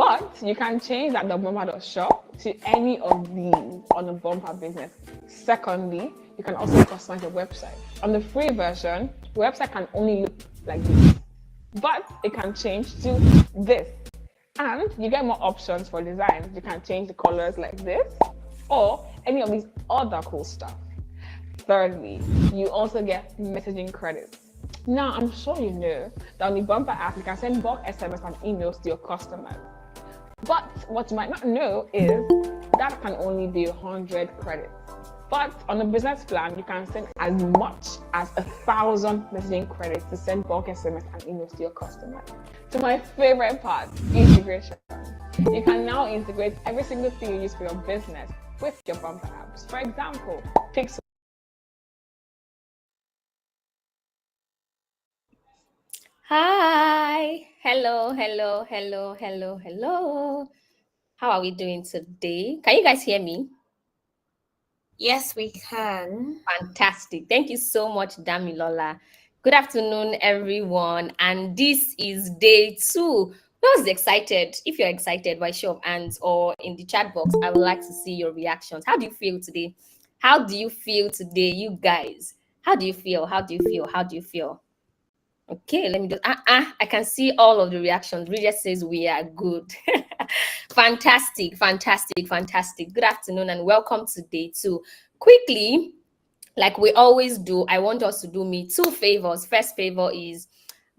But you can change that the Bumpa.shop to any of these on the Bumpa business. Secondly, you can also customize your website. On the free version, the website can only look like this, but it can change to this. And you get more options for designs. You can change the colors like this or any of these other cool stuff. Thirdly, you also get messaging credits. Now, I'm sure you know that on the Bumper app, you can send bulk SMS and emails to your customers. But what you might not know is that can only be 100 credits. But on the business plan, you can send as much as 1,000 messaging credits to send bulk SMS and emails to your customers. So my favorite part, integration. You can now integrate every single thing you use for your business with your Bumper apps. For example, Pixel. Hi, hello. How are we doing today? Can you guys hear me? Yes, we can. Fantastic. Thank you so much, Damilola. Good afternoon, everyone. And this is day 2. Who's excited? If you're excited, by show of hands or in the chat box, I would like to see your reactions. How do you feel today? How do you feel today, you guys? How do you feel? Okay, let me just I can see all of the reactions. Bridget says we are good. Fantastic. Good afternoon and welcome to day 2. Quickly, like we always do, I want us to do me 2 favors. First favor is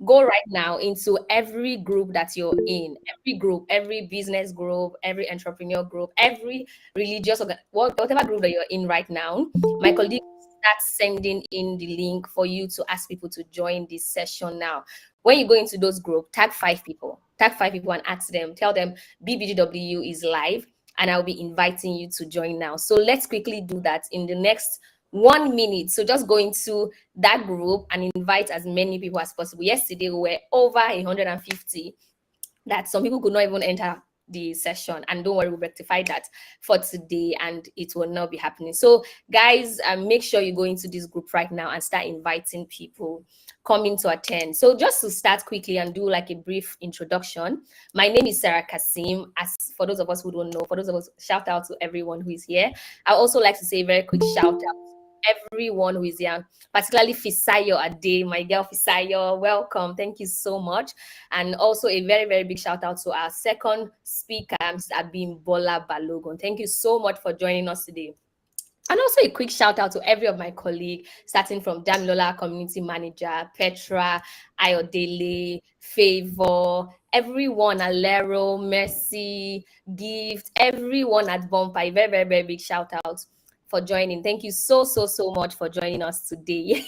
go right now into every group that you're in, every group, every business group, every entrepreneur group, every religious, whatever group that you're in right now. My colleague start sending in the link for you to ask people to join this session now. When you go into those groups, tag 5 people and ask them, tell them BBGW is live and I'll be inviting you to join now. So let's quickly do that in the next 1 minute. So just go into that group and invite as many people as possible. Yesterday we were over 150 that some people could not even enter the session, and don't worry, we'll rectify that for today and it will not be happening. So guys, make sure you go into this group right now and start inviting people coming to attend. So just to start quickly and do like a brief introduction, my name is Sarah Kasim. As for those of us who don't know, for those of us, shout out to everyone who is here. I also like to say a very quick shout out everyone who is here, particularly Fisayo Ade, my girl Fisayo, welcome, thank you so much. And also a very, very big shout out to our second speaker, Mr. Abimbola Balogun. Thank you so much for joining us today. And also a quick shout out to every of my colleagues, starting from Damilola, community manager, Petra, Ayodele, Favor, everyone, Alero, Mercy, Gift, everyone at Bumpa. A very, very, very big shout out for joining. Thank you so much for joining us today.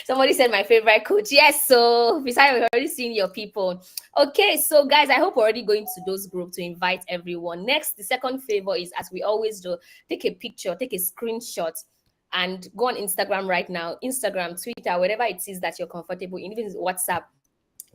Somebody said my favorite coach. Yes, so besides, we've already seen your people. Okay, so guys, I hope we're already going to those groups to invite everyone. Next, the second favor is, as we always do, take a picture, take a screenshot, and go on Instagram right now. Instagram, Twitter, whatever it is that you're comfortable in, even WhatsApp.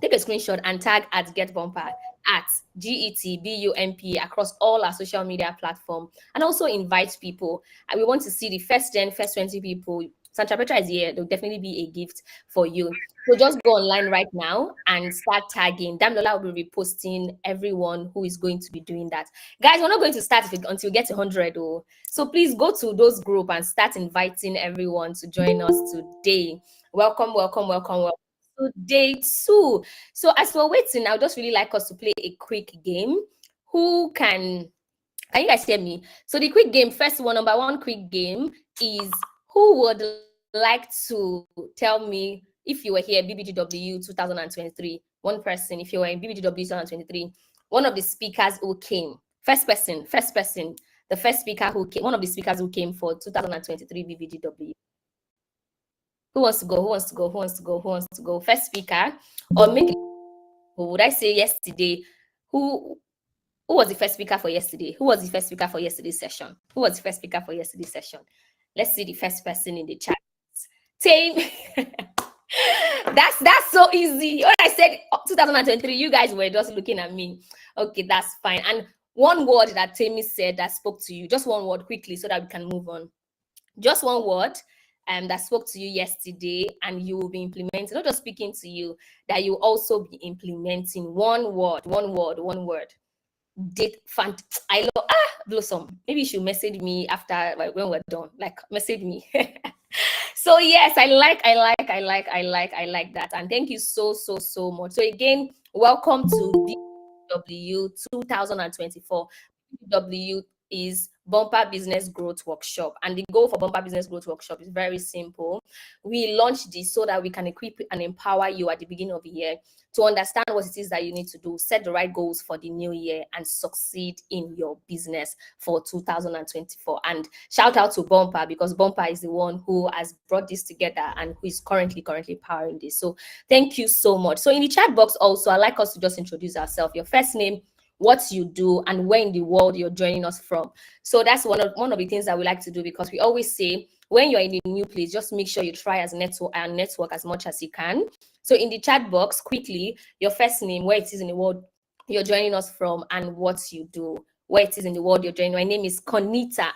Take a screenshot and tag at GetBumpa, at GETBUMP across all our social media platforms, and also invite people. And we want to see the first 20 people. Santa Petra is here. There'll definitely be a gift for you. So just go online right now and start tagging. Damilola will be reposting everyone who is going to be doing that. Guys, we're not going to start until we get 100. So please go to those groups and start inviting everyone to join us today. Welcome. So day 2. So as we're waiting, I would just really like us to play a quick game. Who can you guys hear me? So the quick game, number 1 quick game is, who would like to tell me if you were here BBGW 2023? One person, if you were in BBGW 2023, one of the speakers who came. First person, the first speaker who came, one of the speakers who came for 2023 BBGW. Who wants to go? First speaker, or maybe, who would I say yesterday? Who was the first speaker for yesterday? Who was the first speaker for yesterday's session? Let's see the first person in the chat. Tame. That's so easy. When I said 2023, you guys were just looking at me. Okay, that's fine. And one word that Tammy said that spoke to you, just one word quickly so that we can move on. Just one word that spoke to you yesterday, and you will be implementing, not just speaking to you, that you also be implementing. One word. did fun. I love Blossom. Maybe you should message me after, like, when we're done. Like, message me. So yes, I like that. And thank you so much. So again, welcome to BBGW 2024. BBGW is Bumper Business Growth Workshop. And the goal for Bumper Business Growth Workshop is very simple. We launched this so that we can equip and empower you at the beginning of the year to understand what it is that you need to do, set the right goals for the new year, and succeed in your business for 2024. And shout out to Bumper, because Bumper is the one who has brought this together and who is currently powering this. So thank you so much. So in the chat box also, I'd like us to just introduce ourselves, your first name, what you do, and where in the world you're joining us from. So that's one of the things that we like to do, because we always say when you're in a new place, just make sure you try as network as much as you can. So in the chat box, quickly, your first name, where it is in the world you're joining us from, and what you do, where it is in the world you're joining. My name is Conita.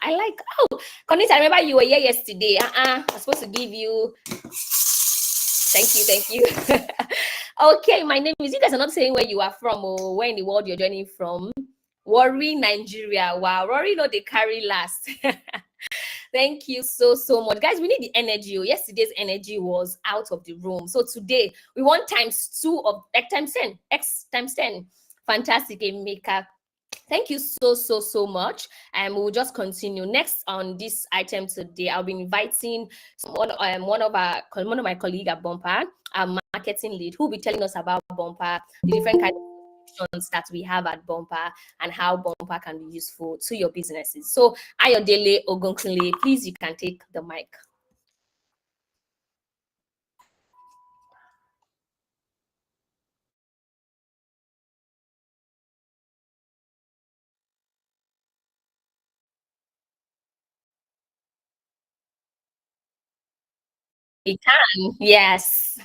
Conita, I remember you were here yesterday. I was supposed to give you. Thank you. Okay, my name is. You guys are not saying where you are from or where in the world you're joining from. Warri, Nigeria. Wow, Rory, no, they carry last. Thank you so much, guys. We need the energy. Yesterday's energy was out of the room, so today we want ×2 of X times 10. X times 10. Fantastic, Emeka. Thank you so much. And we'll just continue. Next on this item today, I'll be inviting one of my colleagues at Bumper, our marketing lead, who will be telling us about Bumper, the different kinds of options that we have at Bumper, and how Bumper can be useful to your businesses. So Ayodele Ogunkunle, please, you can take the mic. We can, yes.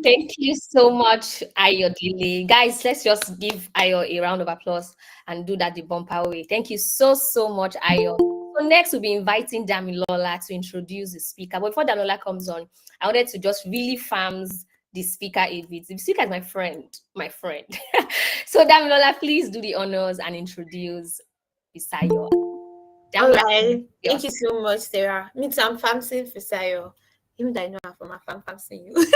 Thank you so much, Ayo Dile. Guys, let's just give Ayo a round of applause and do that the bumper way. Thank you so much, Ayo. So next, we'll be inviting Damilola to introduce the speaker. But before Damilola comes on, I wanted to just really farms the speaker a bit. The speaker is my friend. So Damilola, please do the honors and introduce Fisayo. All right. Thank you so much, Sarah. Me too, I'm fancying Fisayo. Even though I know I'm from a fancying you.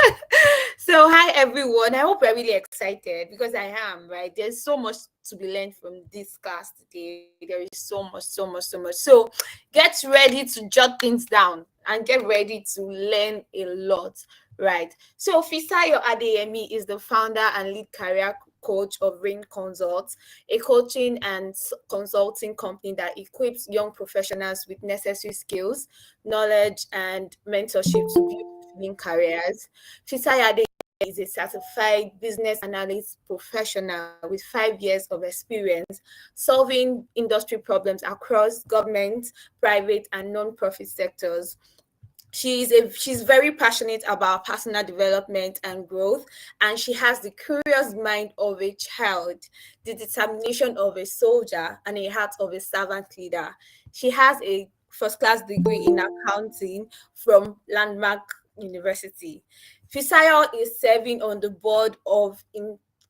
So hi everyone. I hope you're really excited because I am, right? There's so much to be learned from this class today. There is so much. So get ready to jot things down and get ready to learn a lot, right? So Fisayo Adeyemi is the founder and lead career coach of Rain Consult, a coaching and consulting company that equips young professionals with necessary skills, knowledge, and mentorship to build fulfilling careers. Fisayo Adeyemi is a certified business analyst professional with 5 years of experience solving industry problems across government, private, and non-profit sectors. She's very passionate about personal development and growth, and she has the curious mind of a child, the determination of a soldier, and a heart of a servant leader. She has a first class degree in accounting from Landmark University. Fisayo is serving on the board of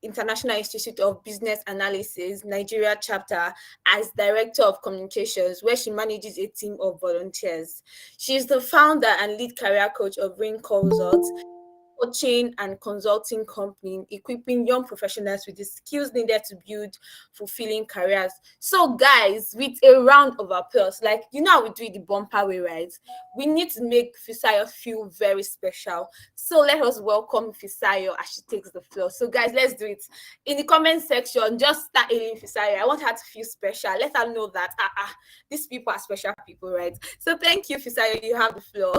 International Institute of Business Analysis, Nigeria chapter, as Director of Communications, where she manages a team of volunteers. She is the founder and lead career coach of Rain Consult, coaching and consulting company, equipping young professionals with the skills needed to build fulfilling careers. So, guys, with a round of applause, like you know how we do it the bumper way, right? We need to make Fisayo feel very special. So let us welcome Fisayo as she takes the floor. So, guys, let's do it. In the comment section, just start hailing Fisayo. I want her to feel special. Let her know that these people are special people, right? So thank you, Fisayo. You have the floor.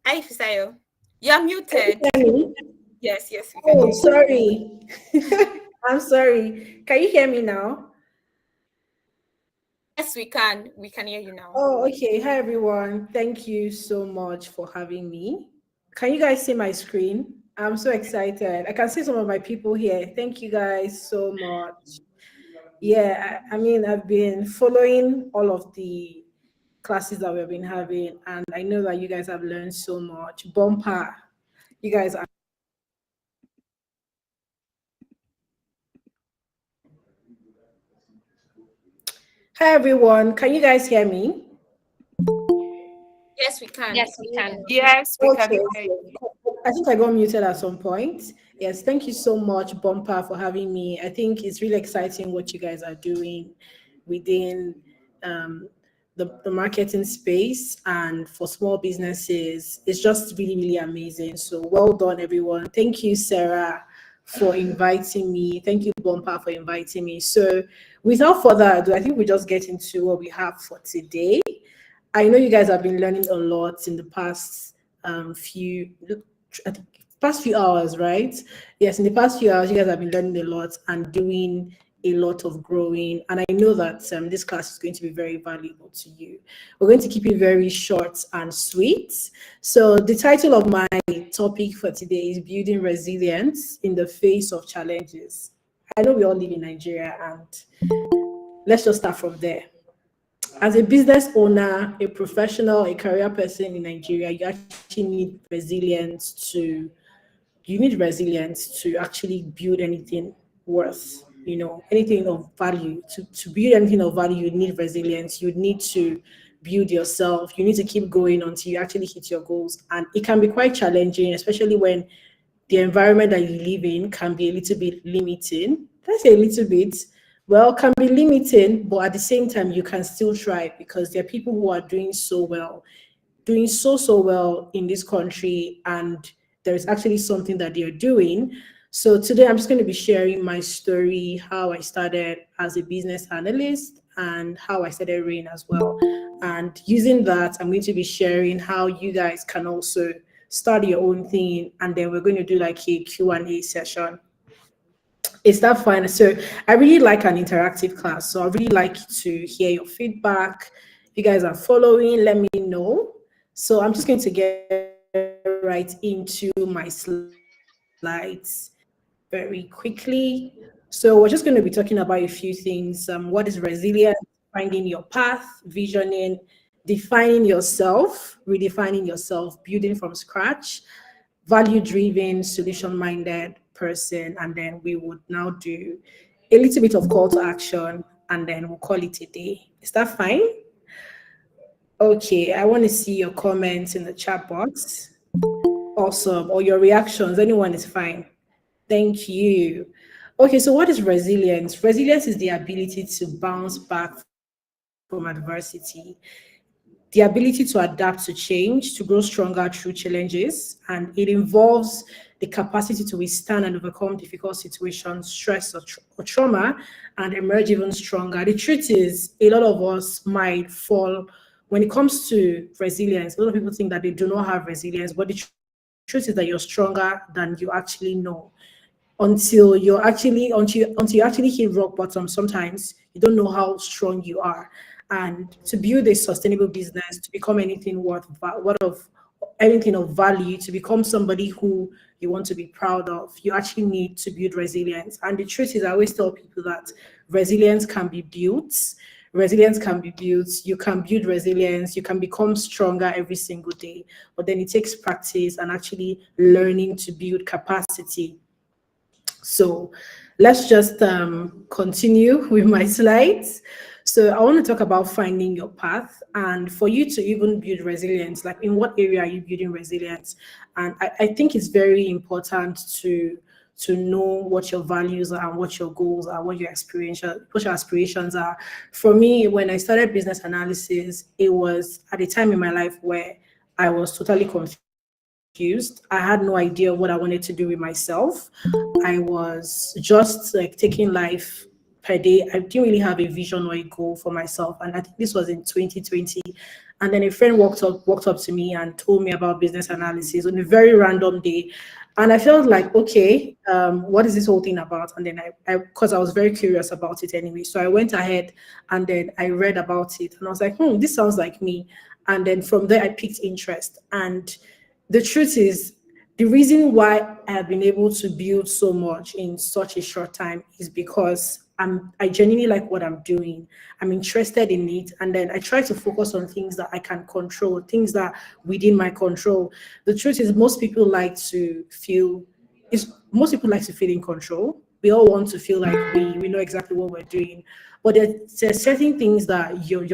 Hi, Fisayo. You're muted. Yes, we can hear Oh, you. sorry. I'm sorry. Can you hear me now? Yes, we can. We can hear you now. Oh, okay. Hi, everyone. Thank you so much for having me. Can you guys see my screen? I'm so excited. I can see some of my people here. Thank you guys so much. Yeah, I mean, I've been following all of the classes that we've been having, and I know that you guys have learned so much. Bumper, you guys are. Hi, everyone. Can you guys hear me? Yes, we can. Yes, we can. Yes, we can Okay. hear you. I think I got muted at some point. Yes, thank you so much, Bumper, for having me. I think it's really exciting what you guys are doing within um, the marketing space and for small businesses. It's just really, really amazing. So well done, everyone. Thank you, Sarah, for inviting me. Thank you, Bumper, for inviting me. So without further ado, I think we just get into what we have for today. I know you guys have been learning a lot in the past I think, past few hours, right? Yes, in the past few hours, you guys have been learning a lot and doing a lot of growing. And I know that this class is going to be very valuable to you. We're going to keep it very short and sweet. So the title of my topic for today is Building Resilience in the Face of Challenges. I know we all live in Nigeria, and let's just start from there. As a business owner, a professional, a career person in Nigeria, you need resilience to actually build anything worth, anything of value. To build anything of value, you need resilience. You need to build yourself. You need to keep going until you actually hit your goals. And it can be quite challenging, especially when the environment that you live in can be a little bit limiting. Let's say a little bit. Well, can be limiting, but at the same time, you can still try because there are people who are doing so well, doing so well in this country, and there is actually something that they're doing. So today I'm just going to be sharing my story, how I started as a business analyst and how I started Rain as well. And using that, I'm going to be sharing how you guys can also start your own thing, and then we're going to do like a Q&A session. Is that fine? So I really like an interactive class. So I really like to hear your feedback. If you guys are following, let me know. So I'm just going to get right into my slides very quickly. So we're just going to be talking about a few things. What is resilience? Finding your path, visioning, defining yourself, redefining yourself, building from scratch, value-driven, solution-minded person, and then we would now do a little bit of call to action, and then we'll call it a day. Is that fine? Okay, I want to see your comments in the chat box. Awesome. Or your reactions. Anyone is fine. Thank you. Okay, so what is resilience? Resilience is the ability to bounce back from adversity, the ability to adapt to change, to grow stronger through challenges, and it involves the capacity to withstand and overcome difficult situations, stress, or trauma, and emerge even stronger. The truth is, a lot of us might fall when it comes to resilience. A lot of people think that they do not have resilience, but the truth is that you're stronger than you actually know. Until you actually hit rock bottom, sometimes you don't know how strong you are. And to build a sustainable business, to become anything anything of value, to become somebody who you want to be proud of, you actually need to build resilience. And the truth is, I always tell people that resilience can be built. Resilience can be built. You can build resilience. You can become stronger every single day. But then it takes practice and actually learning to build capacity. So let's just continue with my slides. So I want to talk about finding your path, and for you to even build resilience, like in what area are you building resilience? And I think it's very important to know what your values are and what your goals are, what your aspirations are. For me, when I started business analysis, it was at a time in my life where I was totally confused. I had no idea what I wanted to do with myself. I was just like taking life per day. I didn't really have a vision or a goal for myself. And I think this was in 2020. And then a friend walked up to me and told me about business analysis on a very random day. And I felt like, okay, what is this whole thing about? And then because I was very curious about it anyway. So I went ahead and then I read about it. And I was like, this sounds like me. And then from there, I picked interest. And the truth is, the reason why I have been able to build so much in such a short time is because I genuinely like what I'm doing. I'm interested in it. And then I try to focus on things that I can control, things that within my control. The truth is, most people like to feel in control. We all want to feel like we know exactly what we're doing. But there's certain things that you're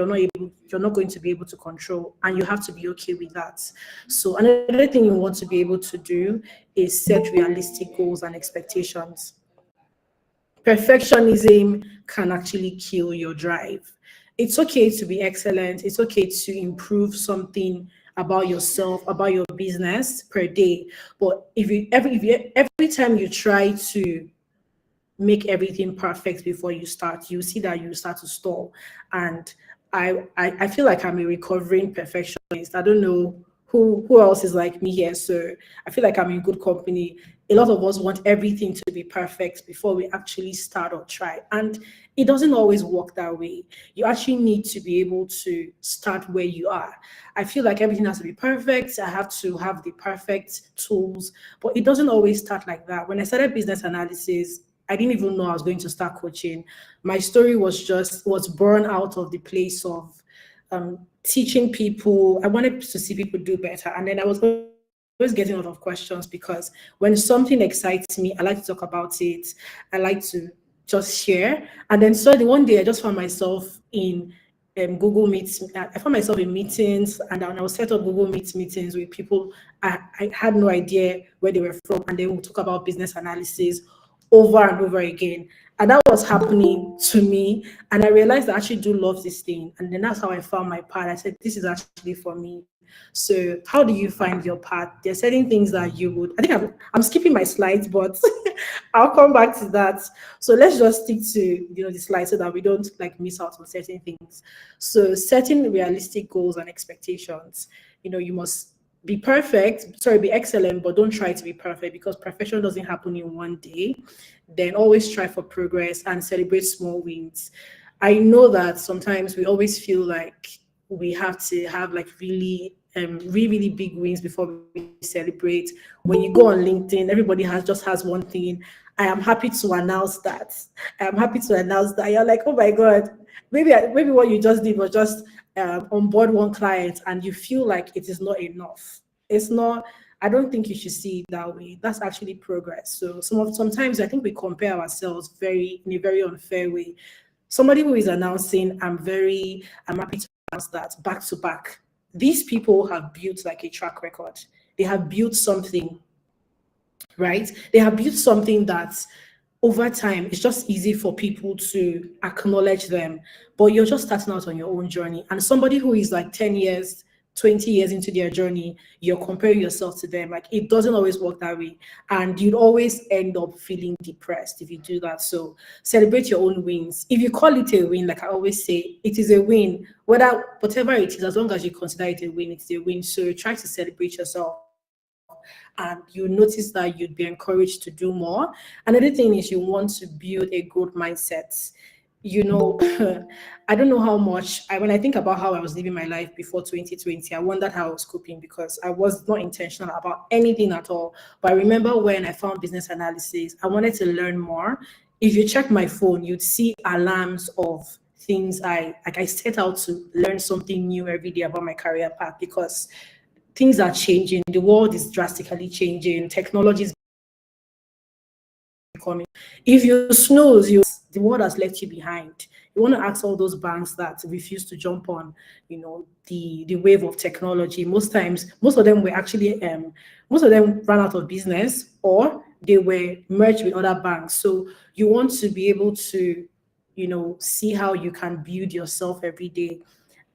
not going to be able to control, and you have to be okay with that. So another thing you want to be able to do is set realistic goals and expectations. Perfectionism can actually kill your drive. It's okay to be excellent. It's okay to improve something about yourself, about your business per day. But every time you try to make everything perfect before you start, you see that you start to stall. And I feel like I'm a recovering perfectionist. I don't know who else is like me here. So I feel like I'm in good company. A lot of us want everything to be perfect before we actually start or try. And it doesn't always work that way. You actually need to be able to start where you are. I feel like everything has to be perfect. I have to have the perfect tools, but it doesn't always start like that. When I started business analysis, I didn't even know I was going to start coaching. My story was born out of the place of teaching people. I wanted to see people do better. And then I was always getting a lot of questions, because when something excites me, I like to talk about it. I like to just share. And then suddenly one day I just found myself in Google Meets. I found myself in meetings, and I was set up Google Meets meetings with people I had no idea where they were from. And then we'll talk about business analysis over and over again. And that was happening to me. And I realized I actually do love this thing. And then that's how I found my path. I said, this is actually for me. So how do you find your path? There's certain things that you would, I think I'm skipping my slides, but I'll come back to that. So let's just stick to the slides so that we don't like miss out on certain things. So setting realistic goals and expectations. You must be perfect, sorry, be excellent, but don't try to be perfect, because perfection doesn't happen in one day. Then always try for progress and celebrate small wins. I know that sometimes we always feel like we have to have like really big wins before we celebrate. When you go on LinkedIn, everybody just has one thing. I am happy to announce that. I am happy to announce that. You're like, oh my god, maybe what you just did was just onboard one client, and you feel like it is not enough. It's not. I don't think you should see it that way. That's actually progress. So sometimes I think we compare ourselves in a very unfair way. Somebody who is announcing, I'm happy to announce that back to back. These people have built like a track record. They have built something, right? They have built something that over time it's just easy for people to acknowledge them. But you're just starting out on your own journey. And somebody who is like 10 years, 20 years into their journey, you're comparing yourself to them. Like, it doesn't always work that way. And you'd always end up feeling depressed if you do that. So celebrate your own wins. If you call it a win, like I always say, it is a win. Whatever it is, as long as you consider it a win, it's a win. So try to celebrate yourself, and you notice that you'd be encouraged to do more. Another thing is, you want to build a growth mindset. I don't know how much when I think about how I was living my life before 2020, I wondered how I was coping, because I was not intentional about anything at all. But I remember when I found business analysis, I wanted to learn more. If you check my phone, you'd see alarms of things. I set out to learn something new every day about my career path, because things are changing. The world is drastically changing. Technology is coming. If you snooze, the world has left you behind. You want to ask all those banks that refuse to jump on, the wave of technology. Most of them were actually most of them ran out of business, or they were merged with other banks. So you want to be able to, see how you can build yourself every day.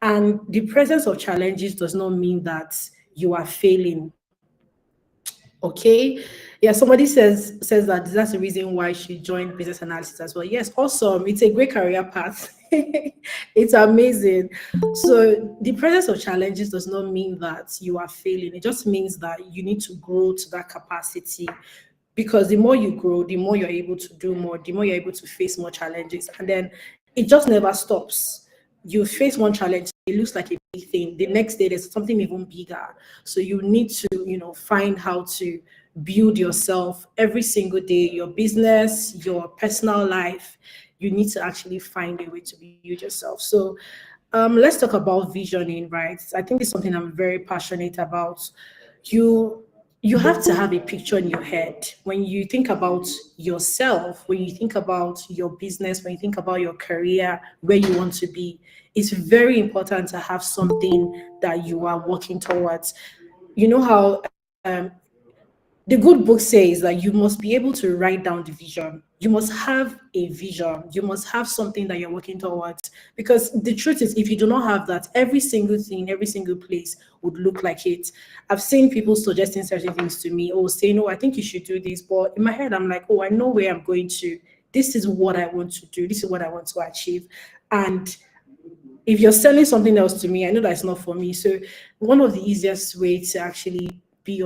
And the presence of challenges does not mean that you are failing. Okay. Yeah, somebody says that that's the reason why she joined business analysis as well. Yes, awesome. It's a great career path. It's amazing. So the presence of challenges does not mean that you are failing. It just means that you need to grow to that capacity, because the more you grow, the more you're able to do more, the more you're able to face more challenges. And then it just never stops. You face one challenge, it looks like a big thing. The next day, there's something even bigger. So you need to, find how to build yourself every single day, your business, your personal life. You need to actually find a way to build yourself. So let's talk about visioning, right? I think it's something I'm very passionate about. You have to have a picture in your head when you think about yourself, when you think about your business, when you think about your career, where you want to be. It's very important to have something that you are working towards. You know how the good book says that you must be able to write down the vision. You must have a vision. You must have something that you're working towards. Because the truth is, if you do not have that, every single thing, every single place would look like it. I've seen people suggesting certain things to me, or saying, "Oh, I think you should do this." But in my head, I'm like, "Oh, I know where I'm going to. This is what I want to do. This is what I want to achieve." And if you're selling something else to me, I know that's not for me. So one of the easiest ways to actually be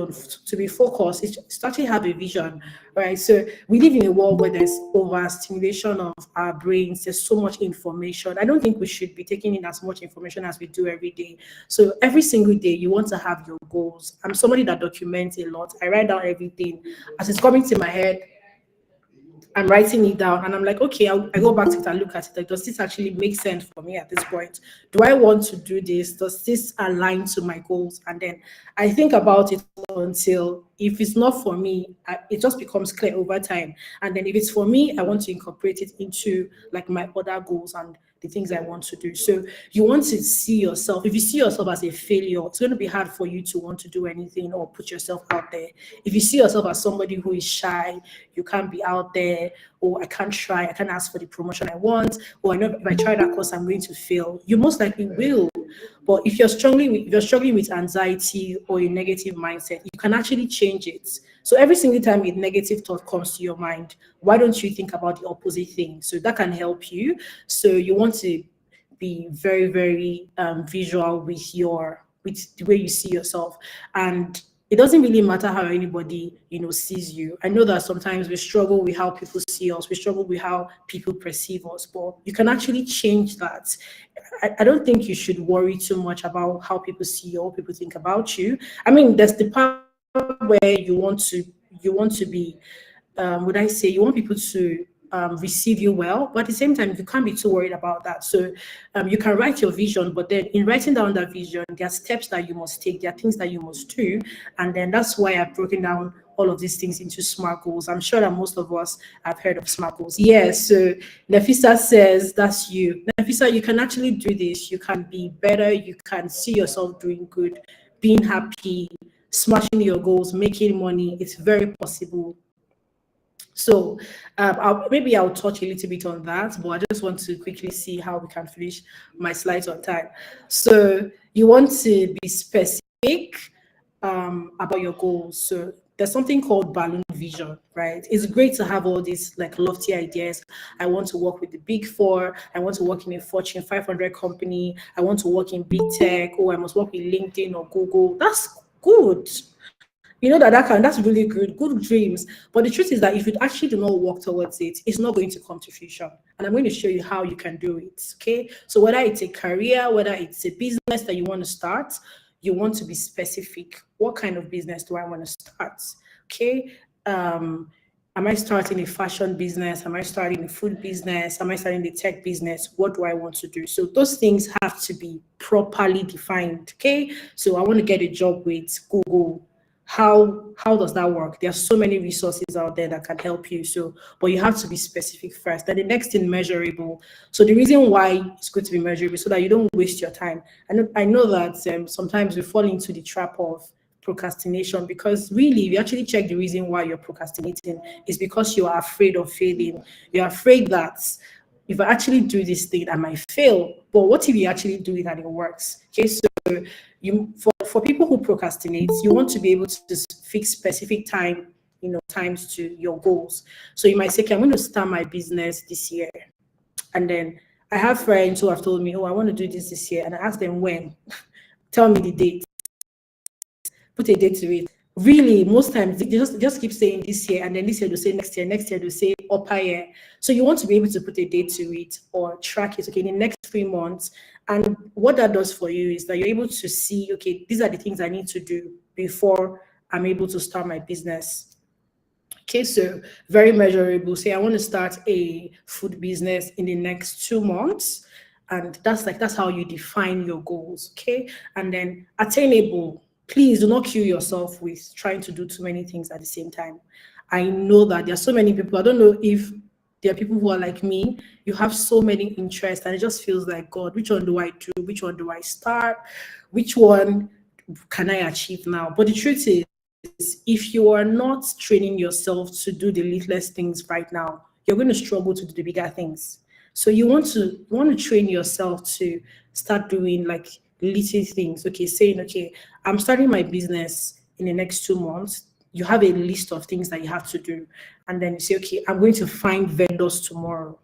focused is to actually have a vision, right? So we live in a world where there's overstimulation of our brains. There's so much information. I don't think we should be taking in as much information as we do every day. So every single day you want to have your goals. I'm somebody that documents a lot. I write down everything as it's coming to my head. I'm writing it down, and I'm like, okay, I go back to it and look at it. Like, does this actually make sense for me at this point? Do I want to do this? Does this align to my goals? And then I think about it until, if it's not for me, it just becomes clear over time. And then if it's for me, I want to incorporate it into like my other goals and the things I want to do. So you want to see yourself. If you see yourself as a failure, it's going to be hard for you to want to do anything or put yourself out there. If you see yourself as somebody who is shy, you can't be out there, or I can't try, I can't ask for the promotion I want, or I know if I try that course, I'm going to fail. You most likely will. But if you're struggling with anxiety or a negative mindset, you can actually change it. So every single time a negative thought comes to your mind, why don't you think about the opposite thing? So that can help you. So you want to be very, very visual with with the way you see yourself. And it doesn't really matter how anybody, sees you. I know that sometimes we struggle with how people see us, we struggle with how people perceive us, but you can actually change that. I don't think you should worry too much about how people see you or people think about you. I mean, there's the part where you want to be, would I say, you want people to receive you well, but at the same time, you can't be too worried about that. So you can write your vision, but then in writing down that vision, there are steps that you must take, there are things that you must do. And then that's why I've broken down all of these things into SMART goals. I'm sure that most of us have heard of SMART goals. Yes, so Nefisa says, that's you. Nefisa, you can actually do this. You can be better. You can see yourself doing good, being happy, smashing your goals, making money. It's very possible. So maybe I'll touch a little bit on that, but I just want to quickly see how we can finish my slides on time. So you want to be specific about your goals. So there's something called balloon vision, right? It's great to have all these like lofty ideas. I want to work with the big four. I want to work in a Fortune 500 company. I want to work in big tech. Oh, I must work with LinkedIn or Google. That's good. That's really good dreams. But the truth is that if you actually do not work towards it, it's not going to come to fruition. And I'm going to show you how you can do it. Okay. So whether it's a career, whether it's a business that you want to start, you want to be specific. What kind of business do I want to start? Okay. Am I starting a fashion business? Am I starting a food business? Am I starting a tech business? What do I want to do? So those things have to be properly defined. Okay. So I want to get a job with Google. How does that work? There are so many resources out there that can help you. So, but you have to be specific first. Then the next thing, measurable. So the reason why it's good to be measurable so that you don't waste your time. I know that sometimes we fall into the trap of procrastination, because really, if you actually check the reason why you're procrastinating, is because you are afraid of failing. You're afraid that if I actually do this thing, I might fail. But what if you actually do it and it works? Okay, so for people who procrastinate, you want to be able to fix specific times to your goals. So you might say, okay, I'm going to start my business this year. And then I have friends who have told me, oh, I want to do this year. And I ask them when. Tell me the date. Put a date to it. Really, most times they just keep saying this year, and then this year they'll say next year they'll say upper year. So you want to be able to put a date to it or track it, okay, in the next 3 months. And what that does for you is that you're able to see, okay, these are the things I need to do before I'm able to start my business. Okay, so very measurable. Say I want to start a food business in the next 2 months. And that's how you define your goals. Okay. And then attainable. Please do not kill yourself with trying to do too many things at the same time. I know that there are so many people. I don't know if there are people who are like me. You have so many interests, and it just feels like, God, which one do I do? Which one do I start? Which one can I achieve now? But the truth is, if you are not training yourself to do the littlest things right now, you're going to struggle to do the bigger things. So you want to train yourself to start doing like little things. Okay, saying, okay, I'm starting my business in the next 2 months. You have a list of things that you have to do. And then you say, okay, I'm going to find vendors tomorrow.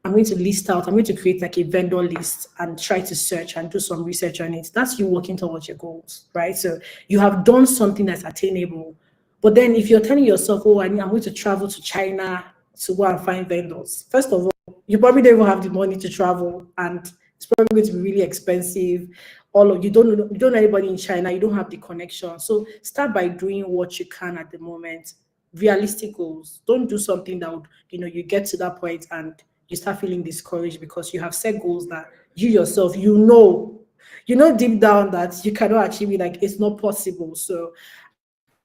I'm going to list out, I'm going to create like a vendor list and try to search and do some research on it. That's you working towards your goals, right? So you have done something that's attainable. But then if you're telling yourself, oh, I'm going to travel to China to go and find vendors, first of all, you probably don't even have the money to travel, and it's probably going to be really expensive. You don't know anybody in China, you don't have the connection. So start by doing what you can at the moment. Realistic goals. Don't do something that would, you get to that point and you start feeling discouraged because you have set goals that you yourself, deep down that you cannot achieve it, like it's not possible. So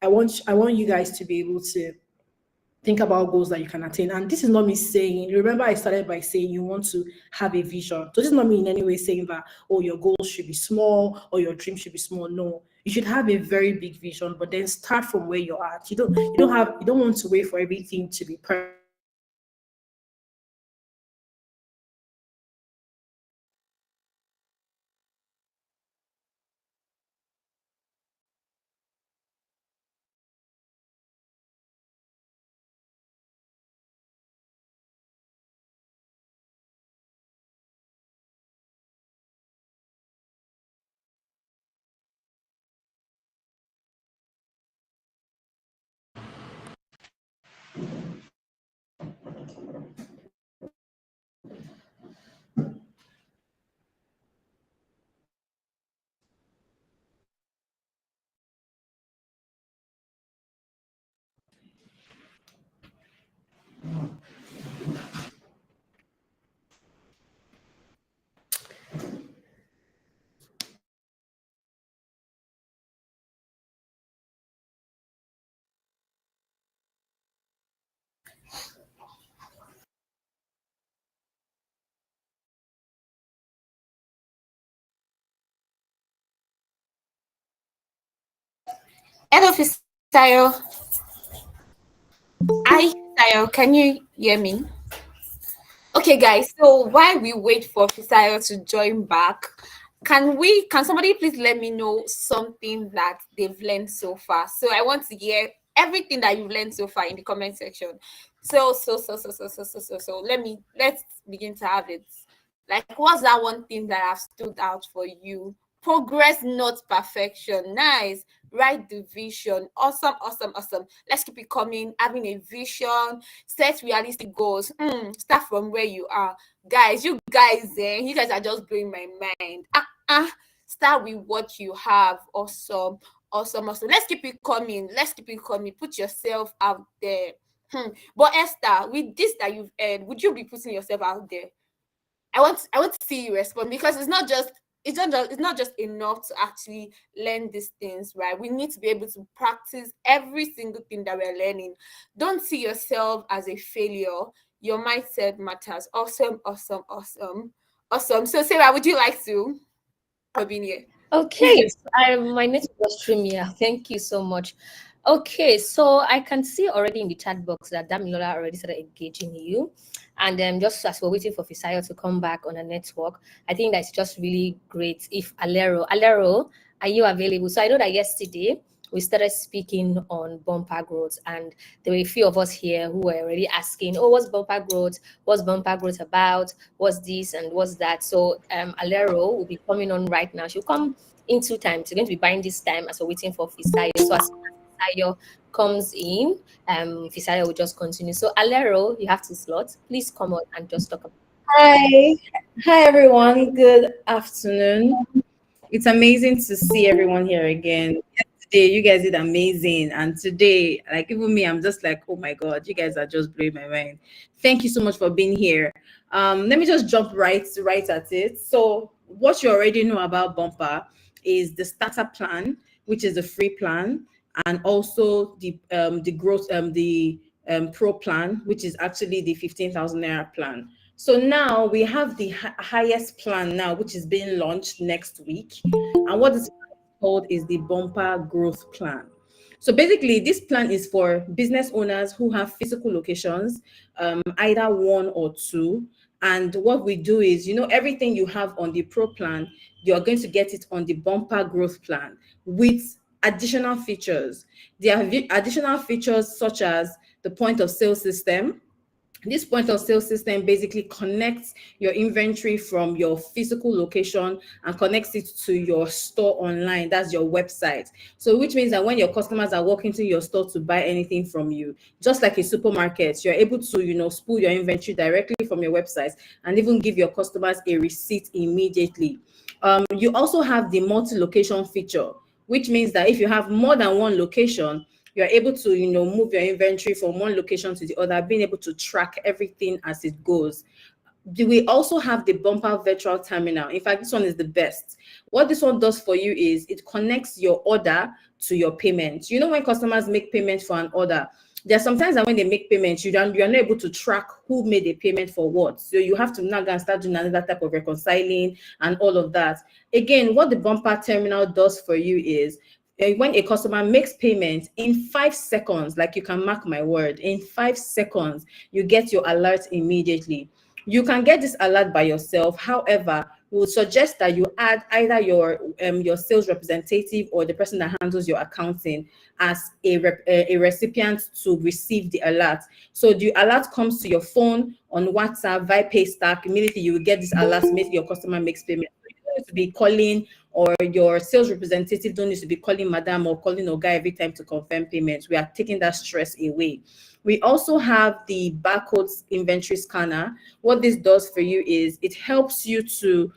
I want you guys to be able to think about goals that you can attain. And this is not me saying, remember I started by saying you want to have a vision. So this is not me in any way saying that, oh, your goals should be small or your dream should be small. No, you should have a very big vision, but then start from where you're at. You don't want to wait for everything to be perfect Hello, Fisayo. Hi, Fisayo. Can you hear me? Okay, guys. So while we wait for Fisayo to join back, can somebody please let me know something that they've learned so far? So I want to hear everything that you've learned so far in the comment section. So let's begin to have it. Like, what's that one thing that have stood out for you? Progress, not perfection. Nice. Write the vision. Awesome, awesome, awesome. Let's keep it coming. Having a vision, set realistic goals. Start from where you are. Guys, you guys are just blowing my mind. Start with what you have. Awesome, awesome, awesome. Let's keep it coming. Let's keep it coming. Put yourself out there. But Esther, with this that you've earned, would you be putting yourself out there? I want to see you respond, because it's not just enough to actually learn these things, right? We need to be able to practice every single thing that we're learning. Don't see yourself as a failure. Your mindset matters. Awesome, awesome, awesome, awesome. So Sarah, would you like to come in here? Okay, so my network was streaming. Yeah, thank you so much. Okay, so I can see already in the chat box that Damilola already started engaging you. And just as we're waiting for Fisayo to come back on the network, I think that's just really great if Alero, are you available? So I know that yesterday we started speaking on bumper growth, and there were a few of us here who were already asking, oh, what's bumper growth? What's bumper growth about? What's this and what's that? So Alero will be coming on right now. She'll come in 2 times. She's going to be buying this time as we're waiting for Fisayo. So as soon as Fisayo comes in, Fisayo will just continue. So Alero, you have 2 slots. Please come on and just talk about. Hi everyone. Good afternoon. It's amazing to see everyone here again. Yesterday, you guys did amazing, and today, like even me, I'm just like, oh my god, you guys are just blowing my mind. Thank you so much for being here. Let me just jump right at it. So, what you already know about Bumper is the starter plan, which is a free plan, and also the growth the pro plan, which is actually the 15,000 naira plan. So now we have the highest plan now, which is being launched next week. And what is called is the Bumper Growth Plan. So basically, this plan is for business owners who have physical locations, either 1 or 2. And what we do is, everything you have on the Pro plan, you're going to get it on the Bumper Growth Plan with additional features. There are additional features such as the point of sale system. This point of sale system basically connects your inventory from your physical location and connects it to your store online. That's your website. So which means that when your customers are walking to your store to buy anything from you, just like a supermarket, you're able to, spool your inventory directly from your website and even give your customers a receipt immediately. You also have the multi-location feature, which means that if you have more than one location, you're able to, move your inventory from one location to the other, being able to track everything as it goes. We also have the Bumper Virtual Terminal. In fact, this one is the best. What this one does for you is it connects your order to your payment. When customers make payment for an order, there's sometimes that when they make payments, you're not able to track who made a payment for what. So you have to now go and start doing another type of reconciling and all of that. Again, what the Bumper Terminal does for you is when a customer makes payment in 5 seconds, like you can mark my word, in 5 seconds, you get your alert immediately. You can get this alert by yourself. However, we would suggest that you add either your sales representative or the person that handles your accounting as a recipient to receive the alert. So the alert comes to your phone on WhatsApp via Paystack. Immediately you will get this alert. Immediately your customer makes payment. You don't need to be calling, or your sales representative don't need to be calling madam or calling Oga every time to confirm payments. We are taking that stress away. We also have the barcodes inventory scanner. What this does for you is it helps you to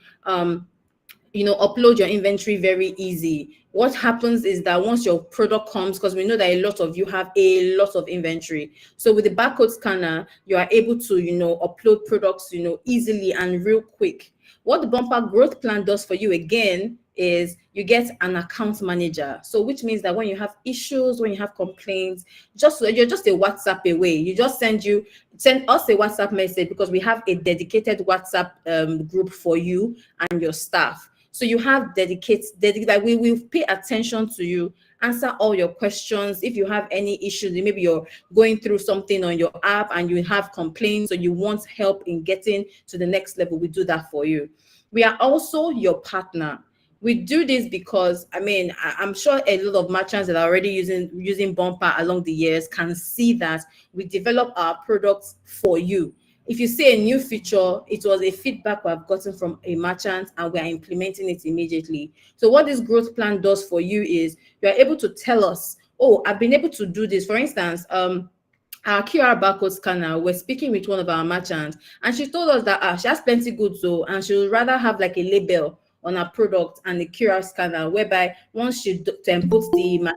upload your inventory very easy. What happens is that once your product comes, because we know that a lot of you have a lot of inventory, so with the barcode scanner, you are able to, upload products, easily and real quick. What the Bumper Growth Plan does for you again is you get an account manager. So which means that when you have issues, when you have complaints, you're just a WhatsApp away. You just send us a WhatsApp message, because we have a dedicated WhatsApp group for you and your staff. So you have dedicated, like we will pay attention to you, answer all your questions. If you have any issues, maybe you're going through something on your app and you have complaints, or you want help in getting to the next level, we do that for you. We are also your partner. We do this because, I'm sure a lot of merchants that are already using Bumper along the years can see that we develop our products for you. If you see a new feature, it was a feedback we've gotten from a merchant and we are implementing it immediately. So what this growth plan does for you is you are able to tell us, oh, I've been able to do this. For instance, our QR barcode scanner, we're speaking with one of our merchants, and she told us that she has plenty goods, and she would rather have like a label on her product and the QR scanner, whereby once she puts the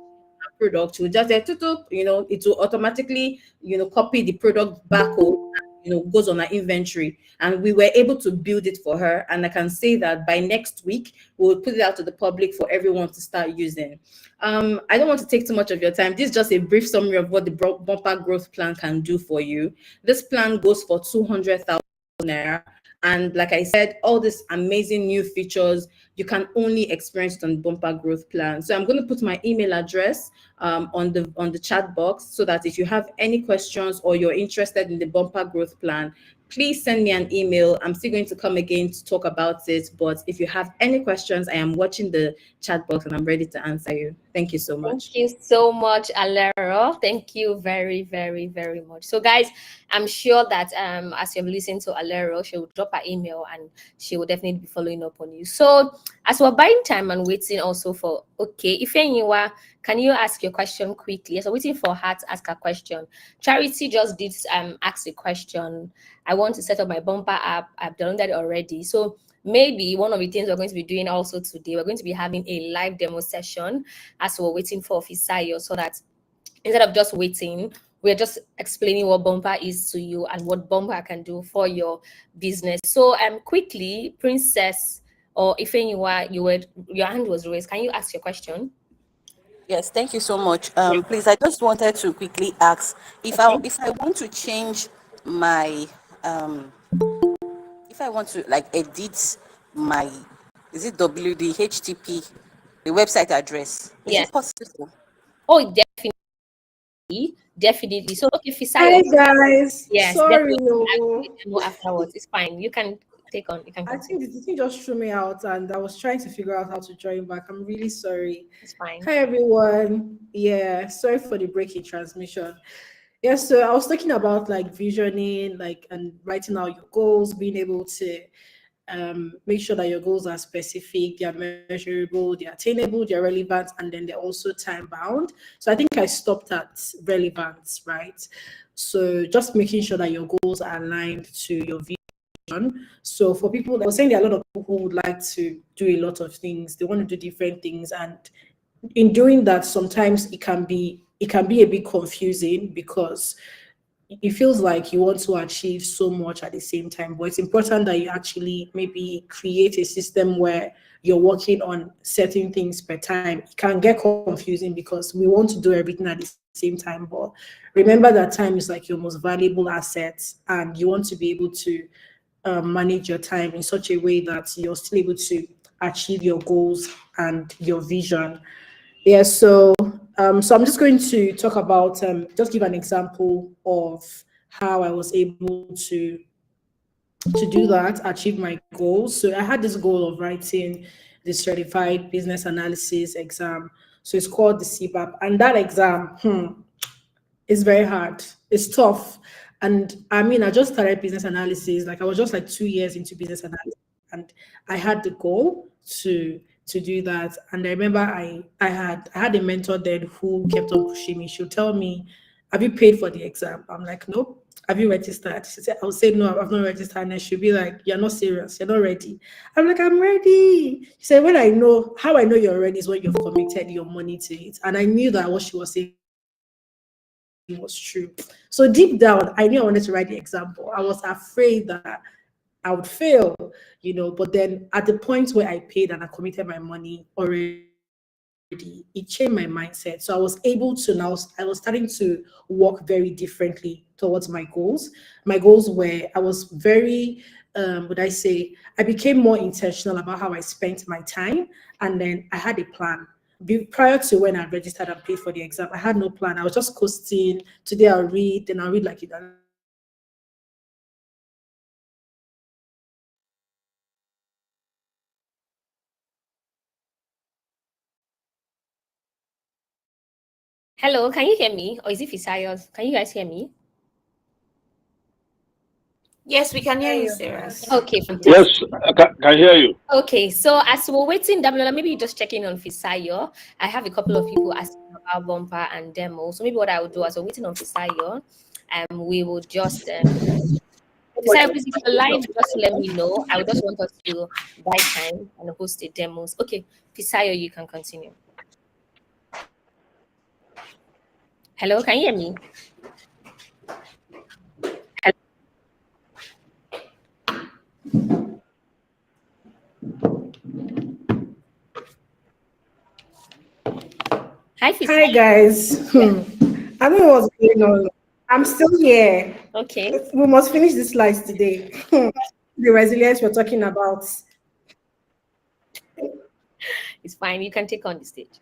product, she will just say, it will automatically, copy the product barcode, goes on our inventory. And we were able to build it for her. And I can say that by next week, we'll put it out to the public for everyone to start using. I don't want to take too much of your time. This is just a brief summary of what the Bumper Growth Plan can do for you. This plan goes for 200,000 naira. And like I said, all these amazing new features, you can only experience it on Bumper Growth Plan. So I'm going to put my email address on the chat box, so that if you have any questions or you're interested in the Bumper Growth Plan, please send me an email. I'm still going to come again to talk about it. But if you have any questions, I am watching the chat box and I'm ready to answer you. Thank you so much. Thank you so much, Alero. Thank you very, very, very much. So guys, I'm sure that as you're listening to Alero, she will drop her email and she will definitely be following up on you. So as we're buying time and waiting also for, if anyone, can you ask your question quickly? So waiting for her to ask her question. Charity just did ask a question. I want to set up my Bumper app. I've done that already. So maybe one of the things we're going to be doing also today, we're going to be having a live demo session as we're waiting for Fisayo, so that instead of just waiting, we're just explaining what Bumper is to you and what Bumper can do for your business. So quickly, Princess, or if anyone, your hand was raised, can you ask your question? Yes, thank you so much. Please, I just wanted to quickly ask if I want to change my if I want to edit my, is it WD HTTP, the website address? Is it possible? Oh, definitely. So Hi guys. yes, Sorry. definitely. Afterwards, it's fine. You can take on. You can. I think the thing just threw me out, and I was trying to figure out how to join back. I'm really sorry. It's fine. Hi everyone. Yeah, sorry for the breaking transmission. Yeah, so I was talking about visioning, and writing out your goals, being able to make sure that your goals are specific, they're measurable, they're attainable, they're relevant, and then they're also time bound. So I think I stopped at relevance, right? So just making sure that your goals are aligned to your vision. So for people, I was saying there are a lot of people who would like to do a lot of things. They want to do different things, and in doing that, sometimes it can be a bit confusing, because it feels like you want to achieve so much at the same time. But it's important that you actually maybe create a system where you're working on certain things per time. It can get confusing because we want to do everything at the same time. But remember that time is your most valuable asset, and you want to be able to manage your time in such a way that you're still able to achieve your goals and your vision. Yeah, so I'm just going to talk about, just give an example of how I was able to do that, achieve my goals. So I had this goal of writing the Certified Business Analysis exam. So it's called the CBAP, and that exam is very hard. It's tough. And I just started business analysis. I was just 2 years into business analysis, and I had the goal to do that. And I remember I had a mentor then who kept on pushing me. She'll tell me, have you paid for the exam? I'm like, nope. have you registered? She said, I would say, no, I've not registered. And then she'll be like, you're not serious. You're not ready. I'm like, I'm ready. She said, when I know, how I know you're ready is when you've committed your money to it. And I knew that what she was saying was true. So deep down, I knew I wanted to write the example. I was afraid that I would fail, but then at the point where I paid and I committed my money already, it changed my mindset. So I was able to now, I was starting to work very differently towards my goals. My goals were, I was very, would I say, I became more intentional about how I spent my time. And then I had a plan. Prior to when I registered and paid for the exam, I had no plan. I was just coasting. Today I'll read, then I'll read like it. Hello, can you hear me? Or is it Fisayo's? Can you guys hear me? Yes, we can hear you, Sarah. Okay, fantastic. Yes, I can hear you. Okay, so as we're waiting, Damilola, maybe you just check in on Fisayo. I have a couple of people asking about Bumper and demo. So maybe what I would do as we're waiting on Fisayo, we will just Fisayo, please, if you're live, just let me know. I would just want us to buy time and host the demos. Okay, Fisayo, you can continue. Hello, can you hear me? Hi, Fisayo. Hi guys. I don't know what's going on. I'm still here. Okay. We must finish this slides today. The resilience we're talking about. It's fine. You can take on the stage.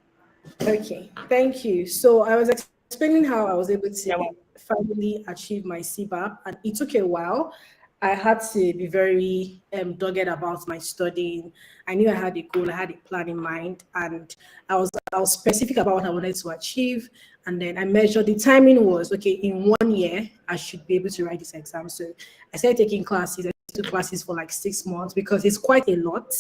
Okay, thank you. So I was explaining how I was able to finally achieve my CBAP, and it took a while. I had to be very dogged about my studying. I knew I had a goal, I had a plan in mind, and I was specific about what I wanted to achieve. And then I measured the timing was okay. In 1 year, I should be able to write this exam. So I started taking classes. I took classes for like 6 months because it's quite a lot.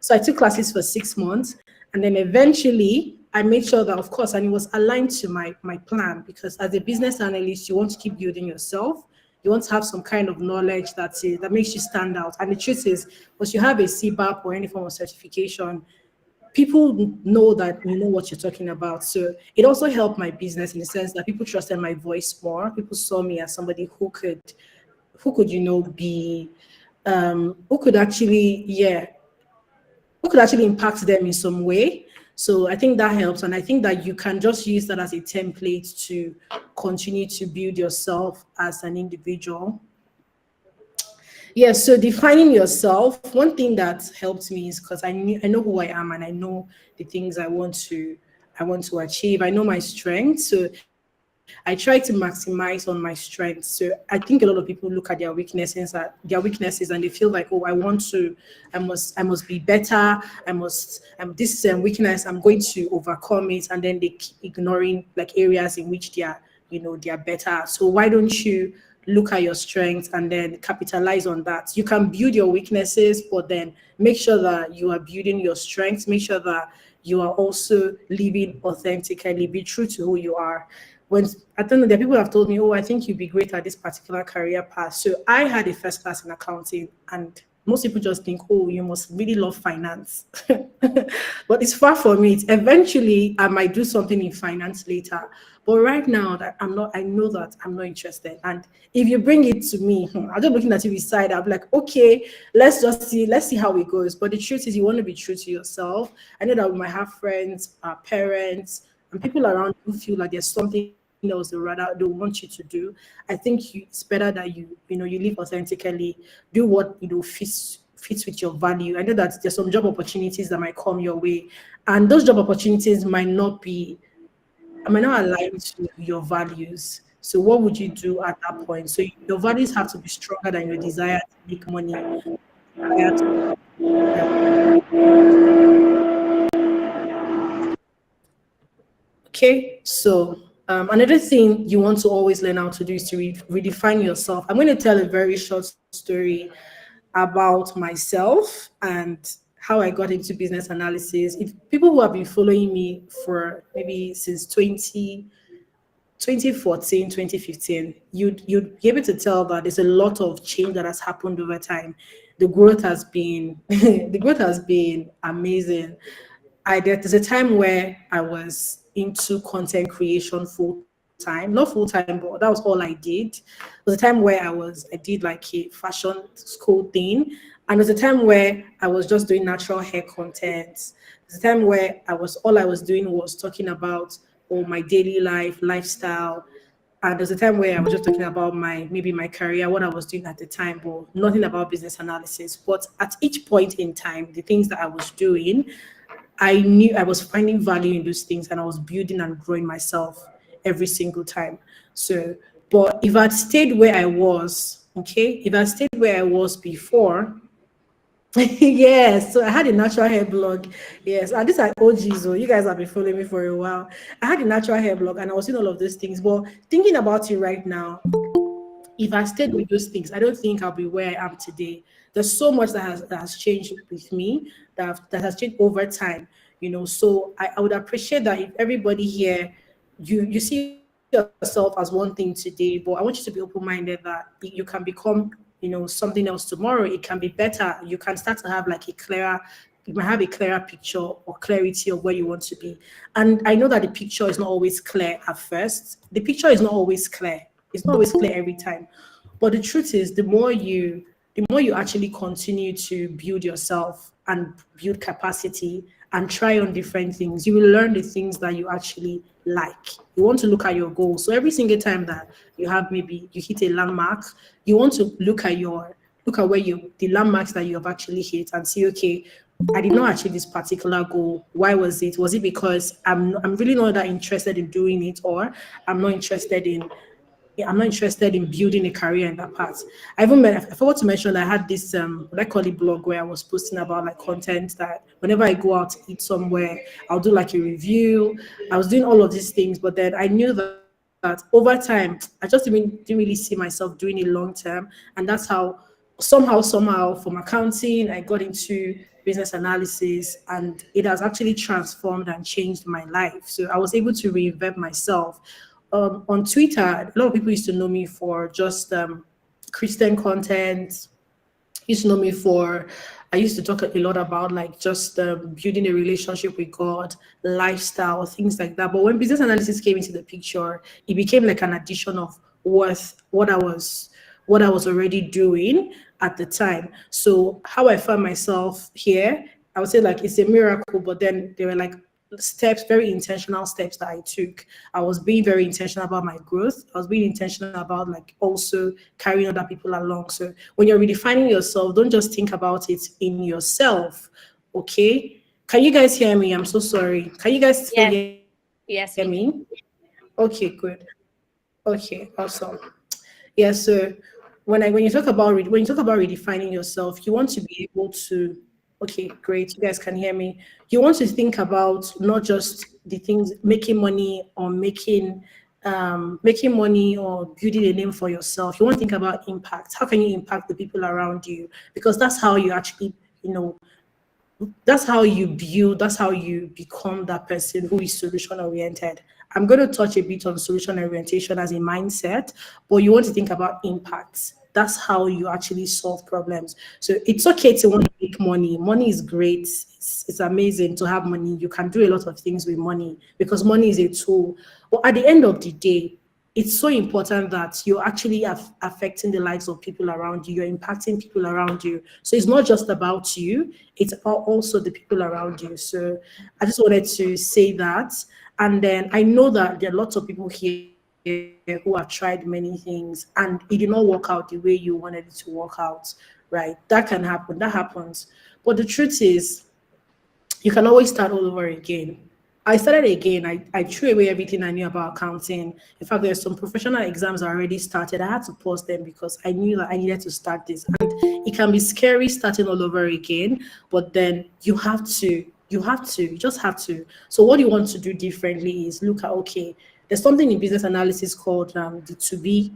So I took classes for 6 months, and then eventually I made sure that, of course, and it was aligned to my plan, because as a business analyst, you want to keep building yourself. You want to have some kind of knowledge that makes you stand out. And the truth is, once you have a CBAP or any form of certification, people know that you know what you're talking about. So it also helped my business in the sense that people trusted my voice more. People saw me as somebody who could be, who could actually impact them in some way. So I think that helps. And I think that you can just use that as a template to continue to build yourself as an individual. Yeah, so defining yourself, one thing that helped me is because I know who I am, and I know the things I want to achieve. I know my strengths. So I try to maximize on my strengths. So I think a lot of people look at their weaknesses and they feel like, oh, I must be better. This weakness, I'm going to overcome it. And then they keep ignoring like areas in which they are better. So why don't you look at your strengths and then capitalize on that? You can build your weaknesses, but then make sure that you are building your strengths. Make sure that you are also living authentically. Be true to who you are. When I don't know, there are people who have told me, oh, I think you'd be great at this particular career path. So I had a first class in accounting, and most people just think, oh, you must really love finance. But it's far from it. Eventually, I might do something in finance later. But right now, that I know that I'm not interested. And if you bring it to me, I'm just looking at you beside, I'll be like, okay, let's see how it goes. But the truth is, you want to be true to yourself. I know that we might have friends, parents, and people around who feel like there's something else they want you to do. I think it's better that you live authentically, do what fits with your value. I know that there's some job opportunities that might come your way, and those job opportunities might not align to your values. So what would you do at that point? So your values have to be stronger than your desire to make money. Okay, so another thing you want to always learn how to do is to redefine yourself. I'm going to tell a very short story about myself and how I got into business analysis. If people who have been following me for maybe since 2014, 2015, you'd be able to tell that there's a lot of change that has happened over time. The growth has been the growth has been amazing. There's a time where I was into content creation full time, not full time, but that was all I did. There was a time where I did like a fashion school thing, and there's a time where I was just doing natural hair content. There's a time where I was doing was talking about my daily life, lifestyle. And there's a time where I was just talking about maybe my career, what I was doing at the time, but nothing about business analysis. But at each point in time, the things that I was doing, I knew I was finding value in those things and I was building and growing myself every single time. So, but if I'd stayed where I was, okay, if I stayed where I was before, yes, so I had a natural hair blog. Yes, and these are OGs, so you guys have been following me for a while. I had a natural hair blog and I was doing all of those things. But thinking about it right now, if I stayed with those things, I don't think I'll be where I am today. There's so much that has changed with me that has changed over time, So I would appreciate that if everybody here, you see yourself as one thing today, but I want you to be open-minded that you can become, something else tomorrow. It can be better. You can start to have like you might have a clearer picture or clarity of where you want to be. And I know that the picture is not always clear at first. The picture is not always clear. It's not always clear every time. But the truth is, the more you actually continue to build yourself and build capacity and try on different things, you will learn the things that you actually like. You want to look at your goals. So every single time that you have, maybe you hit a landmark, you want to look at the landmarks that you have actually hit and see, okay, I did not achieve this particular goal. Why was it? Was it because I'm really not that interested in doing it, or I'm not interested in building a career in that part. I forgot to mention that I had this what I call it blog, where I was posting about like content that whenever I go out to eat somewhere, I'll do like a review. I was doing all of these things, but then I knew that over time, I just didn't really see myself doing it long term. And that's how somehow from accounting, I got into business analysis, and it has actually transformed and changed my life. So I was able to reinvent myself. On Twitter, a lot of people used to know me for just Christian content. Used to know me for, I used to talk a lot about like just building a relationship with God, lifestyle, things like that. But when business analysis came into the picture, it became like an addition of what I was already doing at the time. So how I found myself here, I would say like it's a miracle, but then there were like very intentional steps that I took. I was being very intentional about my growth. I was being intentional about like also carrying other people along. So when you're redefining yourself, don't just think about it in yourself. Okay. Can you guys hear me? I'm so sorry. Can you guys still Yes, hear me? Okay, good. Okay, awesome. Yeah, so when you talk about redefining yourself, you want to be able to, okay, great, you guys can hear me. You want to think about not just the things, making money or making money or building a name for yourself. You want to think about impact. How can you impact the people around you? Because that's how you actually, that's how you build, that's how you become that person who is solution oriented. I'm going to touch a bit on solution orientation as a mindset, but you want to think about impacts. That's how you actually solve problems. So it's okay to want to make money. Money is great. It's amazing to have money. You can do a lot of things with money because money is a tool. But at the end of the day, it's so important that you're actually affecting the lives of people around you. You're impacting people around you. So it's not just about you. It's about also the people around you. So I just wanted to say that. And then I know that there are lots of people here who have tried many things and it did not work out the way you wanted it to work out, right? That can happen. That happens. But the truth is, you can always start all over again. I started again. I threw away everything I knew about accounting. In fact, there's some professional exams I already started. I had to pause them because I knew that I needed to start this. And it can be scary starting all over again, but then you just have to. So what you want to do differently is look at, okay, there's something in business analysis called the to be,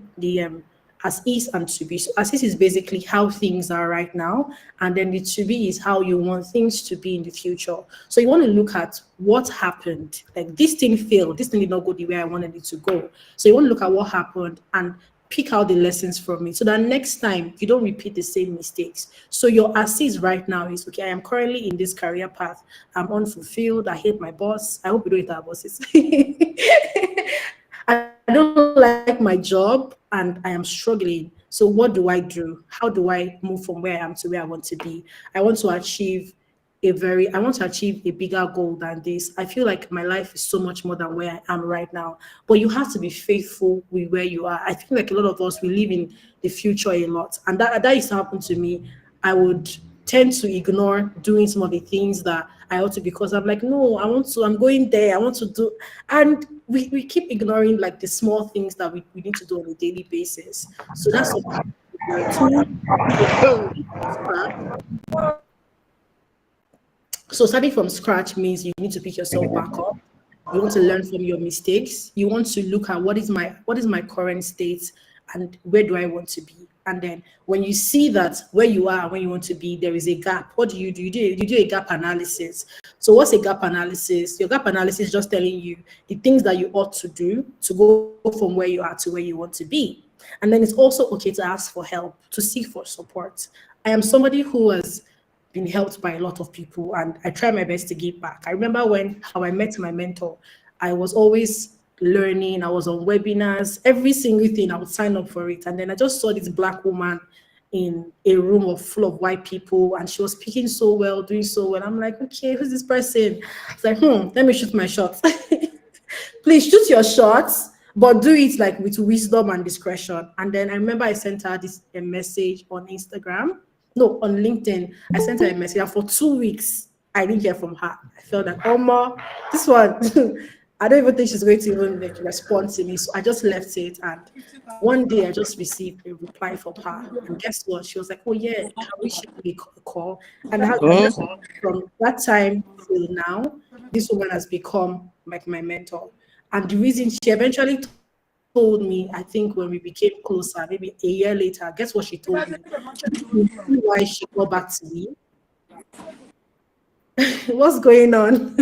as is and to be. So as is basically how things are right now, and then the to be is how you want things to be in the future. So you want to look at what happened. Like this thing failed, this thing did not go the way I wanted it to go. So you want to look at what happened and pick out the lessons from it so that next time you don't repeat the same mistakes. So your assist right now is okay, I am currently in this career path, I'm unfulfilled, I hate my boss. I hope you don't hate our bosses. I don't like my job and I am struggling. So what do I do? How do I move from where I am to where I want to be? I want to achieve I want to achieve a bigger goal than this. I feel like my life is so much more than where I am right now. But you have to be faithful with where you are. I feel like a lot of us, we live in the future a lot. And that used to happen to me. I would tend to ignore doing some of the things that I ought to, because I'm like, no, I'm going there, I want to do. And we keep ignoring like the small things that we need to do on a daily basis. So that's what so starting from scratch means you need to pick yourself back up. You want to learn from your mistakes. You want to look at what is my current state and where do I want to be. And then when you see that where you are, where you want to be, there is a gap. What do? You do a gap analysis. So what's a gap analysis? Your gap analysis is just telling you the things that you ought to do to go from where you are to where you want to be. And then it's also okay to ask for help, to seek for support. I am somebody who has been helped by a lot of people, and I try my best to give back. I remember how I met my mentor. I was always learning. I was on webinars, every single thing. I would sign up for it, and then I just saw this Black woman in a room full of white people, and she was speaking so well, doing so well. I'm like, okay, who's this person? It's like, let me shoot my shots. Please shoot your shots, but do it like with wisdom and discretion. And then I remember I sent her a message on Instagram. No, on LinkedIn, I sent her a message, and for 2 weeks, I didn't hear from her. I felt like, oh, ma, this one, I don't even think she's going to even respond to me. So I just left it. And one day I just received a reply from her. And guess what? She was like, oh, yeah, can we schedule a call? And from that time till now, this woman has become like my mentor. And the reason she eventually told me, I think when we became closer, maybe a year later, guess what she told me? Why she got back to me? What's going on?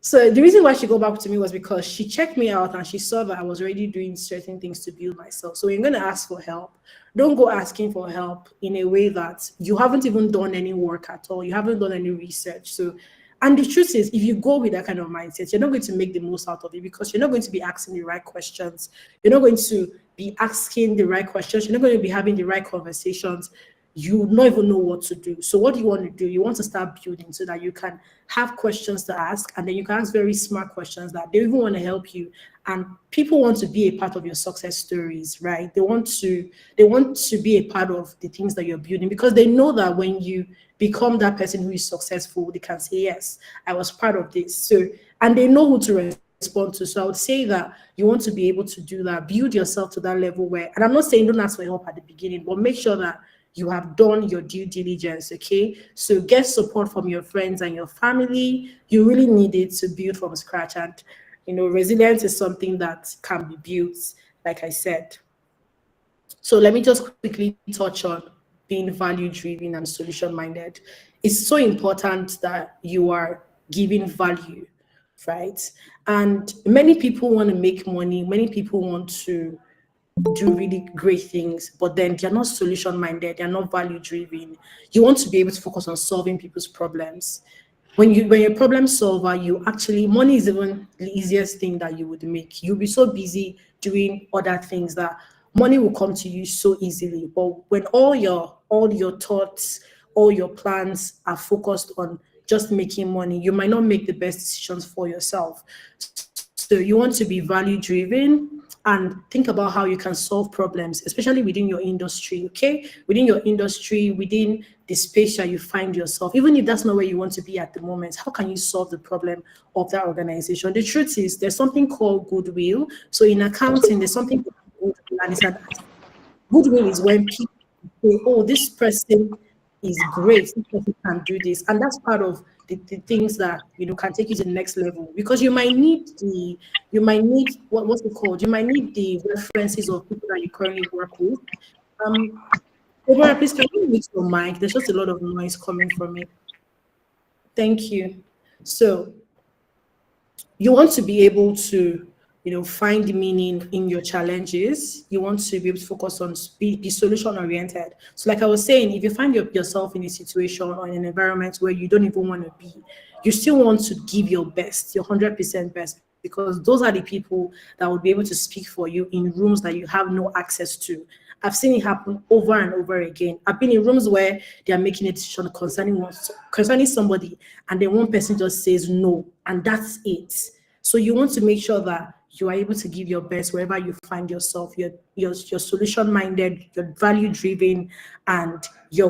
So the reason why she got back to me was because she checked me out and she saw that I was already doing certain things to build myself. So when you're going to ask for help, don't go asking for help in a way that you haven't even done any work at all. You haven't done any research. So, and the truth is, if you go with that kind of mindset, you're not going to make the most out of it, because you're not going to be asking the right questions. You're not going to be asking the right questions. You're not going to be having the right conversations. You not even know what to do. So what do you want to do? You want to start building so that you can have questions to ask, and then you can ask very smart questions that they even want to help you. And people want to be a part of your success stories, right? They want to be a part of the things that you're building, because they know that when you become that person who is successful, they can say, yes, I was part of this. So, and they know who to respond to. So I would say that you want to be able to do that, build yourself to that level where, and I'm not saying don't ask for help at the beginning, but make sure that you have done your due diligence, okay? So get support from your friends and your family. You really need it to build from scratch. And, resilience is something that can be built, like I said. So let me just quickly touch on being value-driven and solution-minded. It's so important that you are giving value, right? And many people want to make money. Many people want to do really great things, but then they're not solution-minded. They're not value-driven. You want to be able to focus on solving people's problems. When you're a problem solver, money is even the easiest thing that you would make. You'll be so busy doing other things that money will come to you so easily. But when all your thoughts, all your plans are focused on just making money, you might not make the best decisions for yourself. So you want to be value-driven and think about how you can solve problems, especially within your industry, okay? Within your industry, within the space that you find yourself, even if that's not where you want to be at the moment, how can you solve the problem of that organization? The truth is, there's something called goodwill. So in accounting, there's something called goodwill, and it's goodwill is when people say, oh, this person is great. This person can do this, and that's part of the things that can take you to the next level, because you might need what's it called? You might need the references of people that you currently work with. Deborah, please can you mute your mic? There's just a lot of noise coming from it. Thank you. So you want to be able to find meaning in your challenges. You want to be able to focus on be solution oriented. So like I was saying, if you find yourself in a situation or in an environment where you don't even want to be, you still want to give your best, your 100% best, because those are the people that will be able to speak for you in rooms that you have no access to. I've seen it happen over and over again. I've been in rooms where they are making a decision concerning somebody, and then one person just says no, and that's it. So you want to make sure that you are able to give your best wherever you find yourself. You're solution minded, you're value driven, and you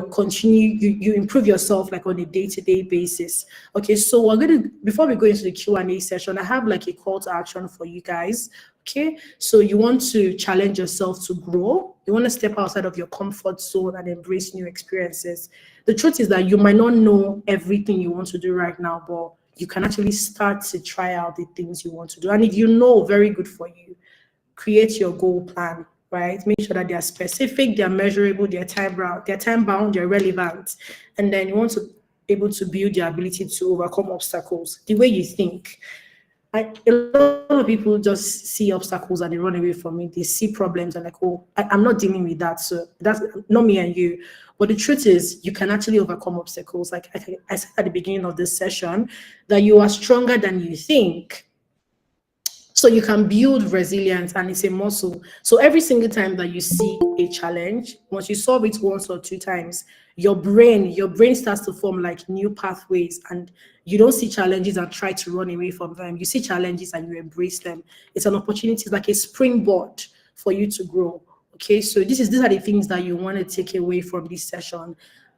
improve yourself like on a day-to-day basis. Okay, so before we go into the Q&A session, I have like a call to action for you guys. Okay, so you want to challenge yourself to grow. You want to step outside of your comfort zone and embrace new experiences. The truth is that you might not know everything you want to do right now, but you can actually start to try out the things you want to do. And if you know, very good for you. Create your goal plan, right? Make sure that they are specific, they are measurable, they're time bound, they're relevant. And then you want to be able to build your ability to overcome obstacles the way you think. A lot of people just see obstacles and they run away from it. They see problems and like, oh, I'm not dealing with that. So that's not me and you. But the truth is, you can actually overcome obstacles. Like I said at the beginning of this session, that you are stronger than you think. So you can build resilience, and it's a muscle. So every single time that you see a challenge, once you solve it once or two times, your brain starts to form like new pathways, and you don't see challenges and try to run away from them. You see challenges and you embrace them. It's an opportunity, it's like a springboard for you to grow. Okay, so these are the things that you want to take away from this session.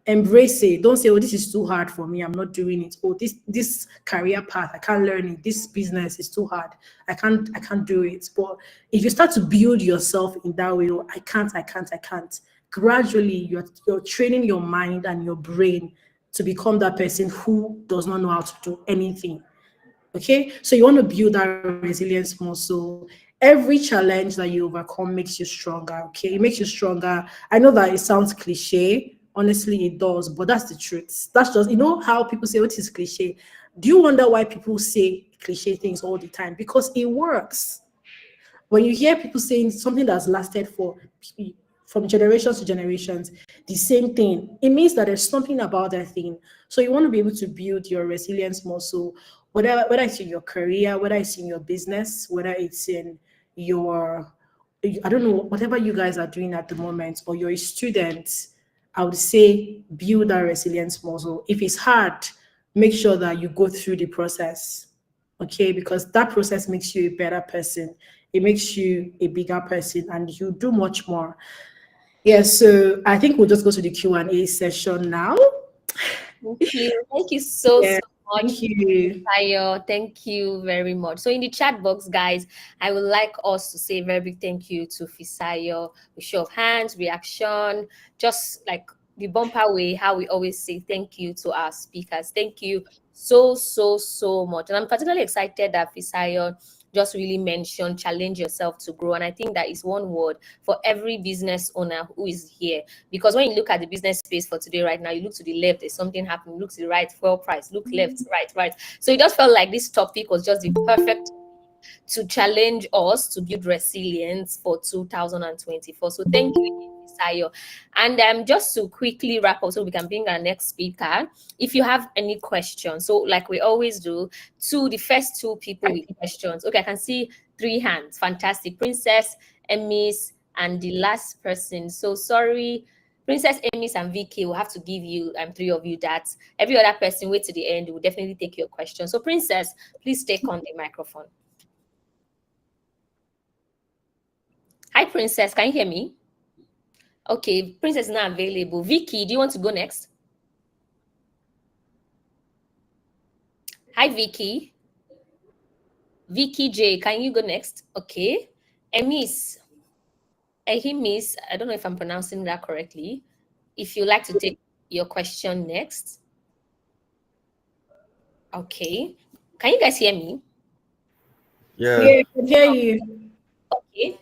Embrace it. Don't say, oh, this is too hard for me, I'm not doing it. Oh, this career path, I can't learn it. This business is too hard, I can't do it. But if you start to build yourself in that way, oh, I can't, gradually you're training your mind and your brain to become that person who does not know how to do anything. Okay, so you want to build that resilience muscle. Every challenge that you overcome makes you stronger. Okay, it makes you stronger. I know that it sounds cliche. Honestly, it does, but that's the truth. That's just, how people say, what is cliche? Do you wonder why people say cliche things all the time? Because it works. When you hear people saying something that's lasted from generations to generations, the same thing, it means that there's something about that thing. So you want to be able to build your resilience muscle, whether it's in your career, whether it's in your business, whether it's in your, I don't know, whatever you guys are doing at the moment, or you're a student. I would say build that resilience muscle. If it's hard, make sure that you go through the process. Okay, because that process makes you a better person. It makes you a bigger person, and you do much more. Yeah, so I think we'll just go to the Q&A session now. Thank you so much. Thank you. Tayo. Thank you very much. So in the chat box, guys, I would like us to say a very big thank you to Fisayo. With show of hands, reaction, just like the bumper way, how we always say thank you to our speakers. Thank you so much. And I'm particularly excited that Fisayo just really mentioned challenge yourself to grow. And I think that is one word for every business owner who is here. Because when you look at the business space for today, right now, you look to the left, there's something happening. Look to the right, fuel price. Look left, right. So it just felt like this topic was just the perfect to challenge us to build resilience for 2024. So thank you, Sayo. And just to quickly wrap up so we can bring our next speaker, if you have any questions, so like we always do, to the first two people with questions. Okay, I can see 3 hands. Fantastic. Princess, Emis, and the last person. So sorry, Princess, Emis, and Vicky will have to give you 3 of you that. Every other person, wait to the end. We'll definitely take your question. So Princess, please take on the microphone. Hi, Princess. Can you hear me? Okay, Princess is not available. Vicky, do you want to go next? Hi, Vicky. Vicky J, can you go next? Okay. Emis, I don't know if I'm pronouncing that correctly. If you like to take, your question next. Okay. Can you guys hear me? Yeah, I can hear you. Okay.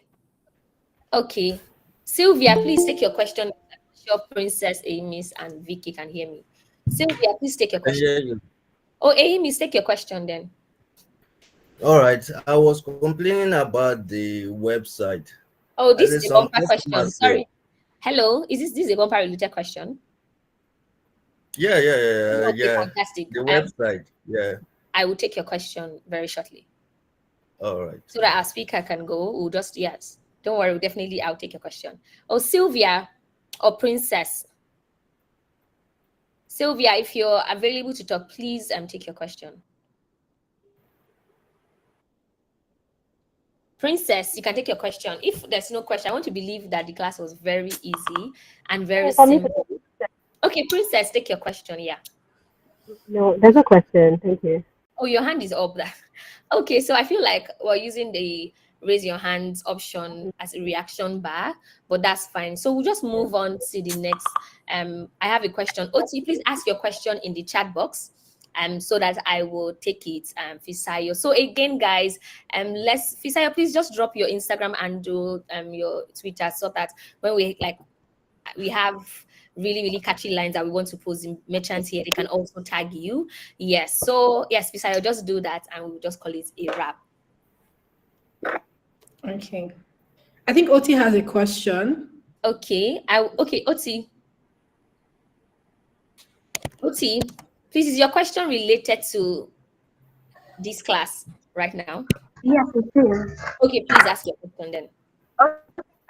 Okay. Sylvia, please take your question. I'm sure Princess Amis and Vicky can hear me. Sylvia, please take your question. hear you. Oh, Amis, take your question then. All right. I was complaining about the website. Oh, And this there's is a some bumper question. customers there. Sorry. Hello, is this a bumper related question? Yeah, Okay, yeah. fantastic. The website. Yeah. I will take your question very shortly. All right. So that our speaker can go. We'll just, yes. Don't worry, definitely I'll take your question. Oh, Sylvia or Princess. Sylvia, if you're available to talk, please take your question. Princess, you can take your question. If there's no question, I want to believe that the class was very easy and very simple. Okay, Princess, take your question. Yeah. No, there's a question. Thank you. Oh, your hand is up there. Okay, so I feel like we're using the raise your hands option as a reaction bar, but that's fine. So we'll just move on to the next. I have a question. Oti, please ask your question in the chat box. So that I will take it, Fisayo. So again, guys, Fisayo, please just drop your Instagram and do your Twitter so that when we have really catchy lines that we want to post in merchants here, they can also tag you. Yes. So yes, Fisayo, just do that and we'll just call it a wrap. Okay. I think Oti has a question. Okay. Okay, Oti. Oti, please, is your question related to this class right now? Yes, it is. Okay, please ask your question then.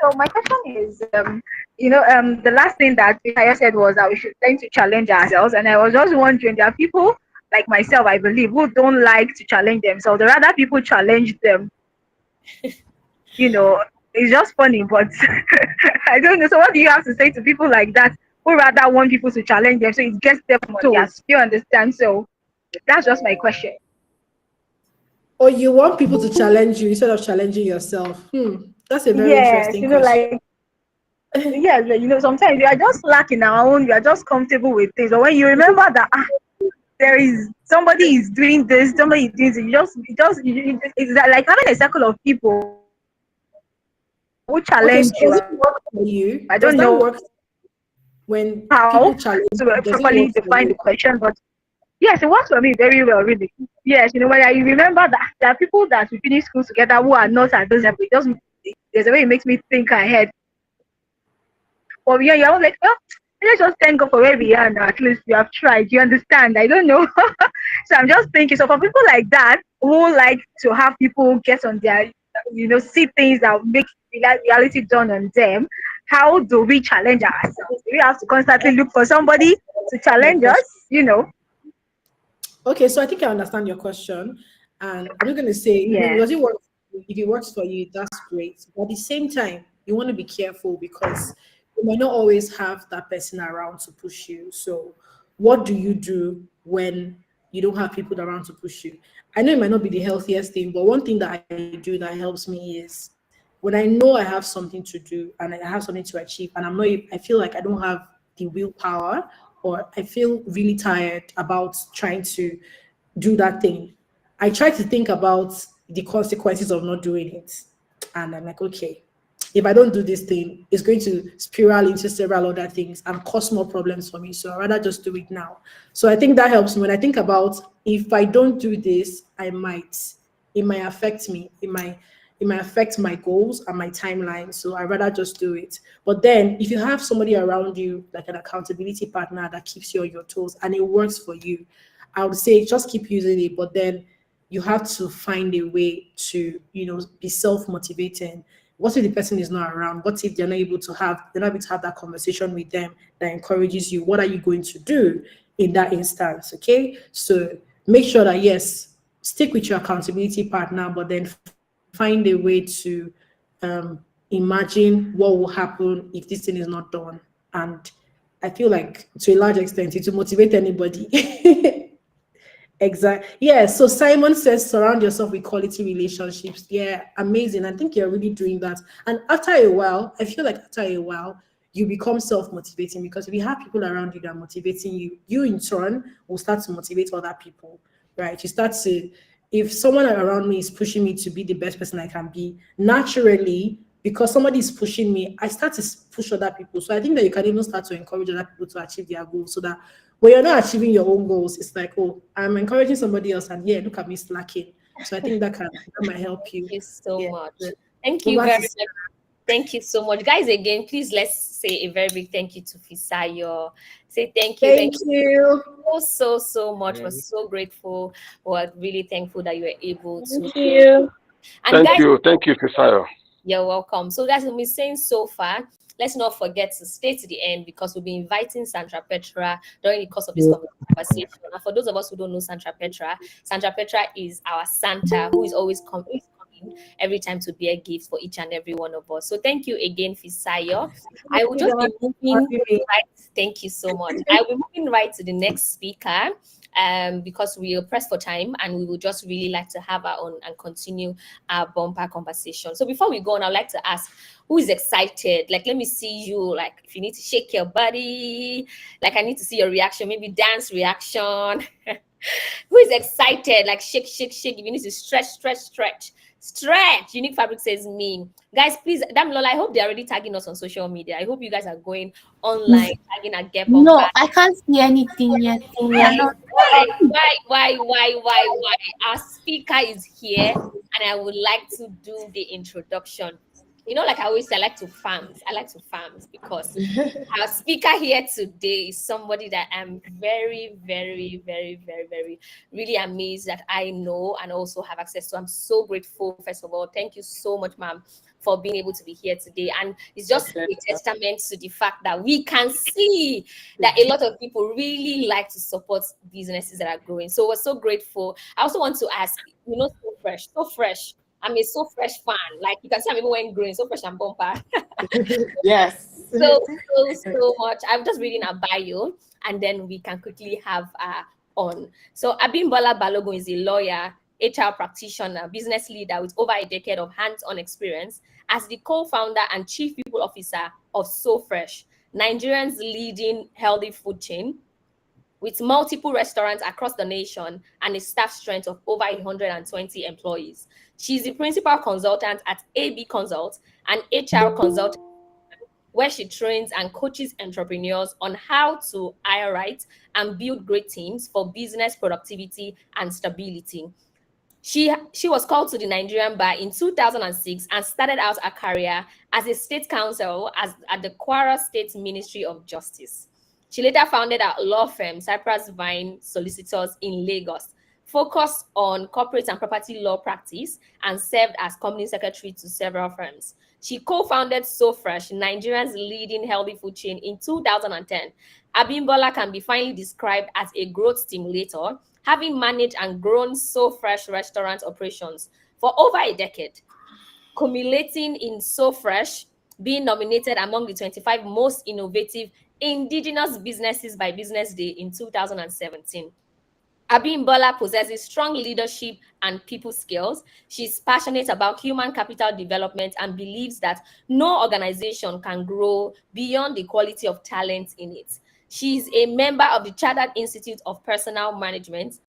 So my question is, the last thing that I said was that we should learn to challenge ourselves, and I was just wondering, there are people like myself, I believe, who don't like to challenge themselves. Rather, people challenge them. It's just funny, but I don't know. So what do you have to say to people like that who rather want people to challenge them so it gets them on their toes? You understand? So that's just my question. Or you want people to challenge you instead of challenging yourself? That's a very interesting question. Sometimes we are just lacking our own. We are just comfortable with things, but when you remember that there is somebody is doing this, somebody is doing this, it's like having a circle of people who challenge you. Does it work for you? I don't know work when how people challenge to properly define the question, but yes, it works for me very well, really. Yes, when I remember that there are people that we finish school together who are not at those levels. There's a way it makes me think ahead. But yeah, you're like, let's just thank God for where we are now. At least we have tried. You understand? I don't know. So I'm just thinking. So for people like that who like to have people get on their, see things that make reality dawn on them, how do we challenge ourselves? Do we have to constantly look for somebody to challenge us? Okay, so I think I understand your question, and I'm going to say, does it work? If it works for you, that's great. But at the same time, you want to be careful because you might not always have that person around to push you. So what do you do when you don't have people around to push you? I know it might not be the healthiest thing, but one thing that I do that helps me is when I know I have something to do and I have something to achieve, and I feel like I don't have the willpower, or I feel really tired about trying to do that thing, I try to think about the consequences of not doing it. And I'm like, okay, if I don't do this thing, it's going to spiral into several other things and cause more problems for me. So I'd rather just do it now. So I think that helps me when I think about if I don't do this, it might affect me. It might affect my goals and my timeline. So I'd rather just do it. But then if you have somebody around you, like an accountability partner that keeps you on your toes and it works for you, I would say just keep using it. But then you have to find a way to, be self-motivating. What if the person is not around? What if they're not able to have that conversation with them that encourages you? What are you going to do in that instance? Okay. So make sure that, yes, stick with your accountability partner, but then find a way to imagine what will happen if this thing is not done. And I feel like to a large extent, it will motivate anybody. Exactly. Yeah. So Simon says, surround yourself with quality relationships. Yeah, amazing. I think you're really doing that. And after a while, I feel like after a while, you become self-motivating, because if you have people around you that are motivating you, you in turn will start to motivate other people, right? You start to, if someone around me is pushing me to be the best person I can be, naturally, because somebody is pushing me, I start to push other people. So I think that you can even start to encourage other people to achieve their goals, so that when you're not achieving your own goals, it's like, oh, I'm encouraging somebody else, and yeah, look at me slacking. So I think that might help you. Thank you so Yeah. much. Thank you Over very to much. Thank you so much. Guys, again, please let's say a very big thank you to Fisayo. Say thank you. Thank you. So much. We're so grateful. We're really thankful that you were able to. Thank you. And guys, Thank you, Fisayo. you're welcome. So guys, we've been saying so far, let's not forget to stay to the end, because we'll be inviting Sandra Petra during the course of this conversation. And for those of us who don't know Sandra Petra is our Santa who is always coming every time to bear gifts for each and every one of us. So thank you again, Fisayo. I will just be moving right. Thank you so much. I will be moving right to the next speaker. Because we are pressed for time, and we would just really like to have our own and continue our bumper conversation. So before we go on, I'd like to ask, who is excited? Like, let me see you. Like, if you need to shake your body, like I need to see your reaction, maybe dance reaction. Who is excited? Like, shake, shake, shake. If you need to stretch, stretch, stretch. Stretch. Unique Fabric says me. Guys, please, Lola, I hope they're already tagging us on social media. I hope you guys are going online, tagging at Get Bumper. No, I can't see anything yet. Why? Our speaker is here, and I would like to do the introduction. You know, like I always say, I like to farm because our speaker here today is somebody that I'm very, very, very, very, very, really amazed that I know and also have access to. I'm so grateful, first of all. Thank you so much, ma'am, for being able to be here today. And it's just a testament to the fact that we can see that a lot of people really like to support businesses that are growing. So we're so grateful. I also want to ask, you know, so fresh. I'm a So Fresh fan. Like, you can see I'm even wearing green, So Fresh and Bumper. Yes. So much. I'm just reading a bio, and then we can quickly have on. So Abimbola Balogun is a lawyer, HR practitioner, business leader with over a decade of hands-on experience as the co-founder and chief people officer of So Fresh, Nigeria's leading healthy food chain, with multiple restaurants across the nation and a staff strength of over 120 employees. She's the principal consultant at AB Consult, an HR consultant where she trains and coaches entrepreneurs on how to hire right and build great teams for business productivity and stability. She was called to the Nigerian bar in 2006 and started out her career as a state counsel at the Kwara State Ministry of Justice. She later founded a law firm, Cypress Vine Solicitors in Lagos, focused on corporate and property law practice, and served as company secretary to several firms. She co-founded So Fresh, Nigeria's leading healthy food chain, in 2010. Abimbola can be finally described as a growth stimulator, having managed and grown So Fresh restaurant operations for over a decade, culminating in So Fresh being nominated among the 25 most innovative indigenous businesses by Business Day in 2017. Abimbola possesses strong leadership and people skills. She's passionate about human capital development and believes that no organization can grow beyond the quality of talent in it. She's a member of the Chartered Institute of Personnel Management.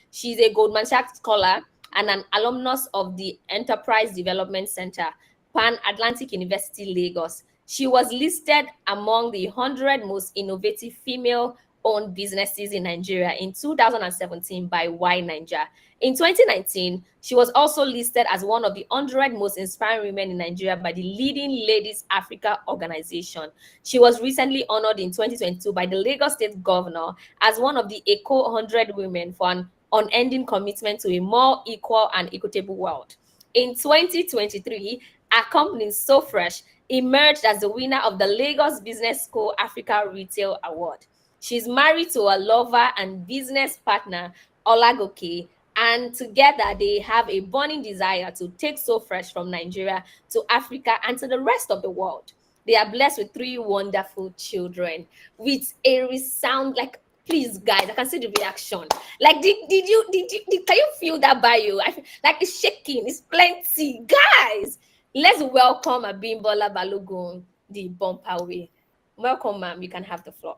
She's a Goldman Sachs scholar and an alumnus of the Enterprise Development Center, Pan Atlantic University, Lagos. She was listed among the 100 most innovative female-owned businesses in Nigeria in 2017 by Y Niger. In 2019, she was also listed as one of the 100 most inspiring women in Nigeria by the leading Ladies Africa organization. She was recently honored in 2022 by the Lagos State Governor as one of the Eco 100 women for an unending commitment to a more equal and equitable world. In 2023, our company, So Fresh, emerged as the winner of the Lagos Business School Africa Retail Award. She's married to a lover and business partner, Olagoke, and together they have a burning desire to take So Fresh from Nigeria to Africa and to the rest of the world. They are blessed with 3 wonderful children with a resound, like, please guys, I can see the reaction. Like, can you feel that bio? Like, it's shaking, it's plenty. Guys, let's welcome Abimbola Balogun the Bumper way. Welcome, ma'am. You can have the floor.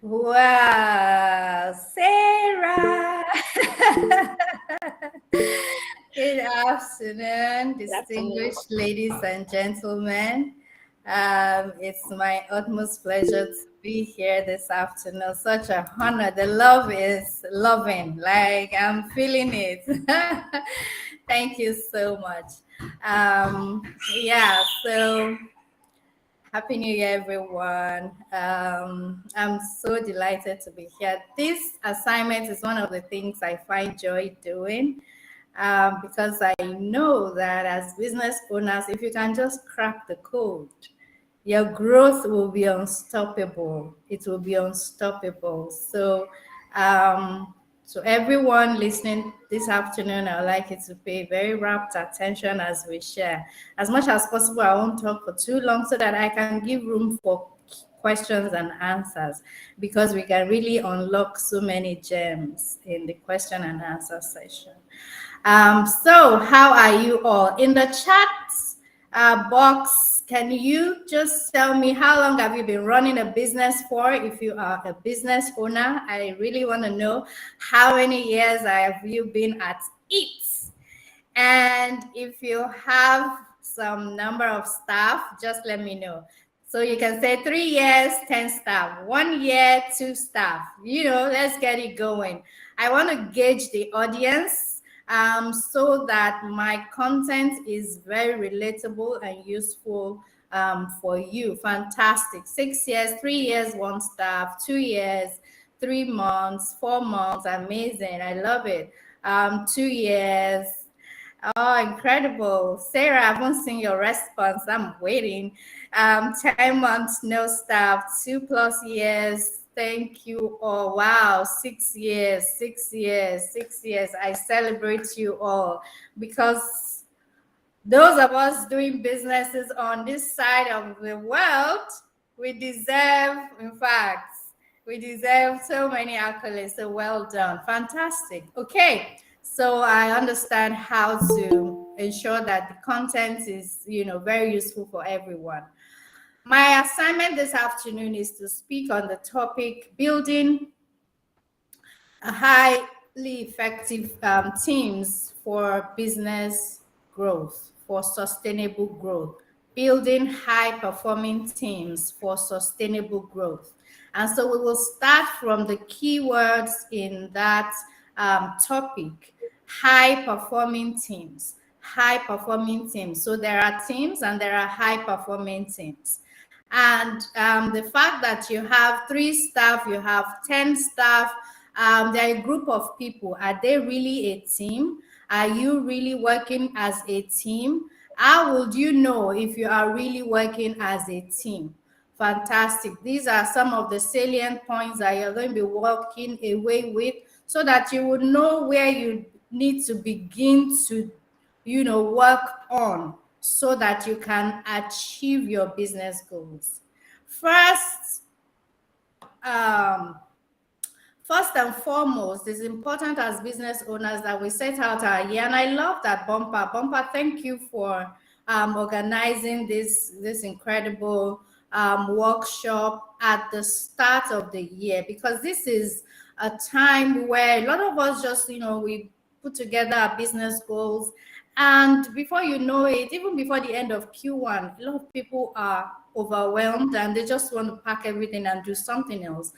Wow, Sarah. Good afternoon, distinguished ladies and gentlemen. It's my utmost pleasure to be here this afternoon. Such a honor. The love is loving, like I'm feeling it. Thank you so much. Yeah, so Happy New Year, everyone. I'm so delighted to be here. This assignment is one of the things I find joy doing because I know that as business owners, if you can just crack the code, your growth will be unstoppable. It will be unstoppable. So everyone listening this afternoon, I'd like you to pay very rapt attention as we share. As much as possible, I won't talk for too long so that I can give room for questions and answers, because we can really unlock so many gems in the question and answer session. So how are you all? In the chat box, can you just tell me how long have you been running a business for? If you are a business owner, I really want to know how many years have you been at it? And if you have some number of staff, just let me know. So you can say 3 years, 10 staff, 1 year, 2 staff. Let's get it going. I want to gauge the audience so that my content is very relatable and useful for you. Fantastic. 6 years, 3 years, 1 staff, 2 years, 3 months, 4 months. Amazing. I love it. 2 years. Oh, incredible. Sarah, I haven't seen your response. I'm waiting. 10 months, no staff, 2+ years. Thank you all. Wow, 6 years, 6 years, 6 years. I celebrate you all, because those of us doing businesses on this side of the world, we deserve, in fact, we deserve so many accolades. So well done. Fantastic. Okay. So I understand how to ensure that the content is, very useful for everyone. My assignment this afternoon is to speak on the topic building a highly effective teams for business growth, for sustainable growth, building high-performing teams for sustainable growth. And so we will start from the keywords in that topic: high-performing teams. High-performing teams. So there are teams and there are high-performing teams. And the fact that you have 3 staff, you have 10 staff, they're a group of people. Are they really a team? Are you really working as a team? How would you know if you are really working as a team? Fantastic. These are some of the salient points that you're going to be walking away with, so that you would know where you need to begin to, work on, so that you can achieve your business goals. First and foremost, it's important as business owners that we set out our year. And I love that, Bumpa, thank you for organizing this incredible workshop at the start of the year, because this is a time where a lot of us just, we put together our business goals, and before you know it, even before the end of Q1, a lot of people are overwhelmed and they just want to pack everything and do something else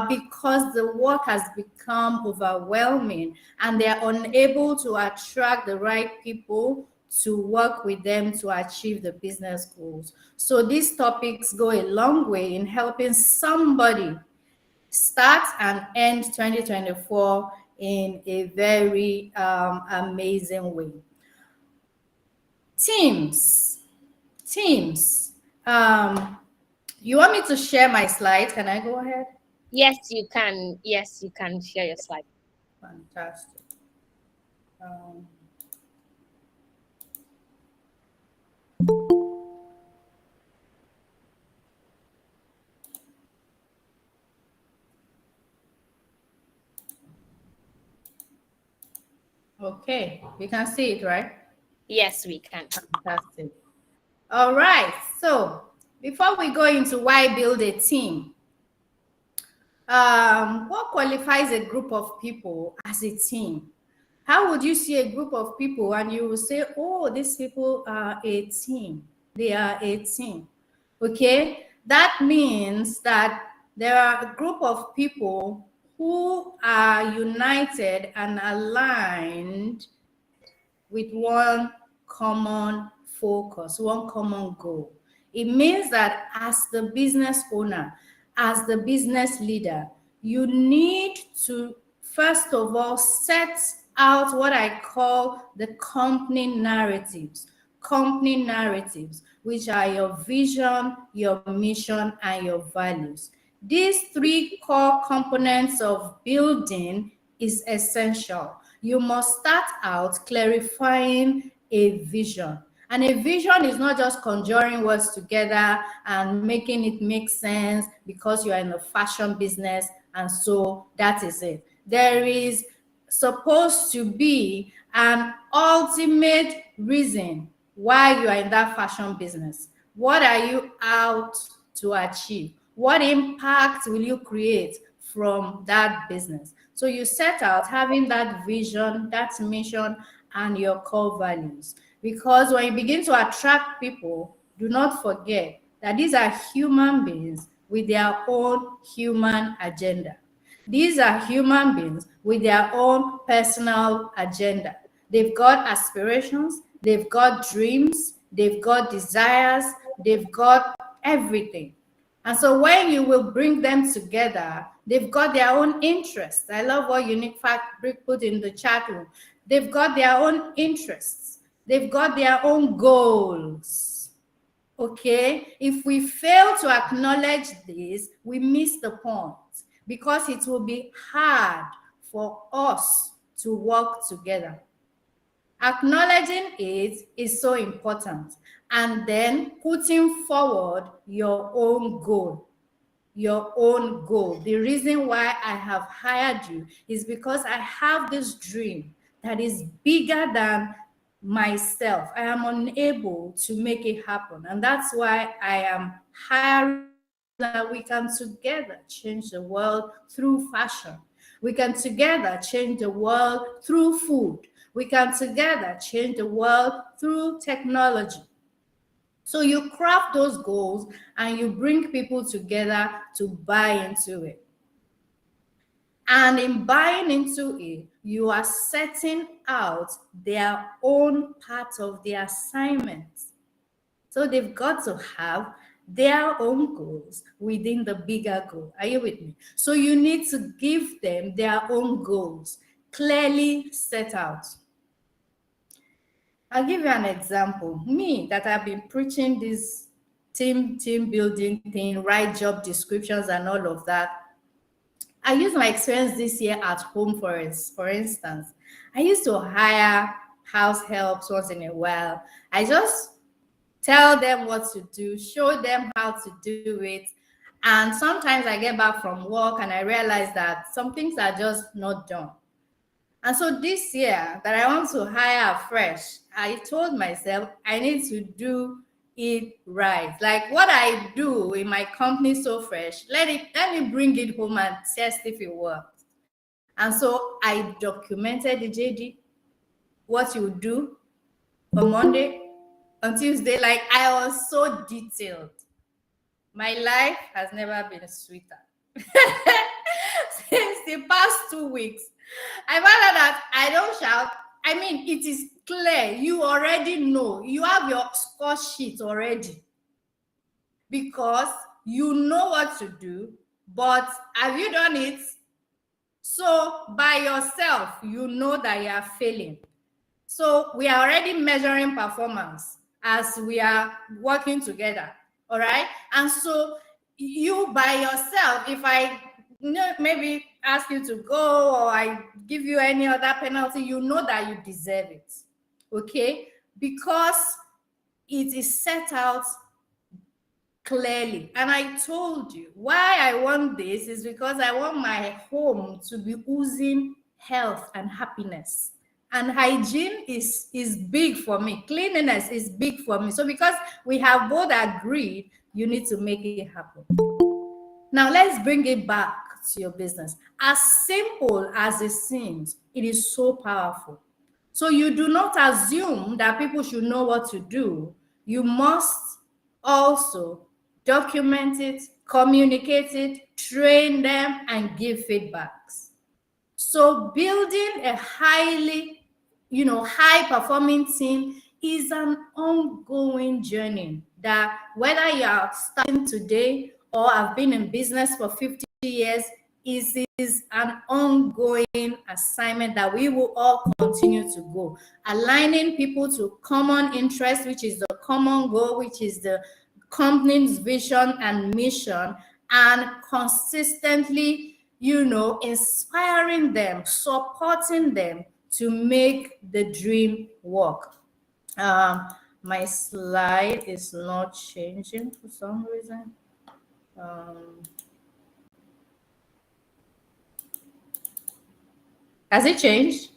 because the work has become overwhelming and they're unable to attract the right people to work with them to achieve the business goals. So these topics go a long way in helping somebody start and end 2024 in a very amazing way. Teams. You want me to share my slides? Can I go ahead? Yes, you can. Yes, you can share your slide. Fantastic. Okay, we can see it, right? Yes, we can. Fantastic. All right, so before we go into why build a team, what qualifies a group of people as a team? How would you see a group of people and you will say, oh, these people are a team? They are a team. Okay? That means that there are a group of people who are united and aligned with one common focus, one common goal. It means that as the business owner, as the business leader, you need to first of all set out what I call the company narratives. Company narratives, which are your vision, your mission, and your values. These three core components of building is essential. You must start out clarifying a vision. And a vision is not just conjuring words together and making it make sense because you are in the fashion business and so that is it. There is supposed to be an ultimate reason why you are in that fashion business. What are you out to achieve? What impact will you create from that business? So you set out having that vision, that mission, and your core values. Because when you begin to attract people, do not forget that these are human beings with their own human agenda. These are human beings with their own personal agenda. They've got aspirations, they've got dreams, they've got desires, they've got everything. And so when you will bring them together, they've got their own interests. I love what Unique Fact put in the chat room. They've got their own interests. They've got their own goals. Okay? If we fail to acknowledge this, we miss the point because it will be hard for us to work together. Acknowledging it is so important. And then putting forward your own goal. Your own goal. The reason why I have hired you is because I have this dream that is bigger than myself. I am unable to make it happen. And that's why I am hiring that we can together change the world through fashion. We can together change the world through food. We can together change the world through technology. So you craft those goals and you bring people together to buy into it. And in buying into it, you are setting out their own part of the assignment. So they've got to have their own goals within the bigger goal. Are you with me? So you need to give them their own goals, clearly set out. I'll give you an example. Me, that I've been preaching this team building thing, write job descriptions and all of that. I used my experience this year at home, for instance. I used to hire house helps once in a while. I just tell them what to do, show them how to do it. And sometimes I get back from work and I realize that some things are just not done. And so this year that I want to hire afresh, I told myself I need to do it right. Like what I do in my company So Fresh, let me bring it home and test if it works. And so I documented the JD, what you do on Monday, on Tuesday. Like I was so detailed. My life has never been sweeter. Since the past 2 weeks, I found out that I don't shout. I mean, it is clear. You already know. You have your score sheet already. Because you know what to do, but have you done it? So by yourself, you know that you are failing. So we are already measuring performance as we are working together. All right. And so you by yourself, if I maybe ask you to go or I give you any other penalty, you know that you deserve it. Okay? Because it is set out clearly. And I told you why I want this is because I want my home to be oozing health and happiness. And hygiene is big for me. Cleanliness is big for me. So because we have both agreed You need to make it happen. Now let's bring it back to your business. As simple as it seems, it is so powerful. So you do not assume that people should know what to do. You must also document it, communicate it, train them, and give feedbacks. So building a high performing team is an ongoing journey that whether you are starting today or have been in business for 50 years, is an ongoing assignment that we will all continue to go. Aligning people to common interest, which is the common goal, which is the company's vision and mission, and consistently, inspiring them, supporting them to make the dream work. My slide is not changing for some reason. Has it changed?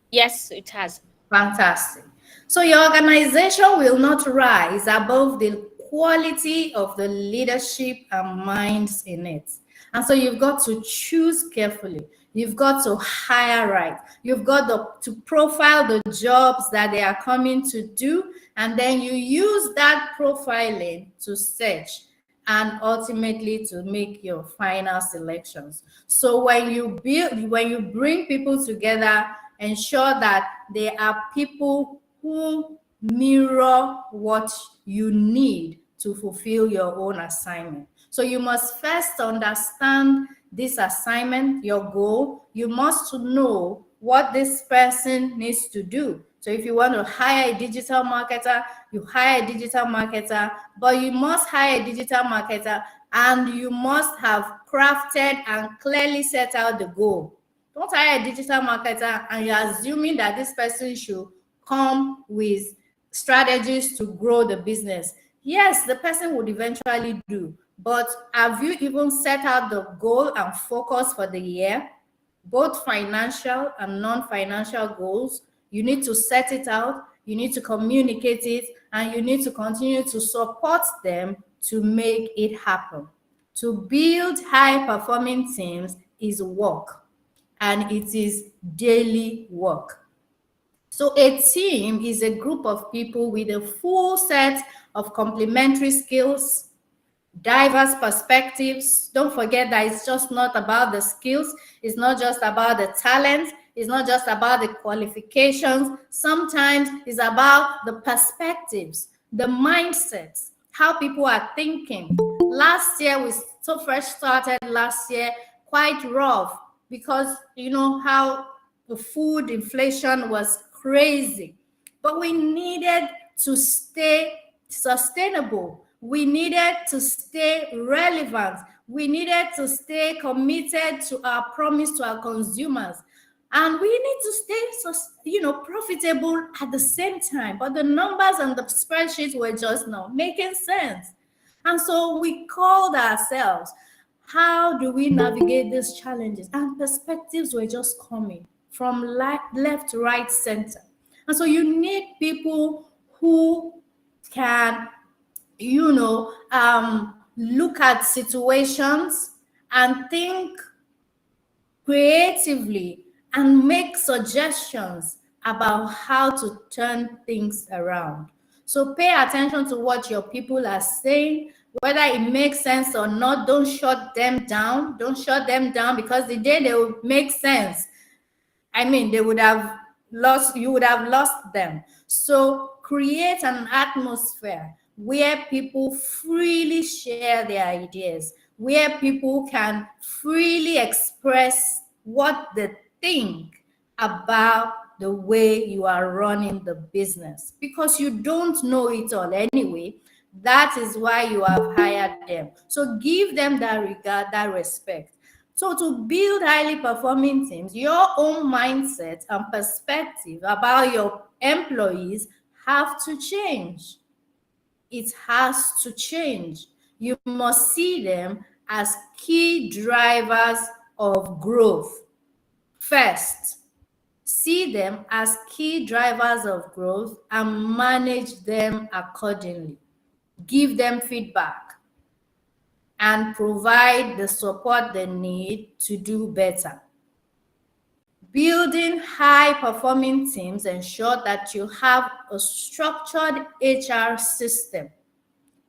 Yes, it has. Fantastic. So your organization will not rise above the quality of the leadership and minds in it. And so you've got to choose carefully. You've got to hire right. You've got to profile the jobs that they are coming to do. And then you use that profiling to search and ultimately to make your final selections. So when you bring people together, ensure that they are people who mirror what you need to fulfill your own assignment. So you must first understand this assignment, your goal. You must know what this person needs to do. So if you want to hire a digital marketer, you hire a digital marketer, but you must hire a digital marketer and you must have crafted and clearly set out the goal. Don't hire a digital marketer and you're assuming that this person should come with strategies to grow the business. Yes, the person would eventually do, but have you even set out the goal and focus for the year? Both financial and non-financial goals. You need to set it out, you need to communicate it, and you need to continue to support them to make it happen. To build high-performing teams is work, and it is daily work. So a team is a group of people with a full set of complementary skills, diverse perspectives. Don't forget that it's just not about the skills, it's not just about the talent, it's not just about the qualifications. Sometimes it's about the perspectives, the mindsets, how people are thinking. Last year, we so first started last year quite rough because you know how the food inflation was crazy, but we needed to stay sustainable. We needed to stay relevant. We needed to stay committed to our promise to our consumers. And we need to stay, profitable at the same time. But the numbers and the spreadsheets were just not making sense. And so we called ourselves, how do we navigate these challenges? And perspectives were just coming from left, right, center. And so you need people who can look at situations and think creatively and make suggestions about how to turn things around. So pay attention to what your people are saying, whether it makes sense or not. Don't shut them down. Don't shut them down, because the day they will make sense, they would have lost, you would have lost them. So create an atmosphere where people freely share their ideas, where people can freely express what they think about the way you are running the business, because you don't know it all anyway. That is why you have hired them. So give them that regard, that respect. So to build highly performing teams, your own mindset and perspective about your employees have to change. It has to change. You must see them as key drivers of growth. First, see them as key drivers of growth and manage them accordingly. give them feedback, and provide the support they need to do better. Building high-performing teams ensure that you have a structured HR system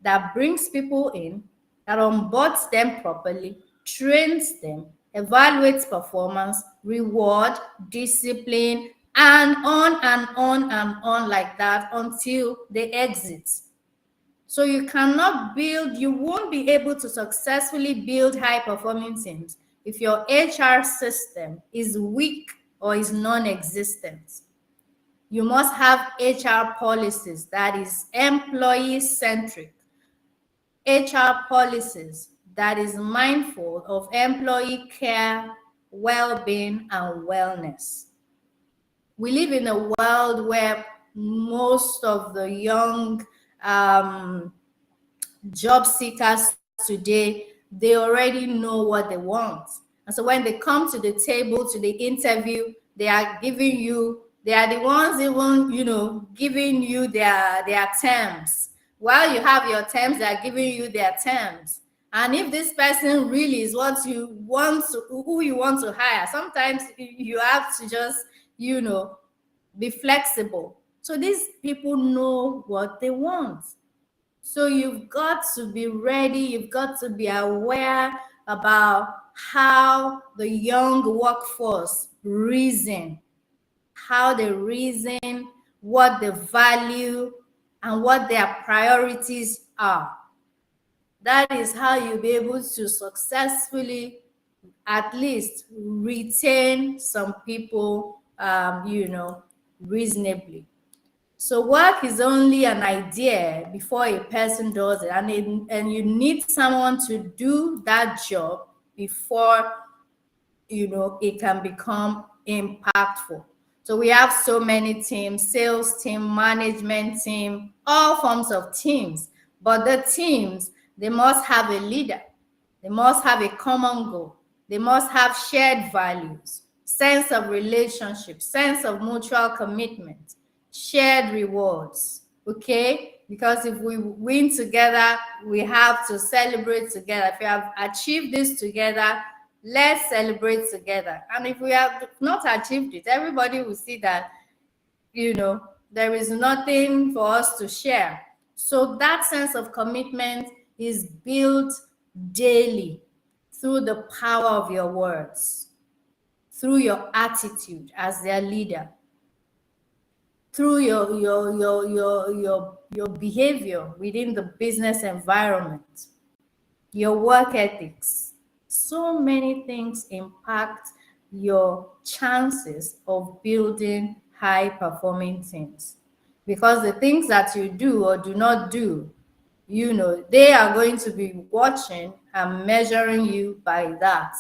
that brings people in, that onboards them properly, trains them, evaluates performance, reward, discipline, and on like that until they exit. So you won't be able to successfully build high-performing teams if your HR system is weak or is non-existent. You must have HR policies that is employee-centric, HR policies that is mindful of employee care, well-being, and wellness. We live in a world where most of the young job seekers today, they already know what they want. And so when they come to the table, to the interview, they are the ones even, giving you their terms. While you have your terms, they are giving you their terms. And if this person really is who you want to hire, sometimes you have to just, be flexible. So these people know what they want. So you've got to be ready, you've got to be aware about how the young workforce reason, how they reason, what they value, and what their priorities are. That is how you'll be able to successfully at least retain some people, reasonably. So work is only an idea before a person does it, and you need someone to do that job before it can become impactful. So we have so many teams: sales team, management team, all forms of teams. But the teams, they must have a leader. They must have a common goal. They must have shared values, sense of relationship, sense of mutual commitment, shared rewards. Okay? Because if we win together, we have to celebrate together. If we have achieved this together, let's celebrate together. And if we have not achieved it, everybody will see that, there is nothing for us to share. So that sense of commitment is built daily through the power of your words, through your attitude as their leader, through your behavior within the business environment, your work ethics. So many things impact your chances of building high-performing teams, because the things that you do or do not do, they are going to be watching and measuring you by that.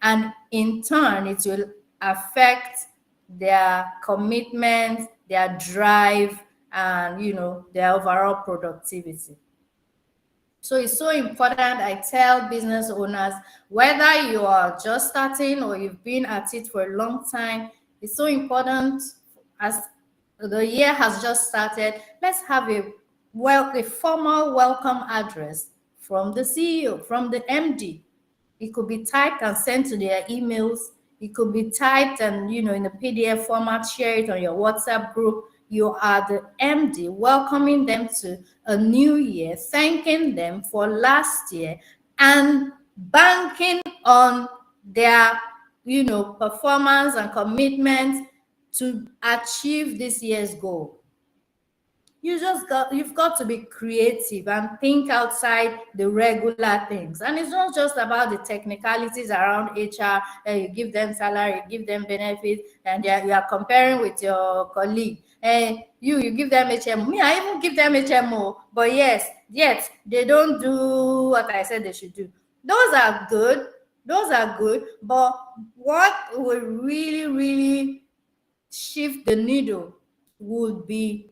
And in turn, it will affect their commitment, their drive, and, their overall productivity. So it's so important. I tell business owners, whether you are just starting or you've been at it for a long time, it's so important. As the year has just started, let's have a formal welcome address from the CEO, from the MD. It could be typed and sent to their emails. It could be typed and, in a PDF format, share it on your WhatsApp group. You are the MD, welcoming them to a new year, thanking them for last year, and banking on their, performance and commitment to achieve this year's goal. You've got to be creative and think outside the regular things. And it's not just about the technicalities around HR. You give them salary, you give them benefits, and you are comparing with your colleague. You give them HMO. Me, I even give them HMO. But yet they don't do what I said they should do. Those are good. But what will really, really shift the needle would be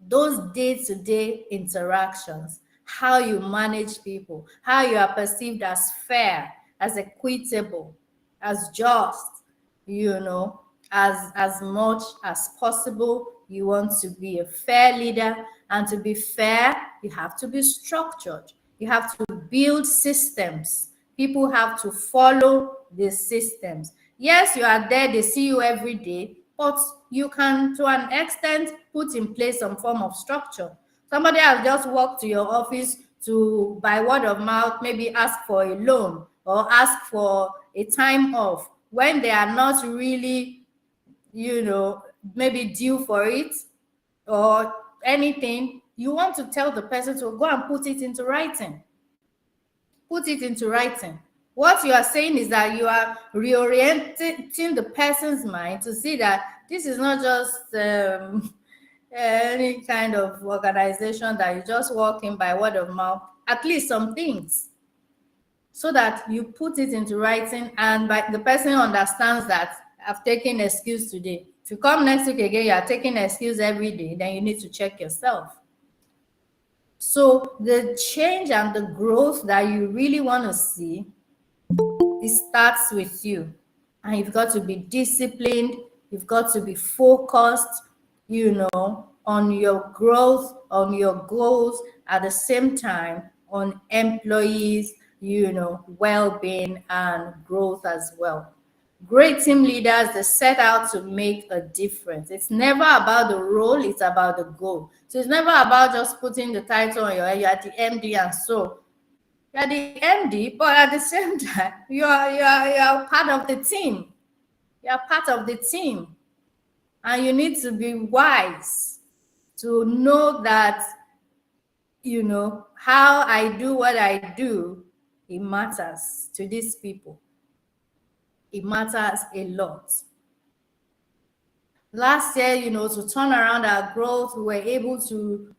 those day-to-day interactions, how you manage people, how you are perceived as fair, as equitable, as just, as much as possible, You want to be a fair leader. And to be fair, you have to be structured. You have to build systems. People have to follow the systems. Yes, you are there, they see you every day, but you can, to an extent, put in place some form of structure. Somebody has just walked to your office to, by word of mouth, maybe ask for a loan or ask for a time off when they are not really, maybe due for it or anything. You want to tell the person to go and put it into writing. Put it into writing. What you are saying is that you are reorienting the person's mind to see that this is not just any kind of organization that you just walk in by word of mouth. At least some things, so that you put it into writing, and by the person understands that I've taken excuse today. If you come next week again, you are taking excuse every day, then you need to check yourself. So the change and the growth that you really want to see, it starts with you. And you've got to be disciplined. You've got to be focused, on your growth, on your goals, at the same time on employees, well-being and growth as well. Great team leaders, they set out to make a difference. It's never about the role, it's about the goal. So it's never about just putting the title on your head, you're the MD, and so you're the MD, but at the same time, you're part of the team. You're part of the team. And you need to be wise to know that, how I do what I do, it matters to these people. It matters a lot. Last year, to turn around our growth, we were able to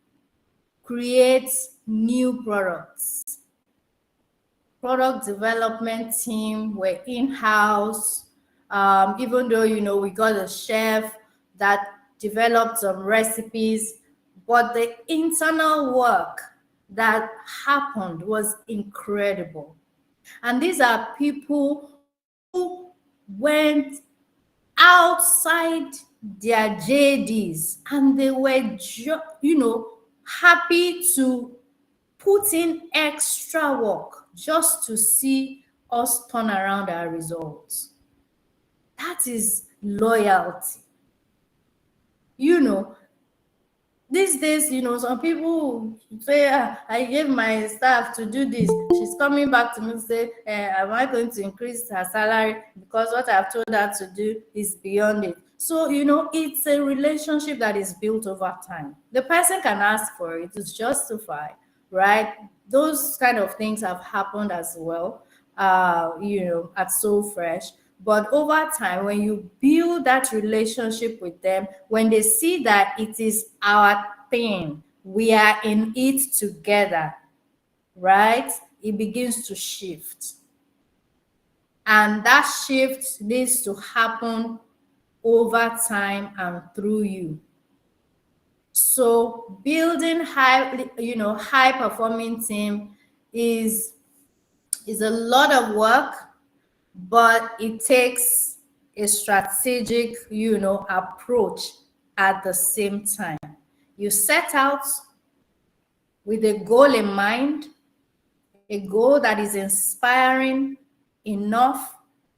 create new products. Product development team were in-house. Even though, we got a chef that developed some recipes, but the internal work that happened was incredible. And these are people who went outside their JDs and they were, happy to put in extra work just to see us turn around our results. That is loyalty. These days, some people say, I gave my staff to do this. She's coming back to me and say, am I going to increase her salary because what I've told her to do is beyond it? So, it's a relationship that is built over time. The person can ask for it, it's justified, right? Those kind of things have happened as well, at So Fresh. But over time, when you build that relationship with them, when they see that it is our thing, we are in it together, right? It begins to shift. And that shift needs to happen over time and through you. So building high performing team is a lot of work, but it takes a strategic, approach at the same time. You set out with a goal in mind, a goal that is inspiring enough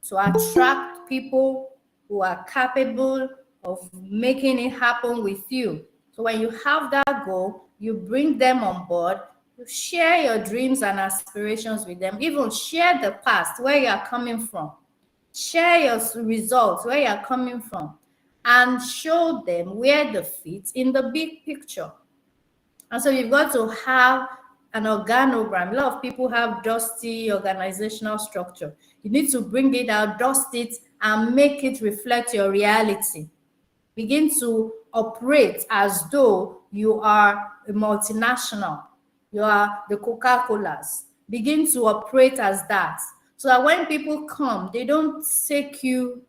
to attract people who are capable of making it happen with you. So when you have that goal, you bring them on board, you share your dreams and aspirations with them, even share the past, where you are coming from. Share your results, where you are coming from, and show them where they fit in the big picture. And so you've got to have an organogram. A lot of people have dusty organizational structure. You need to bring it out, dust it, and make it reflect your reality. Begin to operate as though you are a multinational. You are the Coca-Colas. Begin to operate as that. So that when people come, they don't take you,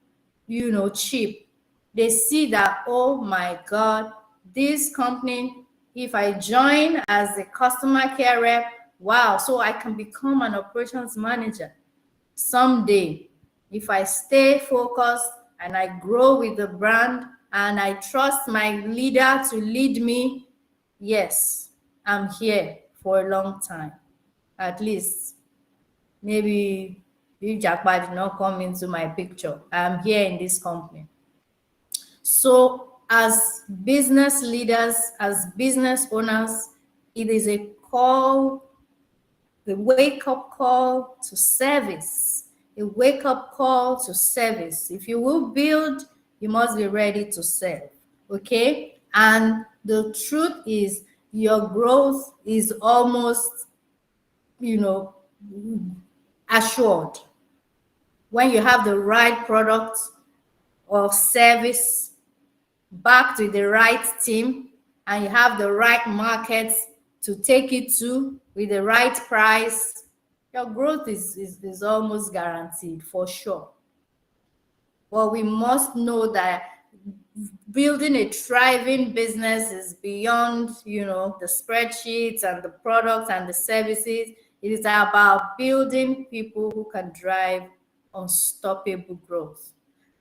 cheap. They see that, oh my God, this company, if I join as a customer care rep, wow, so I can become an operations manager someday. If I stay focused and I grow with the brand, and I trust my leader to lead me, yes, I'm here for a long time. At least, maybe if Jackpot did not come into my picture, I'm here in this company. So as business leaders, as business owners, it is a call, a wake-up call to service, a wake-up call to service. If you will build, you must be ready to serve, okay? And the truth is, your growth is almost, assured when you have the right product or service backed with the right team, and you have the right markets to take it to with the right price. Your growth is almost guaranteed for sure. But we must know that building a thriving business is beyond, the spreadsheets and the products and the services. It is about building people who can drive unstoppable growth.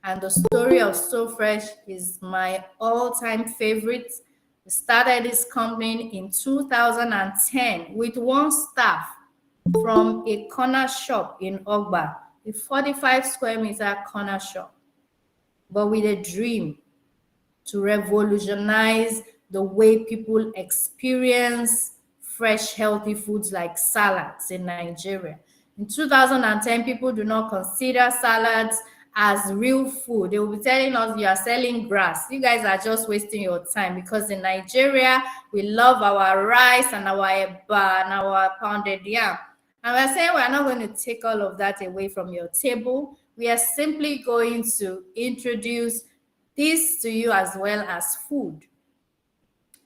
And the story of So Fresh is my all-time favorite. We started this company in 2010 with one staff from a corner shop in Ogba, a 45 square meter corner shop, but with a dream to revolutionize the way people experience fresh, healthy foods like salads in Nigeria. In 2010, people do not consider salads as real food. They will be telling us you are selling grass. You guys are just wasting your time, because in Nigeria, we love our rice and our eba and our pounded yam. And we're saying we're not going to take all of that away from your table. We are simply going to introduce this to you as well as food.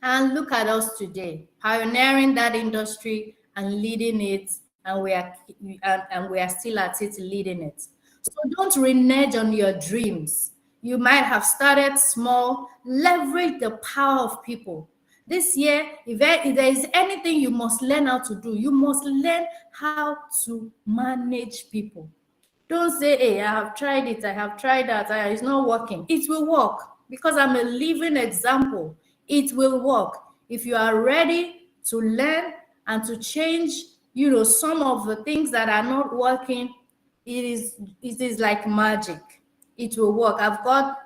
And look at us today, pioneering that industry and leading it, and we are still at it, leading it. So don't renege on your dreams. You might have started small. Leverage the power of people. This year, if there is anything you must learn how to do, you must learn how to manage people. Don't say, hey, I have tried it, I have tried that, it's not working. It will work, because I'm a living example. It will work. If you are ready to learn and to change, some of the things that are not working, it is like magic. It will work. I've got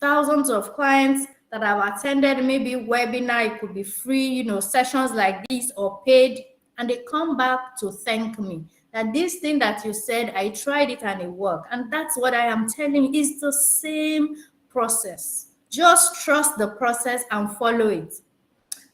thousands of clients that have attended maybe webinar, it could be free, sessions like this or paid, and they come back to thank me that this thing that you said, I tried it and it worked. And that's what I am telling you, is the same process. Just trust the process and follow it.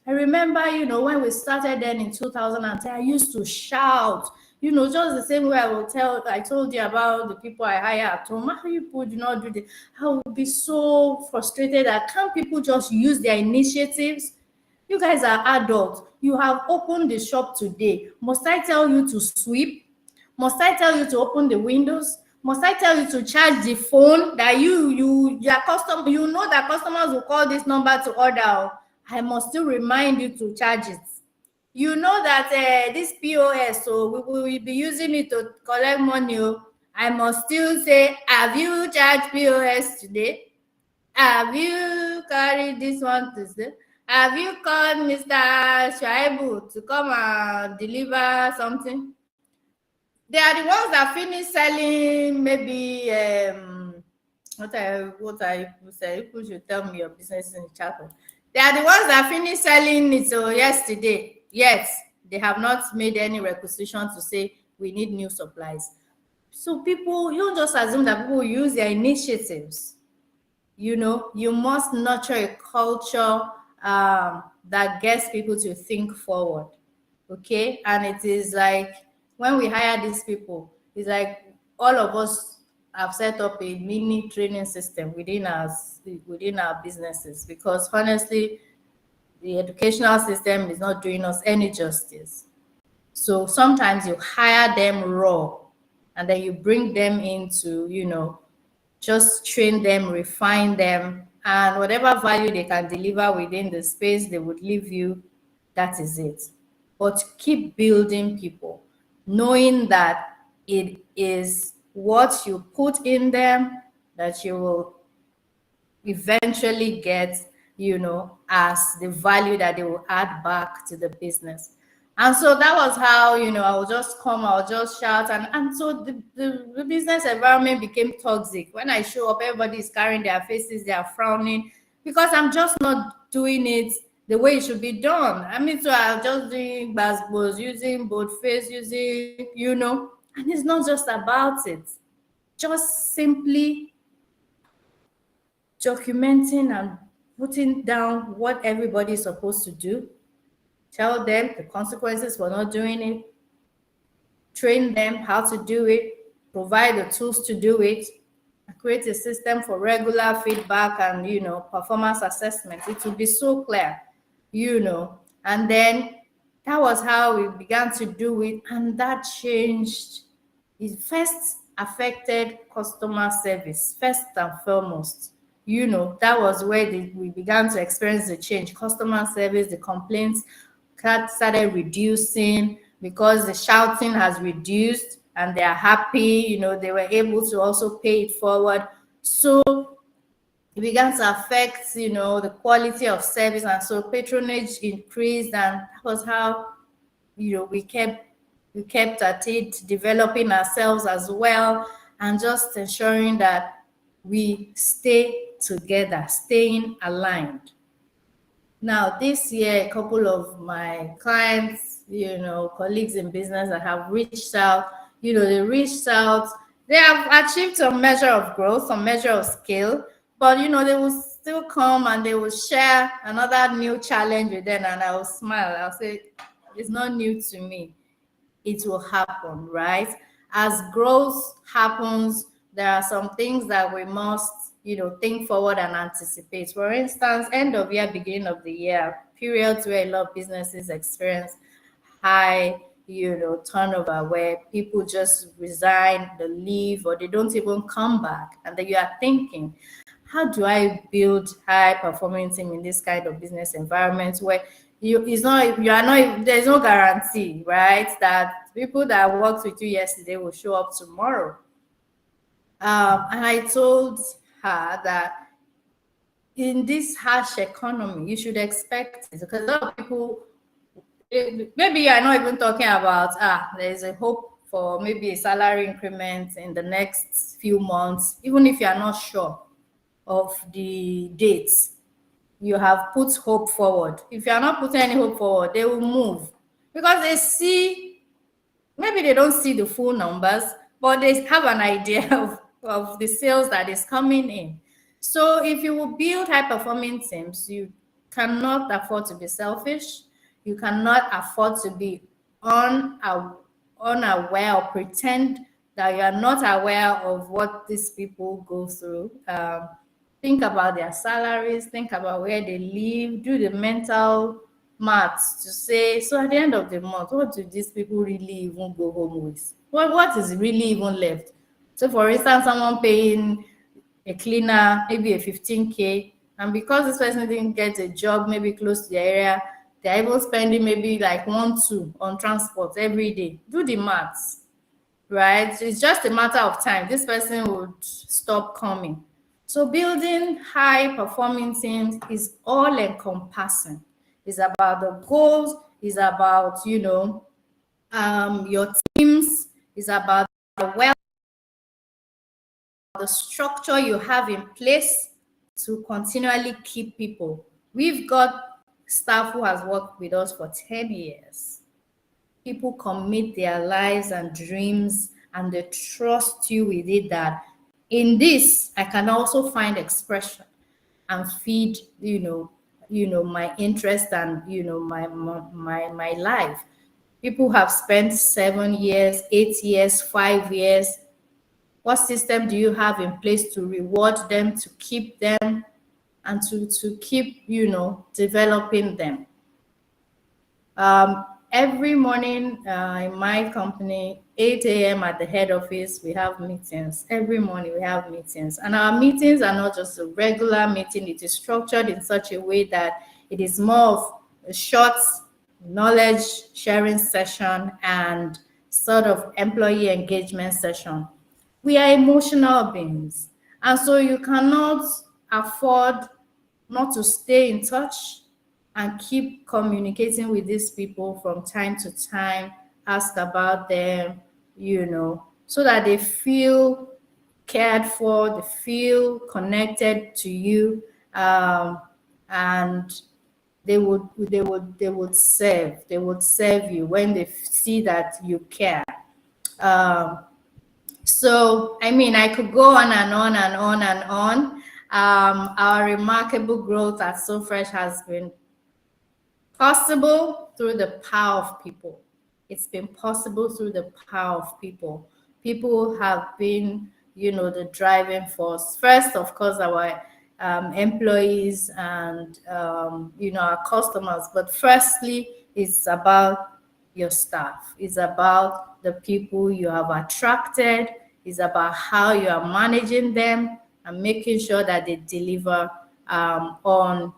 I remember, when we started then in 2010, I used to shout, just the same way I told you about the people I hire at home. How people do not do this? I would be so frustrated that can't people just use their initiatives? You guys are adults. You have opened the shop today. Must I tell you to sweep? Must I tell you to open the windows? Must I tell you to charge the phone that your customer, that customers will call this number to order? I must still remind you to charge it. You know that this POS, so we will be using it to collect money. I must still say, have you charged POS today? Have you carried this one today? Have you called Mr. Shaibu to come and deliver something? They are the ones that finish selling maybe what I say. People should tell me your business in the chat. They are the ones that finished selling it yesterday. Yet they have not made any requisition to say we need new supplies. So people, you don't just assume that people use their initiatives. You must nurture a culture that gets people to think forward. Okay, and it is like when we hire these people, it's like all of us have set up a mini training system within our businesses, because honestly, the educational system is not doing us any justice. So sometimes you hire them raw, and then you bring them into, just train them, refine them, and whatever value they can deliver within the space they would leave you, that is it. But keep building people, knowing that it is what you put in them that you will eventually get, as the value that they will add back to the business. And so that was how, I would just come, I would just shout. And so the business environment became toxic. When I show up, everybody is carrying their faces, they are frowning because I'm just not doing it the way it should be done. I mean, so I'm just doing buzzwords, using boldface, using, and it's not just about it. Just simply documenting and putting down what everybody is supposed to do. Tell them the consequences for not doing it. Train them how to do it. Provide the tools to do it. Create a system for regular feedback and, performance assessment. It will be so clear, And then that was how we began to do it. And that changed. It first affected customer service, first and foremost. That was where we began to experience the change. Customer service, the complaints started reducing because the shouting has reduced and they are happy. They were able to also pay it forward. So it began to affect, the quality of service. And so patronage increased. And that was how, we kept at it, developing ourselves as well, and just ensuring that we stay together, staying aligned. Now, this year, a couple of my clients, colleagues in business that have reached out, they reached out, they have achieved some measure of growth, some measure of skill, but, they will still come and they will share another new challenge with them, and I will smile. I'll say, it's not new to me. It will happen, right? As growth happens, there are some things that we must, think forward and anticipate. For instance, end of year, beginning of the year, periods where a lot of businesses experience high, turnover, where people just resign, they leave, or they don't even come back. And then you are thinking, how do I build high performing team in this kind of business environment where there's no guarantee, right, that people that worked with you yesterday will show up tomorrow. And I told her that in this harsh economy, you should expect it, because a lot of people, maybe you are not even talking about, there's a hope for maybe a salary increment in the next few months, even if you are not sure of the dates. You have put hope forward. If you are not putting any hope forward, they will move because they see, maybe they don't see the full numbers, but they have an idea of the sales that is coming in. So if you will build high performing teams, you cannot afford to be selfish. You cannot afford to be unaware or pretend that you are not aware of what these people go through. Think about their salaries, think about where they live, do the mental maths to say, so at the end of the month, what do these people really even go home with? What is really even left? So for instance, someone paying a cleaner, maybe a 15K, and because this person didn't get a job, maybe close to the area, they're able spending maybe like 1-2 on transport every day. Do the maths, right? It's just a matter of time. This person would stop coming. So building high performing teams is all encompassing. It's about the goals, it's about, your teams, it's about the structure you have in place to continually keep people. We've got staff who has worked with us for 10 years. People commit their lives and dreams and they trust you with it, that in this, I can also find expression and feed, my interest and, my life. People have spent 7 years, 8 years, 5 years. What system do you have in place to reward them, to keep them, and to keep, developing them? Every morning in my company, 8 a.m. at the head office, we have meetings. Every morning we have meetings. And our meetings are not just a regular meeting. It is structured in such a way that it is more of a short knowledge sharing session and sort of employee engagement session. We are emotional beings. And so you cannot afford not to stay in touch and keep communicating with these people from time to time, ask about them, so that they feel cared for, they feel connected to you, and they would serve you when they see that you care. So I mean, I could go on and on and on and on. Our remarkable growth at So Fresh has been possible through the power of people. It's been possible through the power of people. People have been, the driving force. First, of course, our employees and, our customers. But firstly, it's about your staff. It's about the people you have attracted. It's about how you are managing them and making sure that they deliver on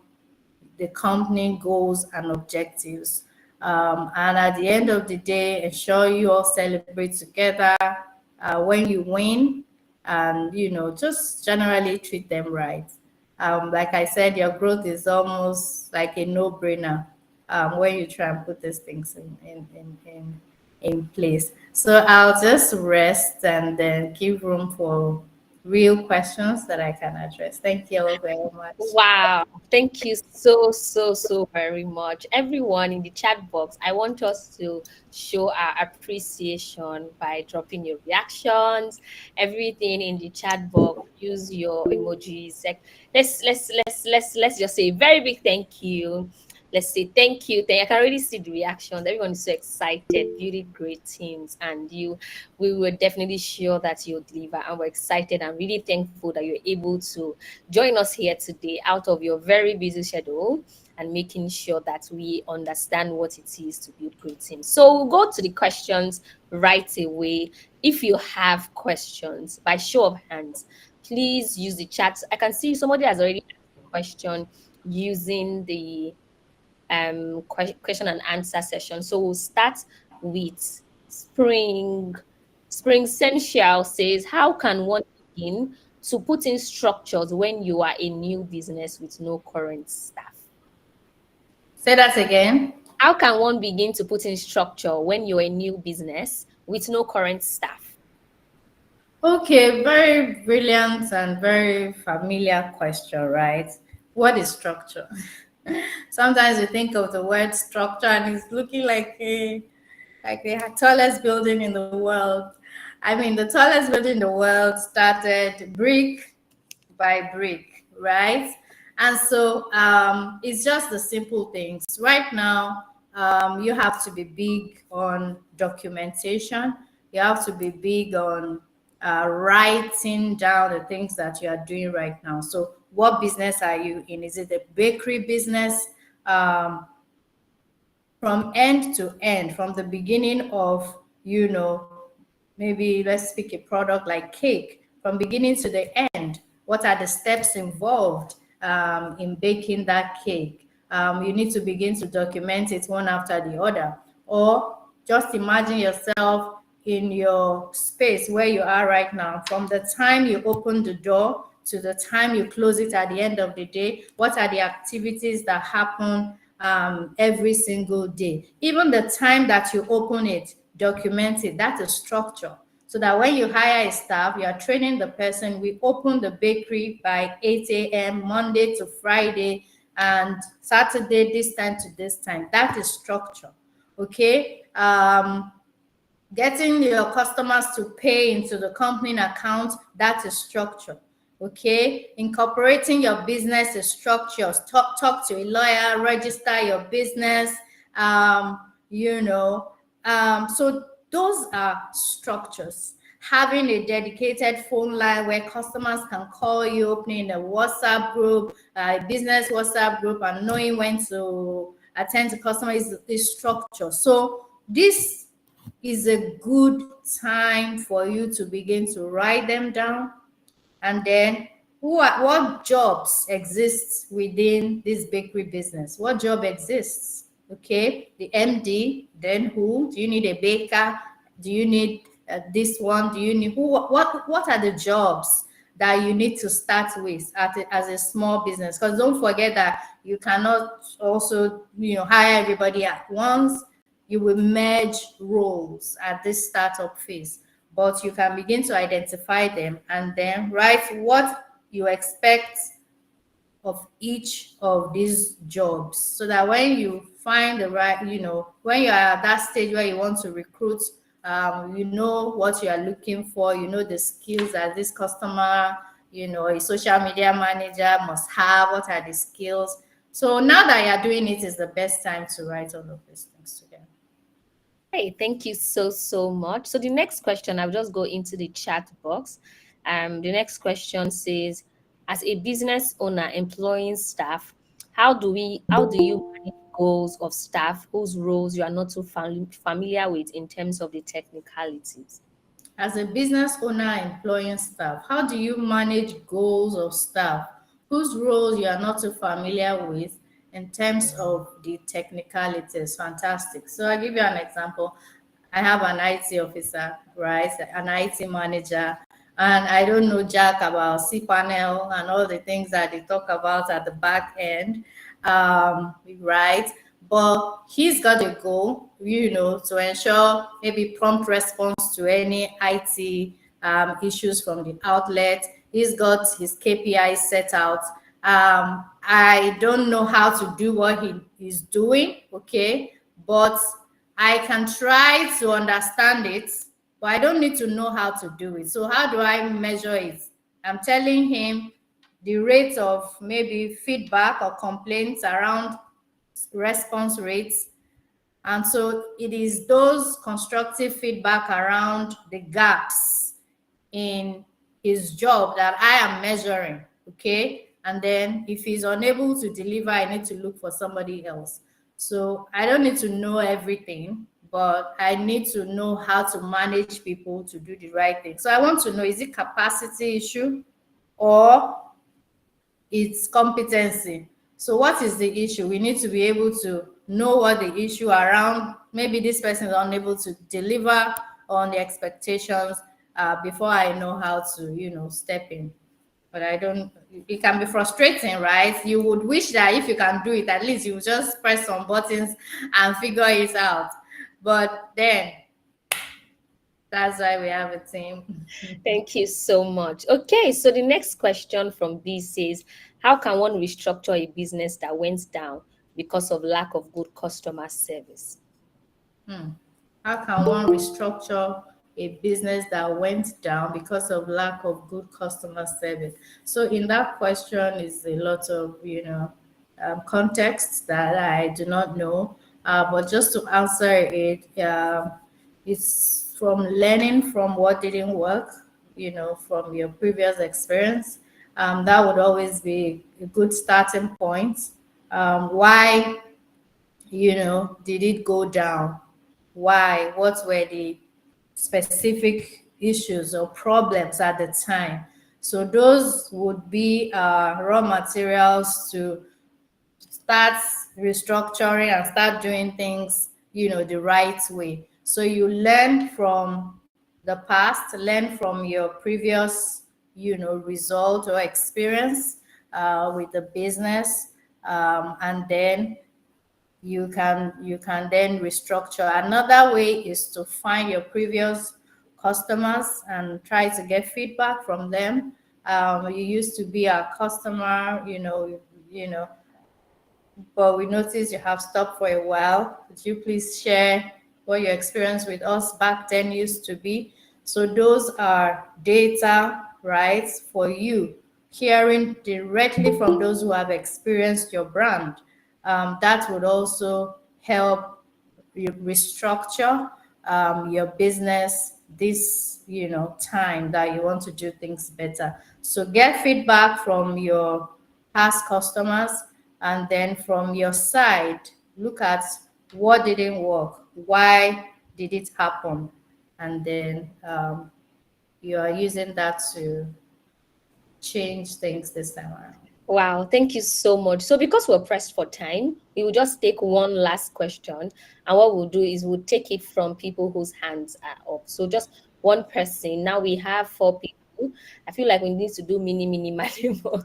the company goals and objectives. And at the end of the day, ensure you all celebrate together when you win, and just generally treat them right. Like I said, your growth is almost like a no-brainer when you try and put these things in place. So I'll just rest and then give room for real questions that I can address. Thank you all very much. Wow. Thank you so very much. Everyone in the chat box, I want us to show our appreciation by dropping your reactions, everything in the chat box. Use your emojis. Let's just say a very big thank you. Let's say thank you. I can already see the reactions. Everyone is so excited, building great teams, and we were definitely sure that you'll deliver. And we're excited and really thankful that you're able to join us here today out of your very busy schedule and making sure that we understand what it is to build great teams. So we'll go to the questions right away. If you have questions, by show of hands, please use the chat. I can see somebody has already asked a question using the question and answer session. So we'll start with Spring Essential says, how can one begin to put in structures when you are a new business with no current staff? Say that again. How can one begin to put in structure when you're a new business with no current staff? Okay, very brilliant and very familiar question, right? What is structure? Sometimes you think of the word structure and it's looking like the tallest building in the world. I mean, the tallest building in the world started brick by brick, right? And so it's just the simple things. Right now, you have to be big on documentation. You have to be big on writing down the things that you are doing right now. So what business are you in? Is it a bakery business? From end to end, from the beginning of, maybe let's pick a product like cake, from beginning to the end, what are the steps involved in baking that cake? You need to begin to document it one after the other. Or just imagine yourself in your space where you are right now, from the time you open the door to the time you close it at the end of the day. What are the activities that happen every single day? Even the time that you open it, document it. That's a structure. So that when you hire a staff, you are training the person. We open the bakery by 8 a.m. Monday to Friday, and Saturday this time to this time. That is structure. Okay. Getting your customers to pay into the company account, that is structure. Okay, incorporating your business is structure. Talk to a lawyer, register your business. So those are structures. Having a dedicated phone line where customers can call you, opening a WhatsApp group, a business WhatsApp group, and knowing when to attend to customers is structure. So this is a good time for you to begin to write them down. And then what jobs exist within this bakery business? What job exists? Okay, the MD, then who? Do you need a baker? Do you need this one? Do you need who? What are the jobs that you need to start with as a small business. Because don't forget that you cannot also, hire everybody at once. You will merge roles at this startup phase, but you can begin to identify them and then write what you expect of each of these jobs, so that when you find the right, when you are at that stage where you want to recruit, you know what you are looking for, the skills that this customer, a social media manager must have, what are the skills. So now that you're doing it, is the best time to write all of these things together. Hey, thank you so much. So the next question, I'll just go into the chat box. The next question says, as a business owner employing staff, how do you manage goals of staff whose roles you are not so familiar with in terms of the technicalities? As a business owner employing staff, how do you manage goals of staff whose roles you are not too familiar with in terms of the technicalities? Fantastic. So I'll give you an example. I have an IT officer, right? An IT manager, and I don't know jack about cPanel and all the things that they talk about at the back end, right? But he's got a goal, to ensure maybe prompt response to any IT issues from the outlet. He's got his KPI set out. I don't know how to do what he is doing, okay? But I can try to understand it, but I don't need to know how to do it. So how do I measure it? I'm telling him the rate of maybe feedback or complaints around response rates. And so it is those constructive feedback around the gaps in his job that I am measuring, okay? And then if he's unable to deliver, I need to look for somebody else. So I don't need to know everything, but I need to know how to manage people to do the right thing. So I want to know, is it capacity issue or it's competency? So what is the issue? We need to be able to know what the issue around, maybe this person is unable to deliver on the expectations before I know how to, step in. But I don't, it can be frustrating, right? You would wish that if you can do it, at least you just press some buttons and figure it out. But then that's why we have a team. Thank you so much. Okay, so the next question from B says, how can one restructure a business that went down because of lack of good customer service? How can one restructure a business that went down because of lack of good customer service? So in that question is a lot of, context that I do not know. But just to answer it, it's from learning from what didn't work, from your previous experience. That would always be a good starting point. Why, did it go down? Why? What were the specific issues or problems at the time? So those would be raw materials to start restructuring and start doing things, the right way. So you learn from the past, learn from your previous, result or experience with the business, and then you can then restructure. Another way is to find your previous customers and try to get feedback from them. You used to be a customer, but we noticed you have stopped for a while. Could you please share what your experience with us back then used to be? So those are data, right, for you, hearing directly from those who have experienced your brand. That would also help you restructure your business this time that you want to do things better. So get feedback from your past customers, and then from your side, look at what didn't work, why did it happen, and then you are using that to change things this time around. Wow, thank you so much. So because we're pressed for time, we will just take one last question. And what we'll do is we'll take it from people whose hands are up. So just one person. Now we have 4 people do. I feel like we need to do mini more.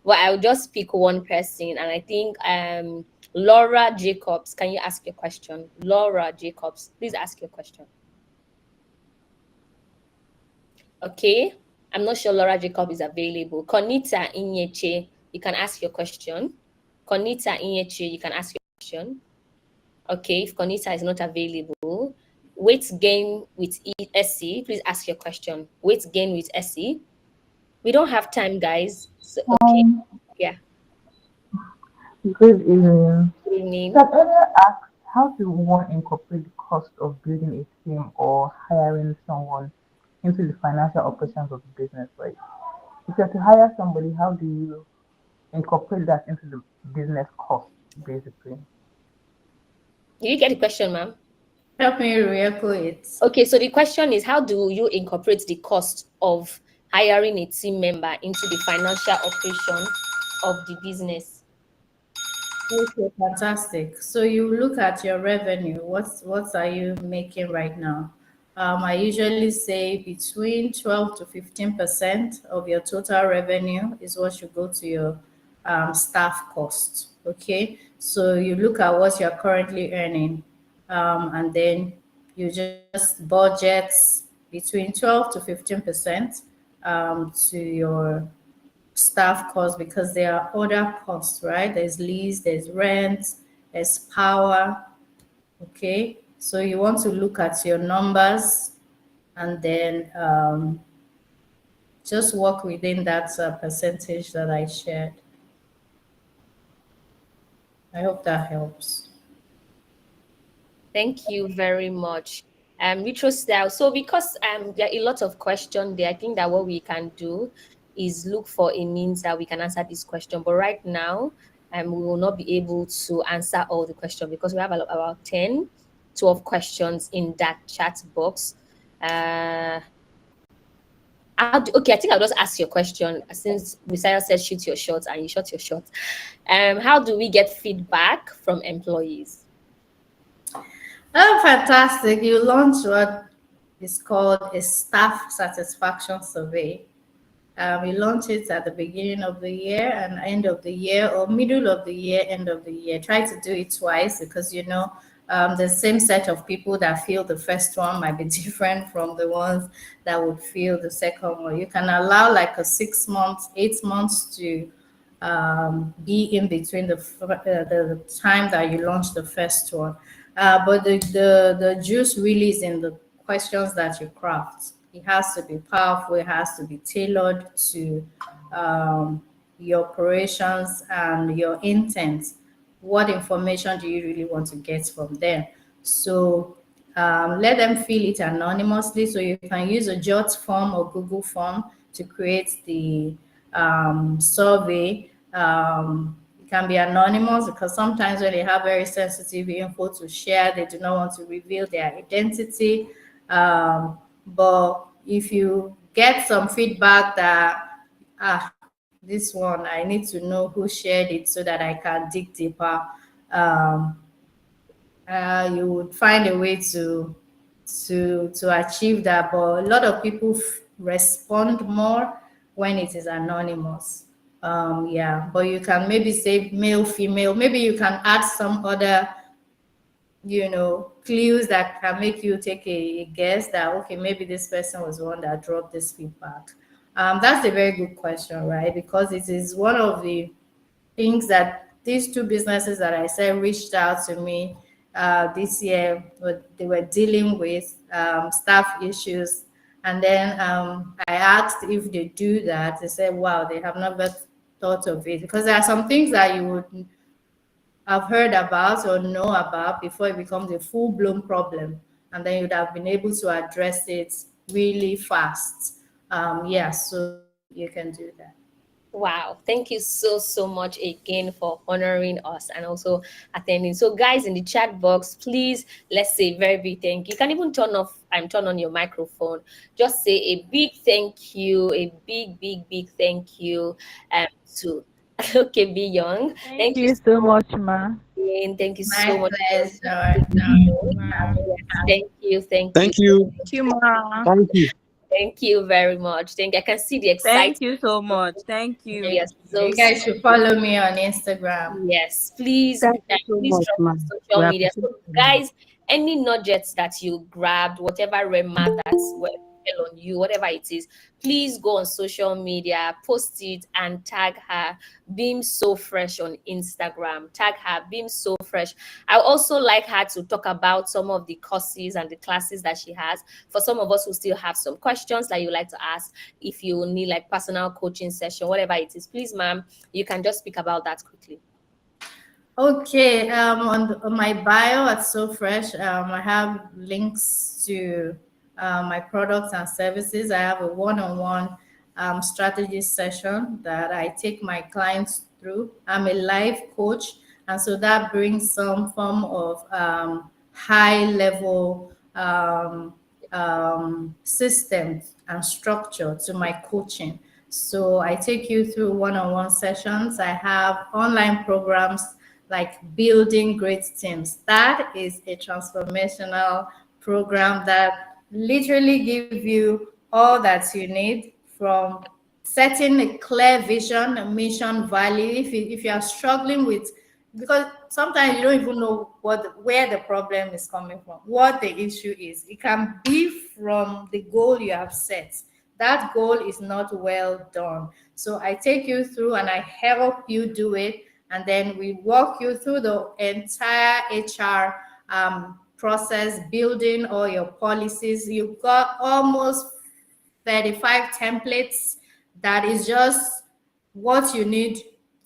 But I'll just pick one person, and I think Laura Jacobs. Can you ask your question? Laura Jacobs, please ask your question. Okay, I'm not sure Laura Jacob is available. Konita Inyeche, you can ask your question. Konita Inyeche, you can ask your question. Okay, if Konita is not available, weight gain with Essie, please ask your question. Weight gain with Essie. We don't have time, guys. So, okay, yeah. Good evening. Good evening. So I've earlier asked, how do one incorporate the cost of building a team or hiring someone into the financial operations of the business? Like, if you're to hire somebody, how do you incorporate that into the business cost, basically? Did you get the question, ma'am? Help me reecho it. Okay, so the question is, how do you incorporate the cost of hiring a team member into the financial operation of the business? Okay, fantastic. So you look at your revenue. What are you making right now? I usually say between 12 to 15% of your total revenue is what should go to your staff cost. Okay, so you look at what you're currently earning, and then you just budget between 12 to 15% to your staff costs, because there are other costs, right? There's lease, there's rent, there's power. Okay, so you want to look at your numbers and then just work within that percentage that I shared. I hope that helps. Thank you very much. Retro style. So because there are a lot of questions there, I think that what we can do is look for a means that we can answer this question. But right now, we will not be able to answer all the questions because we have about 10, 12 questions in that chat box. Okay, I think I'll just ask your question since Messiah said shoot your shot and you shot your shot. How do we get feedback from employees? Oh, fantastic. You launched what is called a staff satisfaction survey. We launch it at the beginning of the year and end of the year, or middle of the year, end of the year. Try to do it twice because, you know, the same set of people that feel the first one might be different from the ones that would feel the second one. You can allow like a 6 months, 8 months to be in between the time that you launch the first one. But the juice really is in the questions that you craft. It has to be powerful. It has to be tailored to your operations and your intent. What information do you really want to get from them? So let them fill it anonymously. So you can use a Jot form or Google form to create the survey. It can be anonymous because sometimes when they have very sensitive info to share, they do not want to reveal their identity. But if you get some feedback that, this one, I need to know who shared it so that I can dig deeper, you would find a way to achieve that. But a lot of people respond more when it is anonymous. Yeah, but you can maybe say male, female. Maybe you can add some other, you know, clues that can make you take a guess that, okay, maybe this person was the one that dropped this feedback. That's a very good question, right? Because it is one of the things that these two businesses that I said reached out to me this year, they were dealing with staff issues. And then I asked if they do that. They said, wow, they have never thought of it. Because there are some things that you would have heard about or know about before it becomes a full-blown problem. And then you'd have been able to address it really fast. Yeah, so you can do that. Wow, thank you so much again for honoring us and also attending. So guys in the chat box, please, let's say very big thank you. You can even turn on your microphone. Just say a big thank you, a big thank you to okay, Be Young. Thank you so much, ma. Thank you so much. Pleasure. Thank you. Thank you, ma. Thank you. Thank you very much. I can see the excitement. Thank you so much. Thank you. Yes, so You guys should follow me on Instagram. yes, please, Thank you so please much, drop on man. social We media. appreciate So, you. guys, any nuggets that you grabbed, whatever remark that's fell on you, whatever it is, please go on social media, post it, and tag her Beam So Fresh on Instagram. Tag her Beam So Fresh. I also like her to talk about some of the courses and the classes that she has. For some of us who still have some questions that you like to ask, if you need like personal coaching session, whatever it is, please, ma'am, you can just speak about that quickly. Okay, on my bio at So Fresh, I have links to my products and services. I have a one-on-one strategy session that I take my clients through. I'm a life coach, and so that brings some form of high-level systems and structure to my coaching. So I take you through one-on-one sessions. I have online programs like Building Great Teams. That is a transformational program that literally gives you all that you need, from setting a clear vision, a mission, value. If you are struggling with, because sometimes you don't even know where the problem is coming from, what the issue is. It can be from the goal you have set. That goal is not well done. So I take you through and I help you do it. And then we walk you through the entire HR process, building all your policies. You've got almost 35 templates. That is just what you need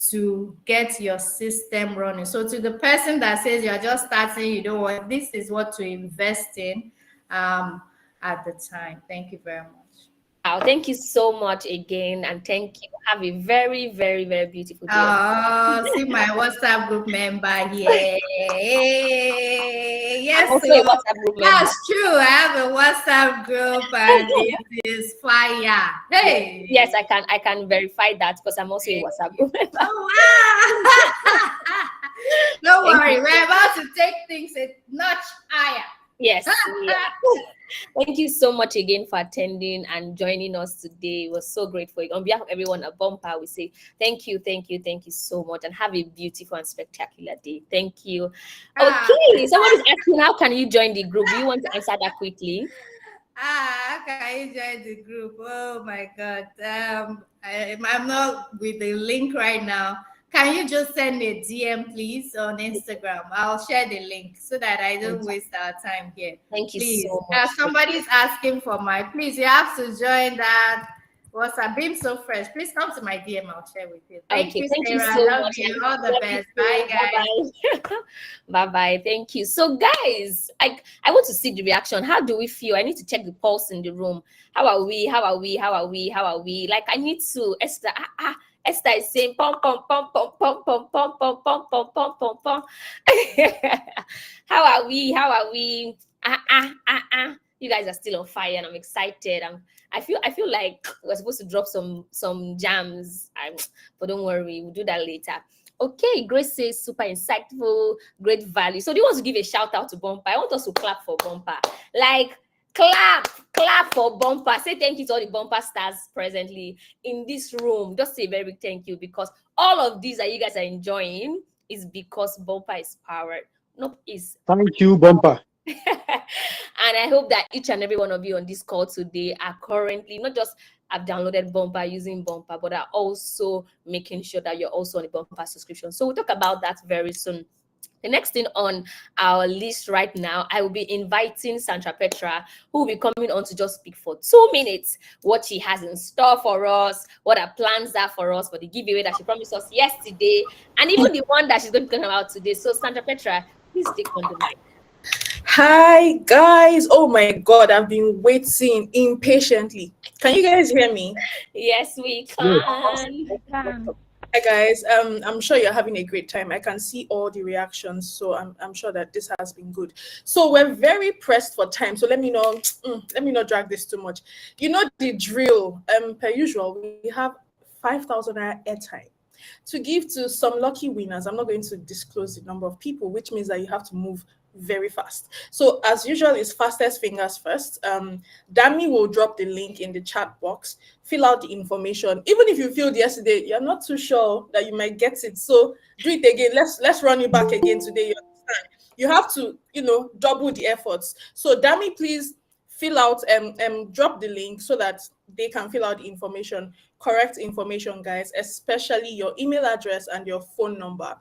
to get your system running. So to the person that says you're just starting, you don't want, this is what to invest in at the time. Thank you very much. Wow, thank you so much again, and thank you. Have a very, very, very beautiful day. See my WhatsApp group member here. Yes, I'm also a WhatsApp group member. That's true. I have a WhatsApp group and it is fire. Hey. Yes, I can verify that because I'm also a WhatsApp group member. Oh, wow. Don't worry, we're about to take things a notch higher. Yes. Thank you so much again for attending and joining us today. It was so great for you. On behalf of everyone at Bumpa, we say thank you so much, and have a beautiful and spectacular day. Thank you. Okay, somebody's asking, how can you join the group? Do you want to answer that quickly? How can you join the group? Oh my God. I'm not with the link right now. Can you just send a DM, please, on Instagram? I'll share the link so that I don't waste our time here. Thank you please. so much. Somebody's asking for please, you have to join that. WhatsApp Beam So Fresh. Please come to my DM. I'll share with you. Thank you, Sarah. So Love much. you. All the best. Bye, guys. Bye-bye. Thank you. So, guys, I want to see the reaction. How do we feel? I need to check the pulse in the room. How are we? Like, I need to, Esther, Esther is saying pom pom pom pom pom pom pom pom pom pom pom pom pom. How are we? You guys are still on fire, and I'm excited. I feel like we're supposed to drop some jams. But don't worry, we'll do that later. Okay, Grace says super insightful, great value. So do you want to give a shout out to Bumpa? I want us to clap for Bumpa. Like, clap for Bumpa. Say thank you to all the Bumpa stars presently in this room. Just say a very big thank you, because all of these that you guys are enjoying is because Bumpa is powered. Thank you, Bumpa. And I hope that each and every one of you on this call today are currently not just have downloaded Bumpa, using Bumpa, but are also making sure that you're also on the Bumpa subscription. So we'll talk about that very soon. The next thing on our list right now, I will be inviting Sandra Petra, who will be coming on to just speak for 2 minutes what she has in store for us, what her plans are for us for the giveaway that she promised us yesterday, and even the one that she's going to talk about today. So Sandra Petra, please take on the mic. Hi guys, oh my God, I've been waiting impatiently. Can you guys hear me? Yes, we can. Hi guys, I'm sure you're having a great time. I can see all the reactions, so I'm sure that this has been good. So we're very pressed for time, so let me not drag this too much. You know the drill. Per usual, we have 5,000 airtime to give to some lucky winners. I'm not going to disclose the number of people, which means that you have to move very fast. So as usual, it's fastest fingers first. Dami will drop the link in the chat box. Fill out the information. Even if you filled yesterday, you're not too sure that you might get it. So do it again. Let's run you back again today. You understand? You have to, double the efforts. So Dami, please fill out drop the link so that they can fill out the information, correct information, guys, especially your email address and your phone number.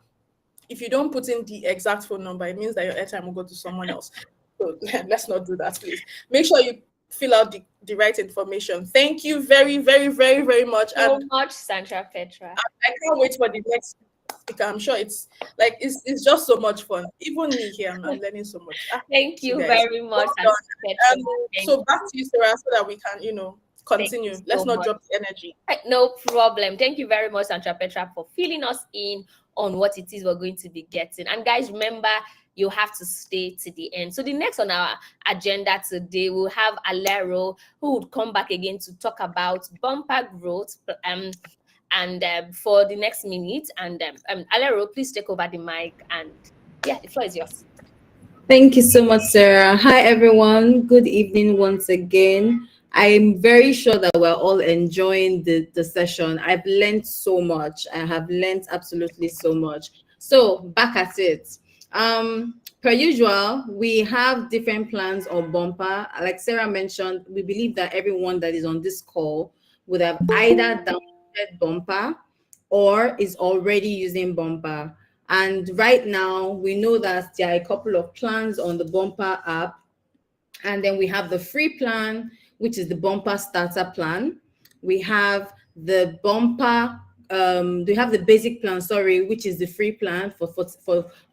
If you don't put in the exact phone number, it means that your airtime will go to someone else. So let's not do that, please. Make sure you fill out the right information. Thank you very, very, very, very much. So much, Sandra Petra. I can't wait for the next speaker. I'm sure it's just so much fun. Even me here, I'm learning so much. Thank you very much. So back to you, Sarah, so that we can, continue. Let's not drop the energy. No problem. Thank you very much, Sandra Petra, for filling us in on what it is we're going to be getting. And guys, remember, you have to stay to the end. So the next on our agenda today, we'll have Alero, who would come back again to talk about bumper growth for the next minute. And Alero, please take over the mic. And yeah, the floor is yours. Thank you so much, Sarah. Hi, everyone. Good evening once again. I'm very sure that we're all enjoying the session. I've learned so much. I have learned absolutely so much. So back at it. Per usual, we have different plans on Bumper. Like Sarah mentioned, we believe that everyone that is on this call would have either downloaded Bumper or is already using Bumper. And right now, we know that there are a couple of plans on the Bumper app. And then we have the free plan, which is the Bumper Starter Plan. We have the Bumper, we have the basic plan, which is the free plan for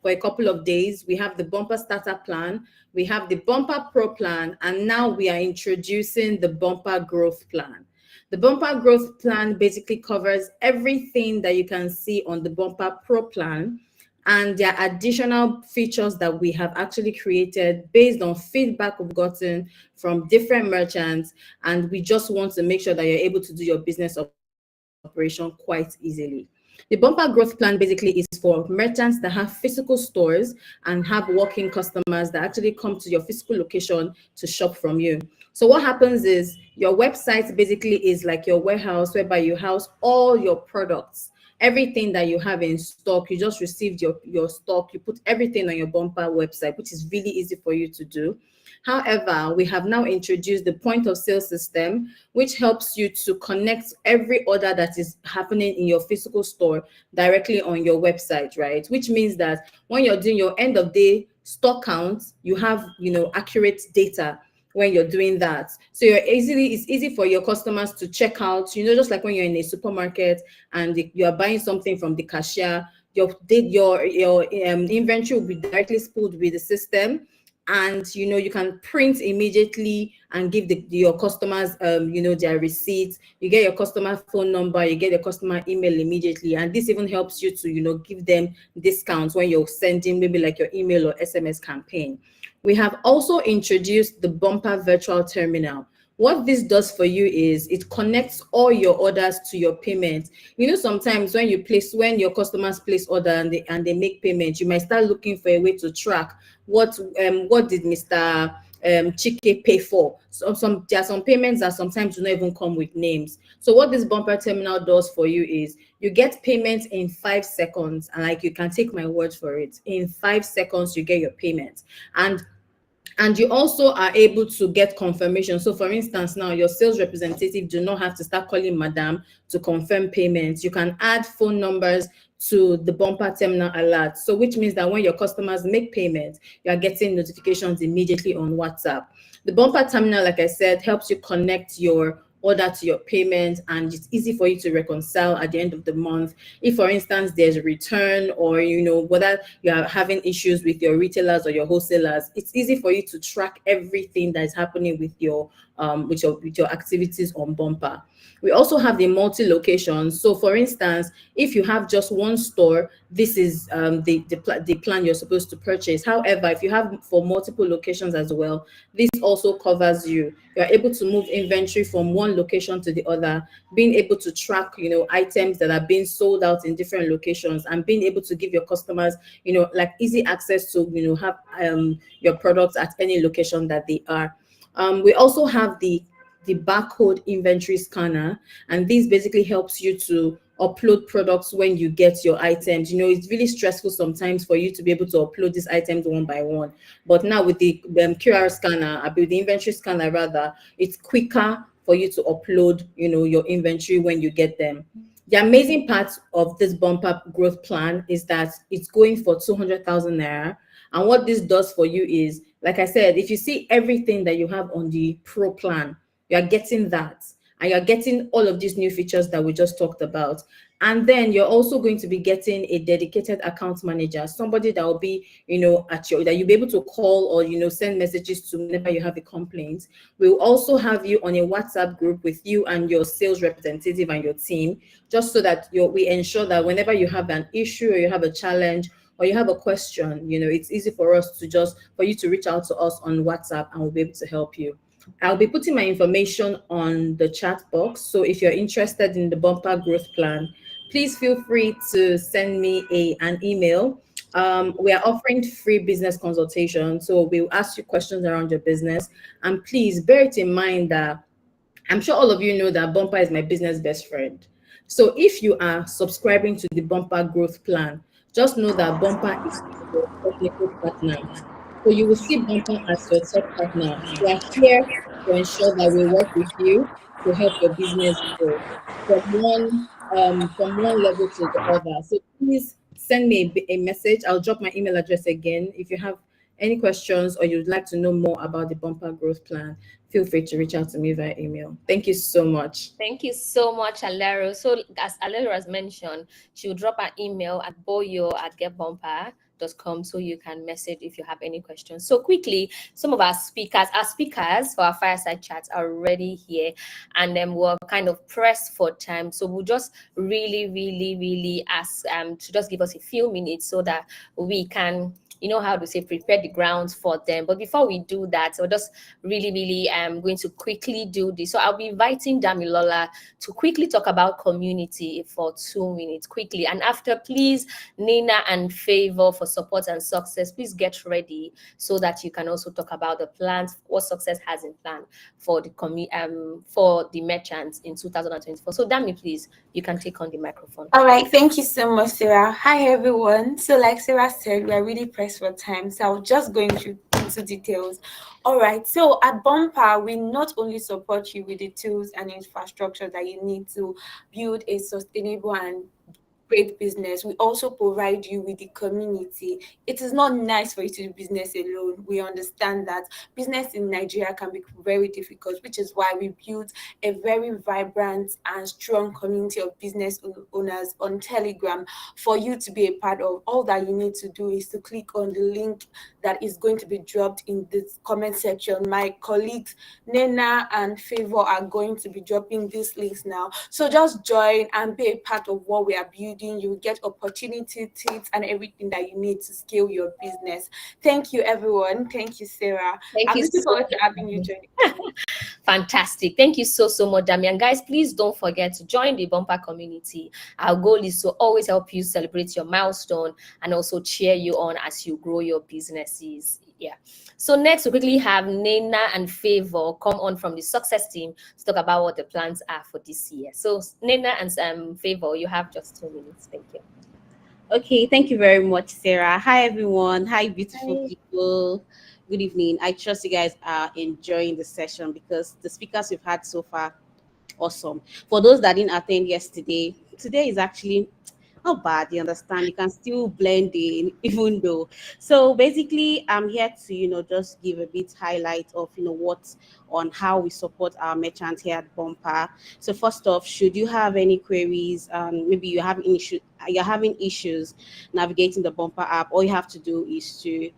a couple of days. We have the Bumper Starter Plan. We have the Bumper Pro Plan. And now we are introducing the Bumper Growth Plan. The Bumper Growth Plan basically covers everything that you can see on the Bumper Pro Plan. And there are additional features that we have actually created based on feedback we've gotten from different merchants. And we just want to make sure that you're able to do your business operation quite easily. The Bumper Growth Plan basically is for merchants that have physical stores and have walk-in customers that actually come to your physical location to shop from you. So what happens is your website basically is like your warehouse whereby you house all your products. Everything that you have in stock, you just received your stock, you put everything on your Bumper website, which is really easy for you to do. However, we have now introduced the point of sale system, which helps you to connect every order that is happening in your physical store directly on your website, right? Which means that when you're doing your end of day stock count, you have, accurate data when you're doing that. So it's easy for your customers to check out, just like when you're in a supermarket and you are buying something from the cashier, your inventory will be directly spooled with the system. And you can print immediately and give your customers their receipts. You get your customer phone number, you get your customer email immediately, and this even helps you to give them discounts when you're sending maybe like your email or SMS campaign. We have also introduced the Bumper Virtual Terminal. What this does for you is it connects all your orders to your payment. Sometimes when your customers place order and they make payment, you might start looking for a way to track what did Mr. Chike pay for. So there are some payments that sometimes do not even come with names. So what this Bumper Terminal does for you is you get payments in 5 seconds, and you can take my word for it. In 5 seconds, you get your payment. And you also are able to get confirmation. So for instance, now your sales representative do not have to start calling madam to confirm payments. You can add phone numbers to the Bumper Terminal alert. So which means that when your customers make payments, you are getting notifications immediately on WhatsApp. The Bumper Terminal, like I said, helps you connect your order to your payment, and it's easy for you to reconcile at the end of the month. If, for instance, there's a return, or whether you are having issues with your retailers or your wholesalers, it's easy for you to track everything that is happening with your activities on Bumper. We also have the multi-location. So for instance, if you have just one store, this is the plan you're supposed to purchase. However, if you have for multiple locations as well, this also covers you. You're able to move inventory from one location to the other, being able to track, items that are being sold out in different locations, and being able to give your customers, like easy access to, have your products at any location that they are. We also have the barcode inventory scanner, and this basically helps you to upload products when you get your items. It's really stressful sometimes for you to be able to upload these items one by one, but now with the QR scanner, with the inventory scanner rather, it's quicker for you to upload your inventory when you get them. The amazing part of this bumper growth plan is that it's going for 200,000 naira. And what this does for you is, like I said, if you see everything that you have on the pro plan, you are getting that, and you're getting all of these new features that we just talked about. And then you're also going to be getting a dedicated account manager, somebody that will be, that you'll be able to call or, send messages to whenever you have a complaint. We'll also have you on a WhatsApp group with you and your sales representative and your team, just so that we ensure that whenever you have an issue or you have a challenge or you have a question, it's easy for you to reach out to us on WhatsApp, and we'll be able to help you. I'll be putting my information on the chat box. So if you're interested in the bumper growth plan, please feel free to send me an email. We are offering free business consultation. So we'll ask you questions around your business. And please bear it in mind that I'm sure all of you know that Bumper is my business best friend. So if you are subscribing to the Bumper growth plan, just know that Bumper is your technical partner. So you will see Bumper as your top partner. We are here to ensure that we work with you to help your business grow from one level to the other. So please send me a message. I'll drop my email address again. If you have any questions or you'd like to know more about the Bumper growth plan, feel free to reach out to me via email. Thank you so much. Thank you so much, Alero. So as Alero has mentioned, she will drop an email at boyo@getbumper.com so you can message if you have any questions. So quickly, some of our speakers for our fireside chats are already here, and then we're kind of pressed for time. So we'll just really ask to just give us a few minutes so that we can prepare the grounds for them. But before we do that, we're just really going to quickly do this. So I'll be inviting Damilola to quickly talk about community for 2 minutes quickly. And after, please, Nina and Favor for support and success, please get ready so that you can also talk about the plans, what success has in plan for the merchants in 2024. So Dami, please, you can take on the microphone. All right, thank you so much, Sarah. Hi, everyone. So like Sarah said, we are really pressed for time, so I'll just go into details. All right, so at Bumper, we not only support you with the tools and infrastructure that you need to build a sustainable and great business, we also provide you with the community. It is not nice for you to do business alone. We understand that business in Nigeria can be very difficult, which is why we built a very vibrant and strong community of business owners on Telegram for you to be a part of. All that you need to do is to click on the link that is going to be dropped in this comment section. My colleagues Nena and Favor are going to be dropping these links now. So just join and be a part of what we are building. You will get opportunity, tips, and everything that you need to scale your business. Thank you, everyone. Thank you, Sarah. I'm looking forward to having you join. Fantastic. Thank you so much, Damian. Guys, please don't forget to join the Bumper community. Our goal is to always help you celebrate your milestone and also cheer you on as you grow your businesses. Yeah. So next, we quickly have Nena and Favor come on from the success team to talk about what the plans are for this year. So Nena and Favor, you have just 2 minutes. Thank you. Okay, thank you very much, Sarah. Hi, everyone. Hi, beautiful people. Good evening. I trust you guys are enjoying the session because the speakers we've had so far, awesome. For those that didn't attend yesterday, today is actually not bad. You understand? You can still blend in, even though. So basically, I'm here to just give a bit highlight of what on how we support our merchants here at Bumper. So first off, should you have any queries, maybe you're having issues navigating the Bumper app, all you have to do is to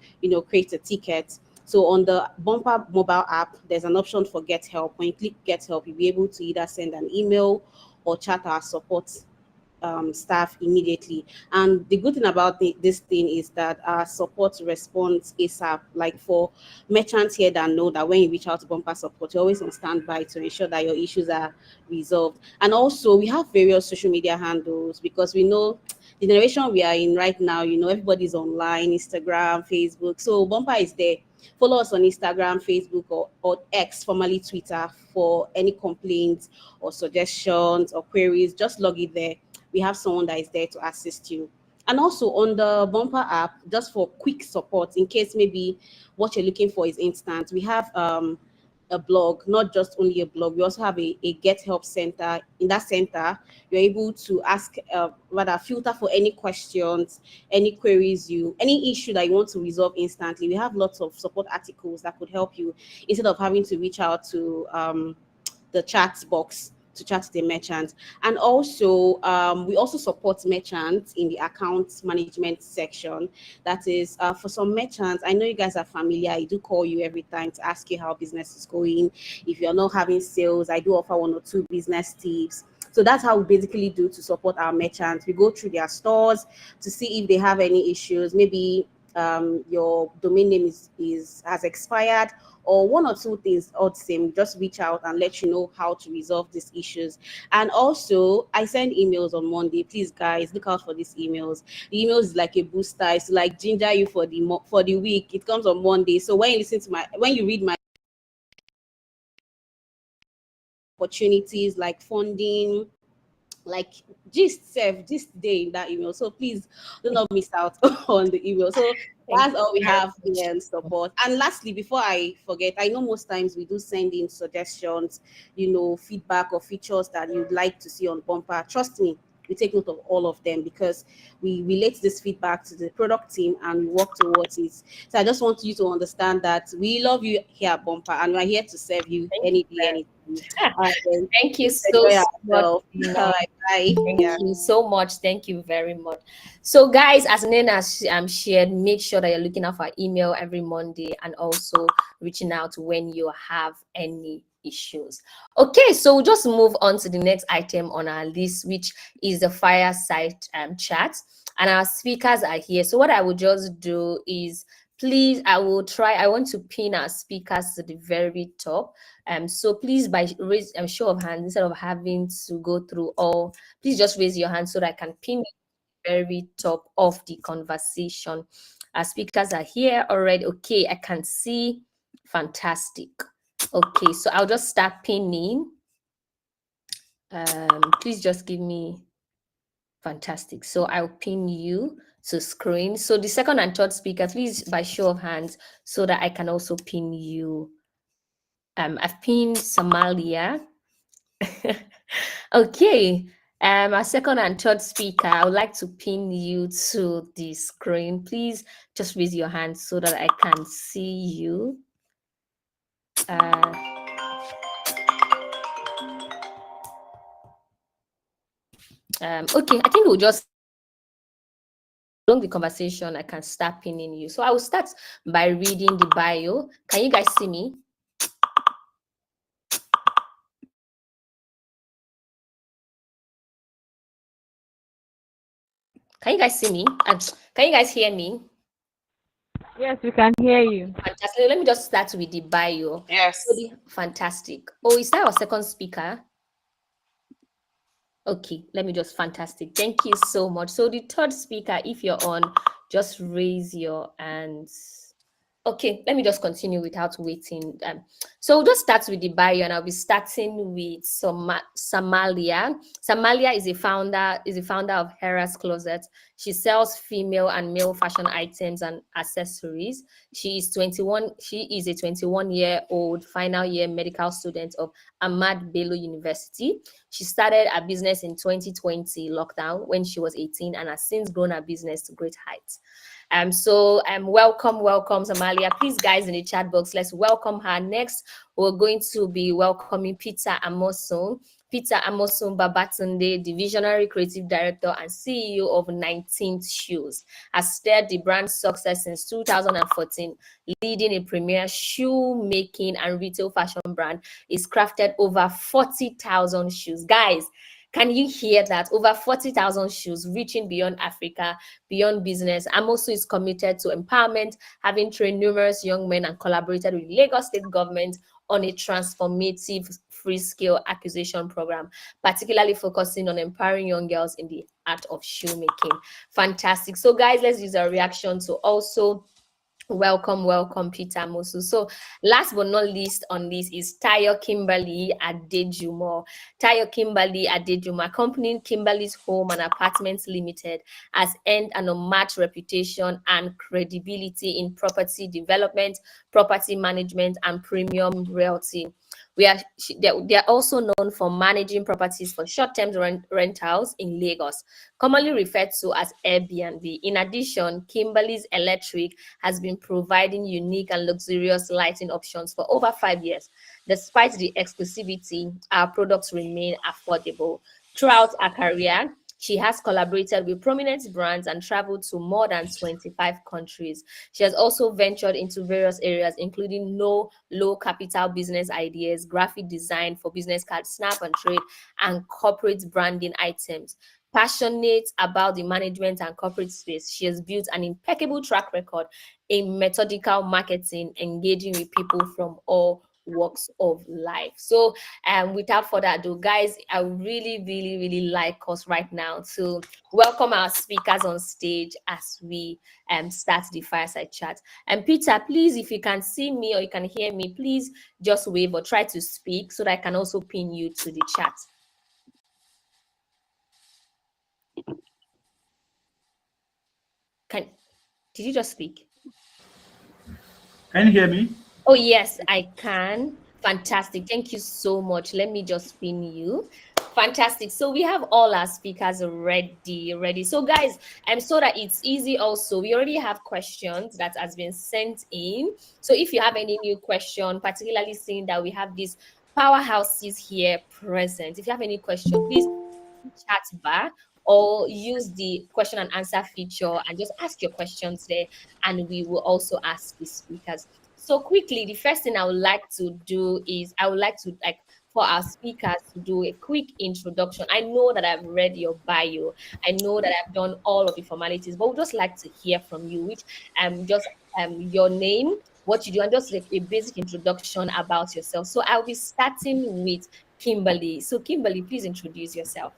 create a ticket. So on the Bumper mobile app, there's an option for Get Help. When you click Get Help, you'll be able to either send an email or chat our support staff immediately. And the good thing about this thing is that our support responds ASAP. Like for merchants here that know that when you reach out to Bumper Support, you're always on standby to ensure that your issues are resolved. And also, we have various social media handles because we know the generation we are in right now, everybody's online, Instagram, Facebook. So Bumper is there. Follow us on Instagram, Facebook, or X, formerly Twitter, for any complaints or suggestions or queries. Just log it there. We have someone that is there to assist you. And also on the Bumper app, just for quick support, in case maybe what you're looking for is instant, we have a blog, not just only a blog. We also have a Get Help Center. In that center, you're able to ask, rather filter for any questions, any queries any issue that you want to resolve instantly. We have lots of support articles that could help you instead of having to reach out to the chat box to chat to the merchant. And also, we also support merchants in the account management section. That is, for some merchants, I know you guys are familiar. I do call you every time to ask you how business is going. If you're not having sales, I do offer 1 or 2 business tips. So that's how we basically do to support our merchants. We go through their stores to see if they have any issues. Maybe your domain name has expired, or 1 or 2 things all the same. Just reach out and let you know how to resolve these issues. And also, I send emails on Monday. Please, guys, look out for these emails. The emails is like a booster. It's like ginger you for the week. It comes on Monday. So when you read my opportunities like funding, like gist day in that email. So please do not miss out on the email. So that's all we have here in support. And lastly, before I forget, I know most times we do send in suggestions, feedback or features that you'd like to see on Bumper. Trust me, we take note of all of them because we relate this feedback to the product team and we work towards it. So I just want you to understand that we love you here at Bumper and we're here to serve you any day, anytime. Thank you so much. Bye. Thank you so much. Thank you very much. So, guys, as Nena shared, make sure that you're looking out for email every Monday and also reaching out when you have any issues. Okay, so we'll just move on to the next item on our list, which is the fireside chat. And our speakers are here. So what I will just do is, please, I want to pin our speakers to the very top. So please, by show of hands, instead of having to go through all, please just raise your hand so that I can pin you to the very top of the conversation. Our speakers are here already. Okay, I can see. Fantastic. Okay, so I'll just start pinning. Please just give me. Fantastic. So I'll pin you to screen. So the second and third speaker, please, by show of hands, so that I can also pin you. I've pinned Somalia. Okay. Our second and third speaker, I would like to pin you to the screen. Please just raise your hand so that I can see you. Okay, I think we'll just along the conversation, I can start pinning you. So I will start by reading the bio. Can you guys see me? Can you guys see me? Can you guys hear me? Yes, we can hear you. Fantastic. Let me just start with the bio. Yes. Fantastic. Oh, is that our second speaker? Okay, let me just, fantastic. Thank you so much. So the third speaker, if you're on, just raise your hands. Okay, let me just continue without waiting. So we'll just start with the bio, and I'll be starting with Somalia. Somalia is a founder of Hera's Closet. She sells female and male fashion items and accessories. She is 21. She is a 21-year-old final year medical student of Ahmad Bello University. She started a business in 2020 lockdown when she was 18 and has since grown her business to great heights. Welcome, Somalia. Please, guys, in the chat box, let's welcome her. Next, we're going to be welcoming Peter Amosun. Peter Amosun Babatunde, the visionary creative director and CEO of 19th Shoes, has steered the brand's success since 2014, leading a premier shoemaking and retail fashion brand. It's crafted over 40,000 shoes. Guys, Can you hear that? Over 40,000 shoes reaching beyond Africa, beyond business. Amosu is committed to empowerment, having trained numerous young men and collaborated with Lagos State government on a transformative free-skill acquisition program, particularly focusing on empowering young girls in the art of shoemaking. Fantastic. So guys, let's use our reaction to also welcome Peter Amosu. So last but not least on this is Tayo Kimberly Adejumo. Tayo Kimberly Adejumo, accompanying Kimberly's Home and Apartments Limited, has earned an unmatched reputation and credibility in property development, property management, and premium realty. They are also known for managing properties for short-term rentals in Lagos, commonly referred to as Airbnb. In addition, Kimberly's Electric has been providing unique and luxurious lighting options for over 5 years. Despite the exclusivity, our products remain affordable. Throughout her career, she has collaborated with prominent brands and traveled to more than 25 countries. She has also ventured into various areas, including low capital business ideas, graphic design for business cards, snap and trade, and corporate branding items. Passionate about the management and corporate space, she has built an impeccable track record in methodical marketing, engaging with people from all walks of life. So without further ado, guys, I really like us right now to welcome our speakers on stage as we start the fireside chat. And Peter, please, if you can see me or you can hear me, please just wave or try to speak so that I can also pin you to the chat. Did you just speak? Can you hear me? Oh, yes, I can. Fantastic. Thank you so much. Let me just pin you. Fantastic. So we have all our speakers ready. So guys, so that it's easy also, we already have questions that has been sent in. So if you have any new question, particularly seeing that we have these powerhouses here present, if you have any question, please chat bar or use the question and answer feature and just ask your questions there, and we will also ask the speakers. So quickly, the first thing I would like to do is I would like to for our speakers to do a quick introduction. I know that I've read your bio. I know that I've done all of the formalities, but we'd just like to hear from you, which your name, what you do, and just like a basic introduction about yourself. So I'll be starting with Kimberly. So Kimberly, please introduce yourself.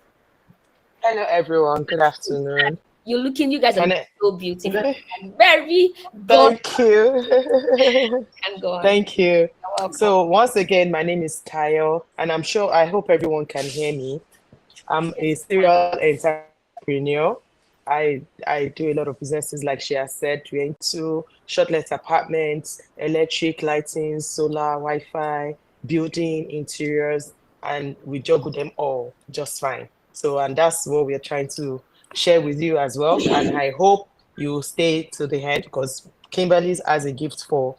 Hello, everyone. Good afternoon. You guys are so beautiful. Very good. Thank you. And go on. Thank you. So once again, my name is Tayo, and I hope everyone can hear me. I'm a serial entrepreneur. I do a lot of businesses, like she has said. We're into short-let apartments, electric, lighting, solar, Wi-Fi, building, interiors, and we juggle them all just fine. So, and that's what we're trying to share with you as well. And I hope you stay to the end, because Kimberly's has a gift for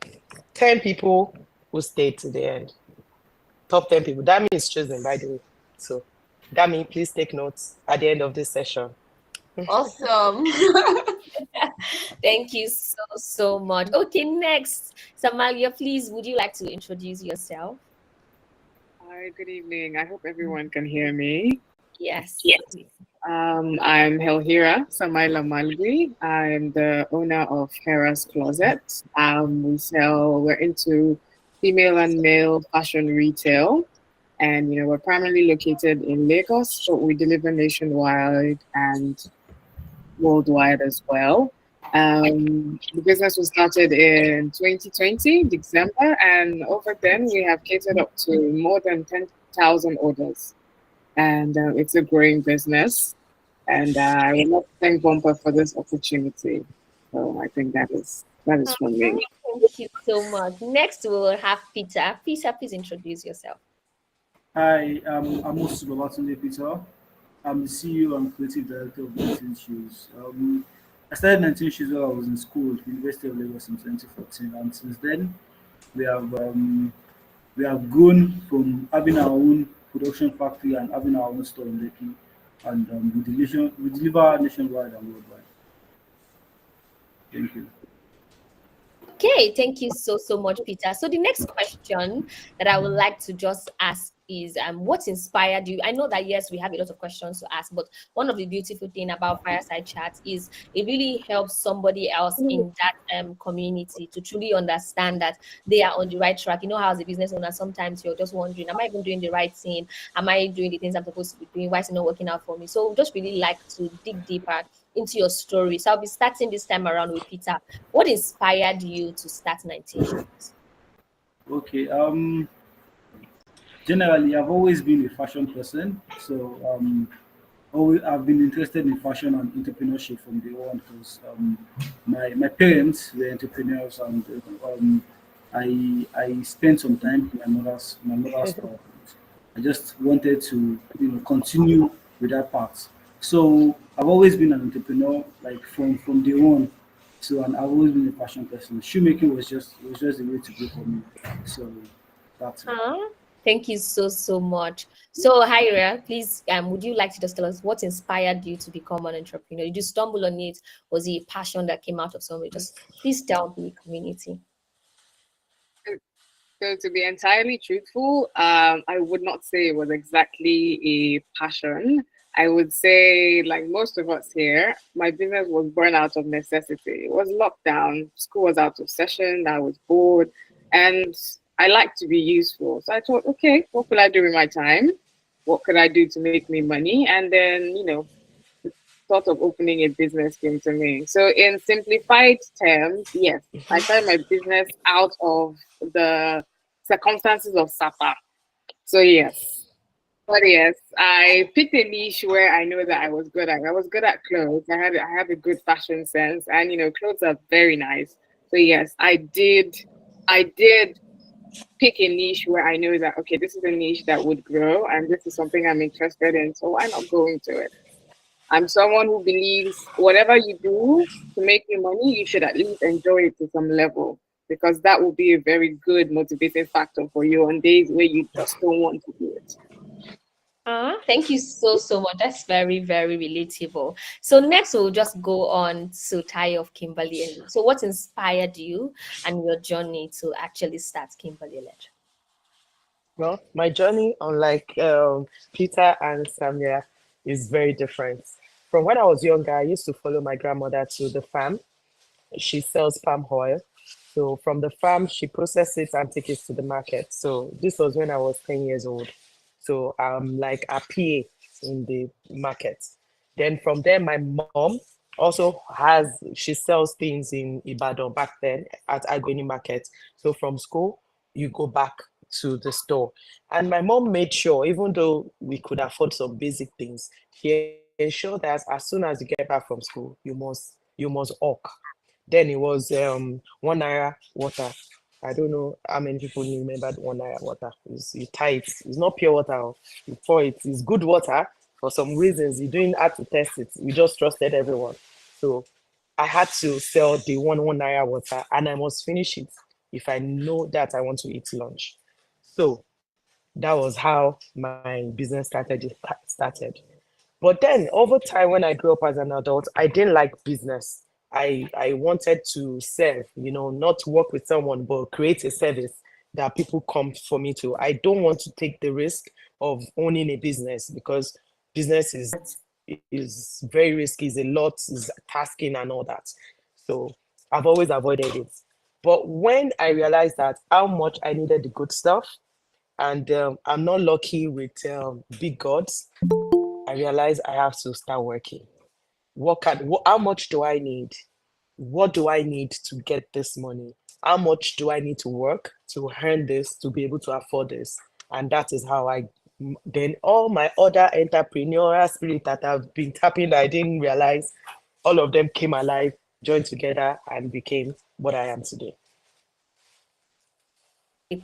10 people who stayed to the end. Top 10 people. That means chosen, by the way. So, that means please take notes at the end of this session. Awesome. Thank you so much. Okay, next, Samalia, please, would you like to introduce yourself? Hi, good evening. I hope everyone can hear me. Yes. I'm Helhira Samaila Malgui. I'm the owner of Hera's Closet. We're into female and male fashion retail. And, we're primarily located in Lagos, but we deliver nationwide and worldwide as well. The business was started in 2020, December, and over then we have catered up to more than 10,000 orders. And it's a growing business. And I would like to thank Bumpa for this opportunity. So I think that is from me. Thank you so much. Next, we will have Peter. Peter, please introduce yourself. Hi, I'm Amos Babatunde Peter. I'm the CEO and creative director of 19 Shoes. I started 19 Shoes while I was in school at the University of Lagos in 2014, and since then we have grown from having our own production factory and having our own store in Lekki, and we deliver nationwide and worldwide. Thank you. Okay, thank you so much, Peter. So the next question that I would like to just ask is what inspired you? I know that yes, we have a lot of questions to ask, but one of the beautiful thing about fireside chats is it really helps somebody else in that community to truly understand that they are on the right track. You know, how as a business owner, sometimes you're just wondering, am I even doing the right thing? Am I doing the things I'm supposed to be doing? Why is it not working out for me? So just really like to dig deeper into your story. So I'll be starting this time around with Peter. What inspired you to start 19 Shoes? Okay. Generally, I've always been a fashion person, so always I've been interested in fashion and entrepreneurship from day one because my parents were entrepreneurs, and I spent some time in my mother's I just wanted to continue with that path. So I've always been an entrepreneur, like from day one. So, and I've always been a fashion person. Shoemaking was just the way to go for me. So that's it. Thank you so much. So, Hyra, please, would you like to just tell us what inspired you to become an entrepreneur? Did you stumble on it? Was it a passion that came out of somebody? Just please tell the community. So to be entirely truthful, I would not say it was exactly a passion. I would say, like most of us here, my business was born out of necessity. It was lockdown, school was out of session, I was bored, and I like to be useful. So I thought, okay, what could I do with my time? What could I do to make me money? And then, the thought of opening a business came to me. So in simplified terms, yes, I started my business out of the circumstances of SAPA. So yes. But yes, I picked a niche where I know that I was good at. I was good at clothes. I have a good fashion sense, and clothes are very nice. So yes, I did pick a niche where I know that okay, this is a niche that would grow, and this is something I'm interested in. So why not go into it? I'm someone who believes whatever you do to make you money, you should at least enjoy it to some level because that will be a very good motivating factor for you on days where you just don't want to do it. Thank you so much. That's very relatable. So next we'll just go on to Tayo of Kimberly. So what inspired you and your journey to actually start Kimberly Electric? Well, my journey, unlike Peter and Samia, is very different. From when I was younger, I used to follow my grandmother to the farm. She sells palm oil. So from the farm, she processes it and takes it to the market. So this was when I was 10 years old. So I'm like a PA in the market. Then from there, my mom also she sells things in Ibadan back then at Agoni Market. So from school, you go back to the store. And my mom made sure, even though we could afford some basic things, she ensured that as soon as you get back from school, you must hawk. Then it was 1 naira water. I don't know how many people remember the 1 naira water. You tie it. It's not pure water. You pour it. It's good water. For some reasons, you didn't have to test it. We just trusted everyone. So I had to sell the one naira water, and I must finish it if I know that I want to eat lunch. So that was how my business started. But then over time, when I grew up as an adult, I didn't like business. I wanted to serve, not work with someone, but create a service that people come for me to. I don't want to take the risk of owning a business because business is very risky, is a lot, is tasking and all that. So I've always avoided it. But when I realized that how much I needed the good stuff, and I'm not lucky with big gods, I realized I have to start working. How much do I need? What do I need to get this money? How much do I need to work to earn this, to be able to afford this? And that is how then all my other entrepreneurial spirit that I've been tapping, that I didn't realize, all of them came alive, joined together, and became what I am today.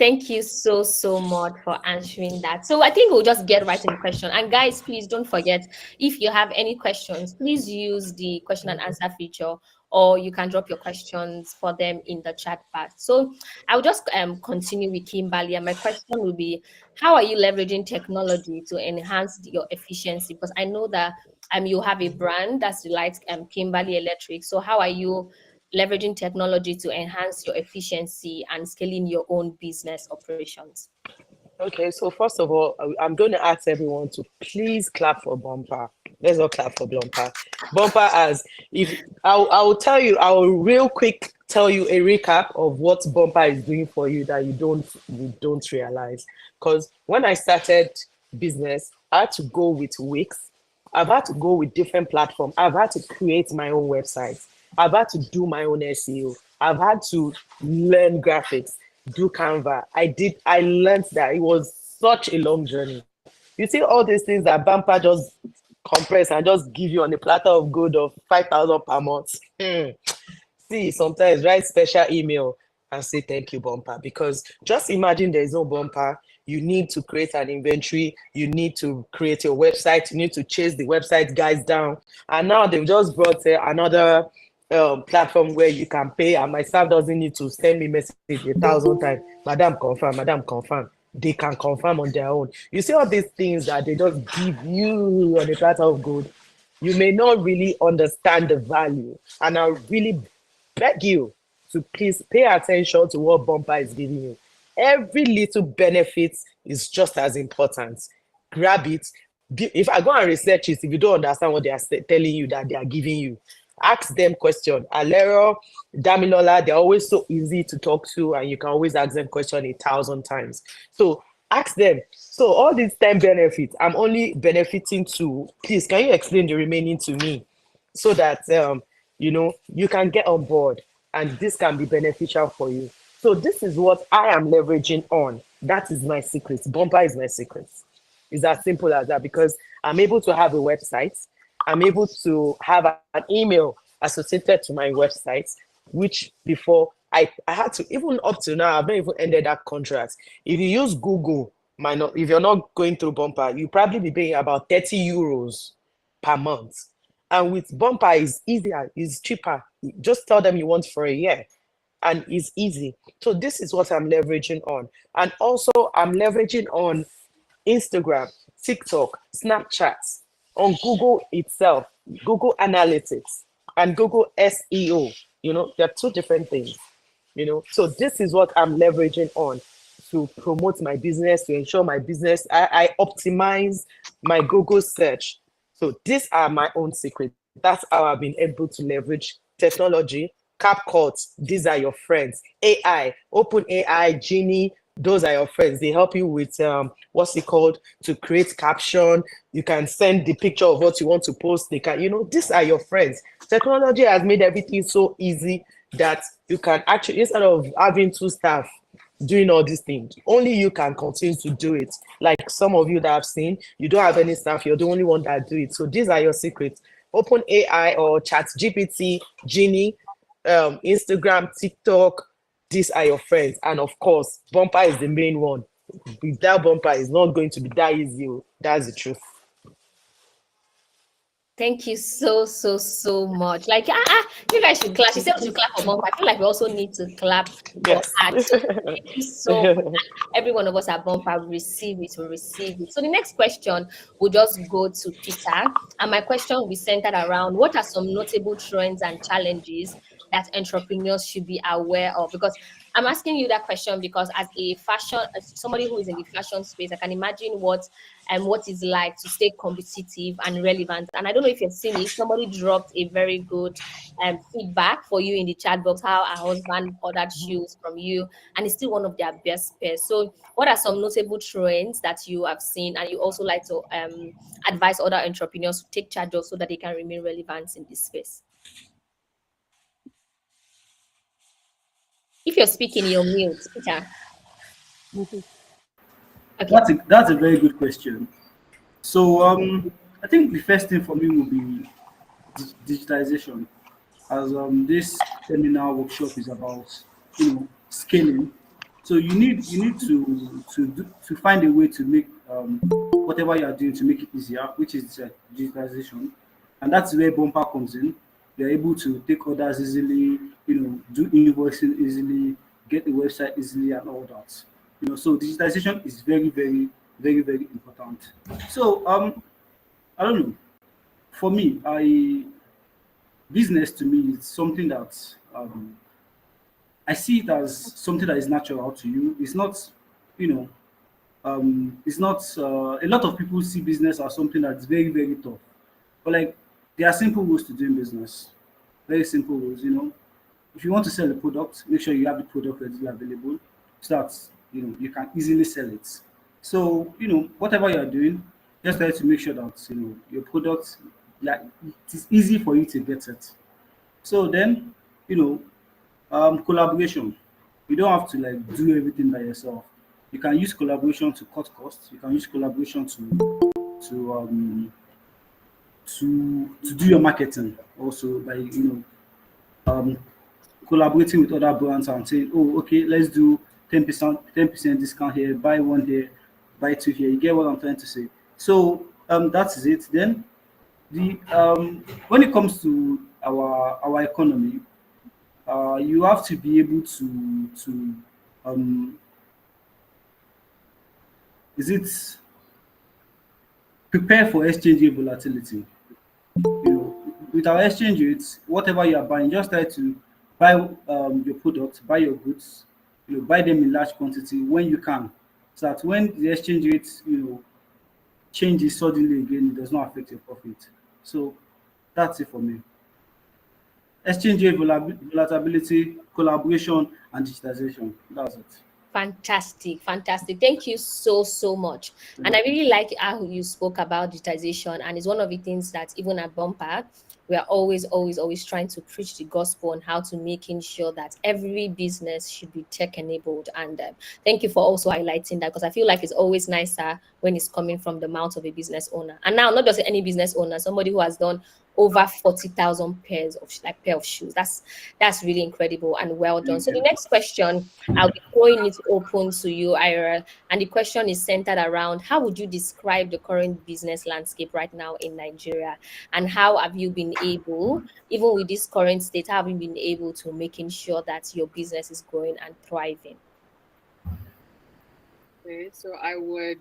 Thank you so much for answering that. So I think we'll just get right in the question. And guys, please don't forget, if you have any questions, please use the question and answer feature, or you can drop your questions for them in the chat box. So I'll just continue with Kimberly. And my question will be, how are you leveraging technology to enhance your efficiency? Because I know that you have a brand that's like Kimberly Electric. So how are you leveraging technology to enhance your efficiency and scaling your own business operations? Okay, so first of all, I'm going to ask everyone to please clap for Bumper. Let's all clap for Bumper. Bumper as if I will tell you, I will real quick tell you a recap of what Bumper is doing for you that you don't realize. Because when I started business, I had to go with Wix. I've had to go with different platforms. I've had to create my own website. I've had to do my own SEO. I've had to learn graphics, do Canva. I learned that. It was such a long journey. You see all these things that Bumper just compress and just give you on a platter of gold of 5,000 per month. See, sometimes write special email and say thank you, Bumper, because just imagine there's no Bumper. You need to create an inventory. You need to create your website. You need to chase the website guys down. And now they've just brought another platform where you can pay, and my staff doesn't need to send me message 1,000 times. Madam, confirm. Madam, confirm. They can confirm on their own. You see all these things that they just give you on a platter of gold. You may not really understand the value, and I really beg you to please pay attention to what Bumper is giving you. Every little benefit is just as important. Grab it. If I go and research it, if you don't understand what they are telling you that they are giving you, ask them question. Alero, Damilola, they're always so easy to talk to, and you can always ask them question 1,000 times. So ask them. So all these time benefits, I'm only benefiting to. Please, can you explain the remaining to me, so that you can get on board, and this can be beneficial for you. So this is what I am leveraging on. That is my secret. Bumper is my secret. It's as simple as that, because I'm able to have a website. I'm able to have an email associated to my website, which before I had to, even up to now, I've not even ended that contract. If you use Google, if you're not going through Bumper, you probably be paying about 30 euros per month. And with Bumper, it's easier, it's cheaper. Just tell them you want for a year, and it's easy. So this is what I'm leveraging on. And also I'm leveraging on Instagram, TikTok, Snapchat, on Google itself, Google Analytics, and Google SEO. They're two different things. So this is what I'm leveraging on to promote my business, to ensure my business, I optimize my Google search. So these are my own secrets. That's how I've been able to leverage technology. CapCut, these are your friends. AI, OpenAI, Genie, those are your friends. They help you with what's it called, to create caption. You can send the picture of what you want to post. They can, these are your friends. Technology has made everything so easy that you can actually, instead of having two staff doing all these things, only you can continue to do it. Like some of you that I've seen, you don't have any staff, you're the only one that do it. So these are your secrets. OpenAI or ChatGPT, Genie, Instagram, TikTok, these are your friends. And of course, Bumper is the main one. Without Bumper, it's not going to be that easy. That's the truth. Thank you so much. Like, you guys should clap. You said we should clap for Bumper. I feel like we also need to clap for art. So thank you so much. Every one of us at Bumper will receive it. So the next question will just go to Peter. And my question will be centered around, what are some notable trends and challenges that entrepreneurs should be aware of? Because I'm asking you that question because as somebody who is in the fashion space, I can imagine what it's like to stay competitive and relevant. And I don't know if you've seen it, somebody dropped a very good feedback for you in the chat box, how a husband ordered shoes from you, and it's still one of their best pairs. So what are some notable trends that you have seen, and you also like to advise other entrepreneurs to take charge of so that they can remain relevant in this space? If you're speaking, you're mute, Peter. Okay. That's a very good question. So I think the first thing for me will be digitalization, as this seminar workshop is about scaling. So you need to find a way to make whatever you are doing to make it easier, which is digitalization, and that's where Bumper comes in. They're able to take orders easily, do invoicing easily, get the website easily, and all that. So digitalization is very, very, very, very important. So I don't know. For me, business to me is something that I see it as something that is natural to you. It's not, you know, it's not. A lot of people see business as something that's very, very tough. But like, there are simple rules to doing business. Very simple rules. If you want to sell a product, make sure you have the product readily available, so that you can easily sell it. So whatever you are doing, just try to make sure that your product, like, it is easy for you to get it. So then, you know, collaboration. You don't have to like do everything by yourself. You can use collaboration to cut costs. You can use collaboration to do your marketing also by um, collaborating with other brands and saying, oh, okay, let's do 10% discount here, buy one here, buy two here. You get what I'm trying to say? So that is it. Then the when it comes to our economy, you have to be able to um, is it prepare for exchange rate volatility. With our exchange rates, whatever you are buying, just try to buy your products, buy your goods, buy them in large quantity when you can, so that when the exchange rates, changes suddenly again, it does not affect your profit. So that's it for me. Exchange rate volatility, collaboration, and digitization. That's it. Fantastic, fantastic. Thank you so, so much. And I really like how you spoke about digitization. And it's one of the things that even at Bumper, we are always, always, always trying to preach the gospel on how to making sure that every business should be tech enabled. And thank you for also highlighting that, because I feel like it's always nicer when it's coming from the mouth of a business owner. And now, not just any business owner, somebody who has done over 40,000 pair of shoes. That's really incredible and well done. So the next question, I'll be throwing it open to you, Ira. And the question is centered around, how would you describe the current business landscape right now in Nigeria? And how have you been able, even with this current state, how have you been able to making sure that your business is growing and thriving? Okay, so I would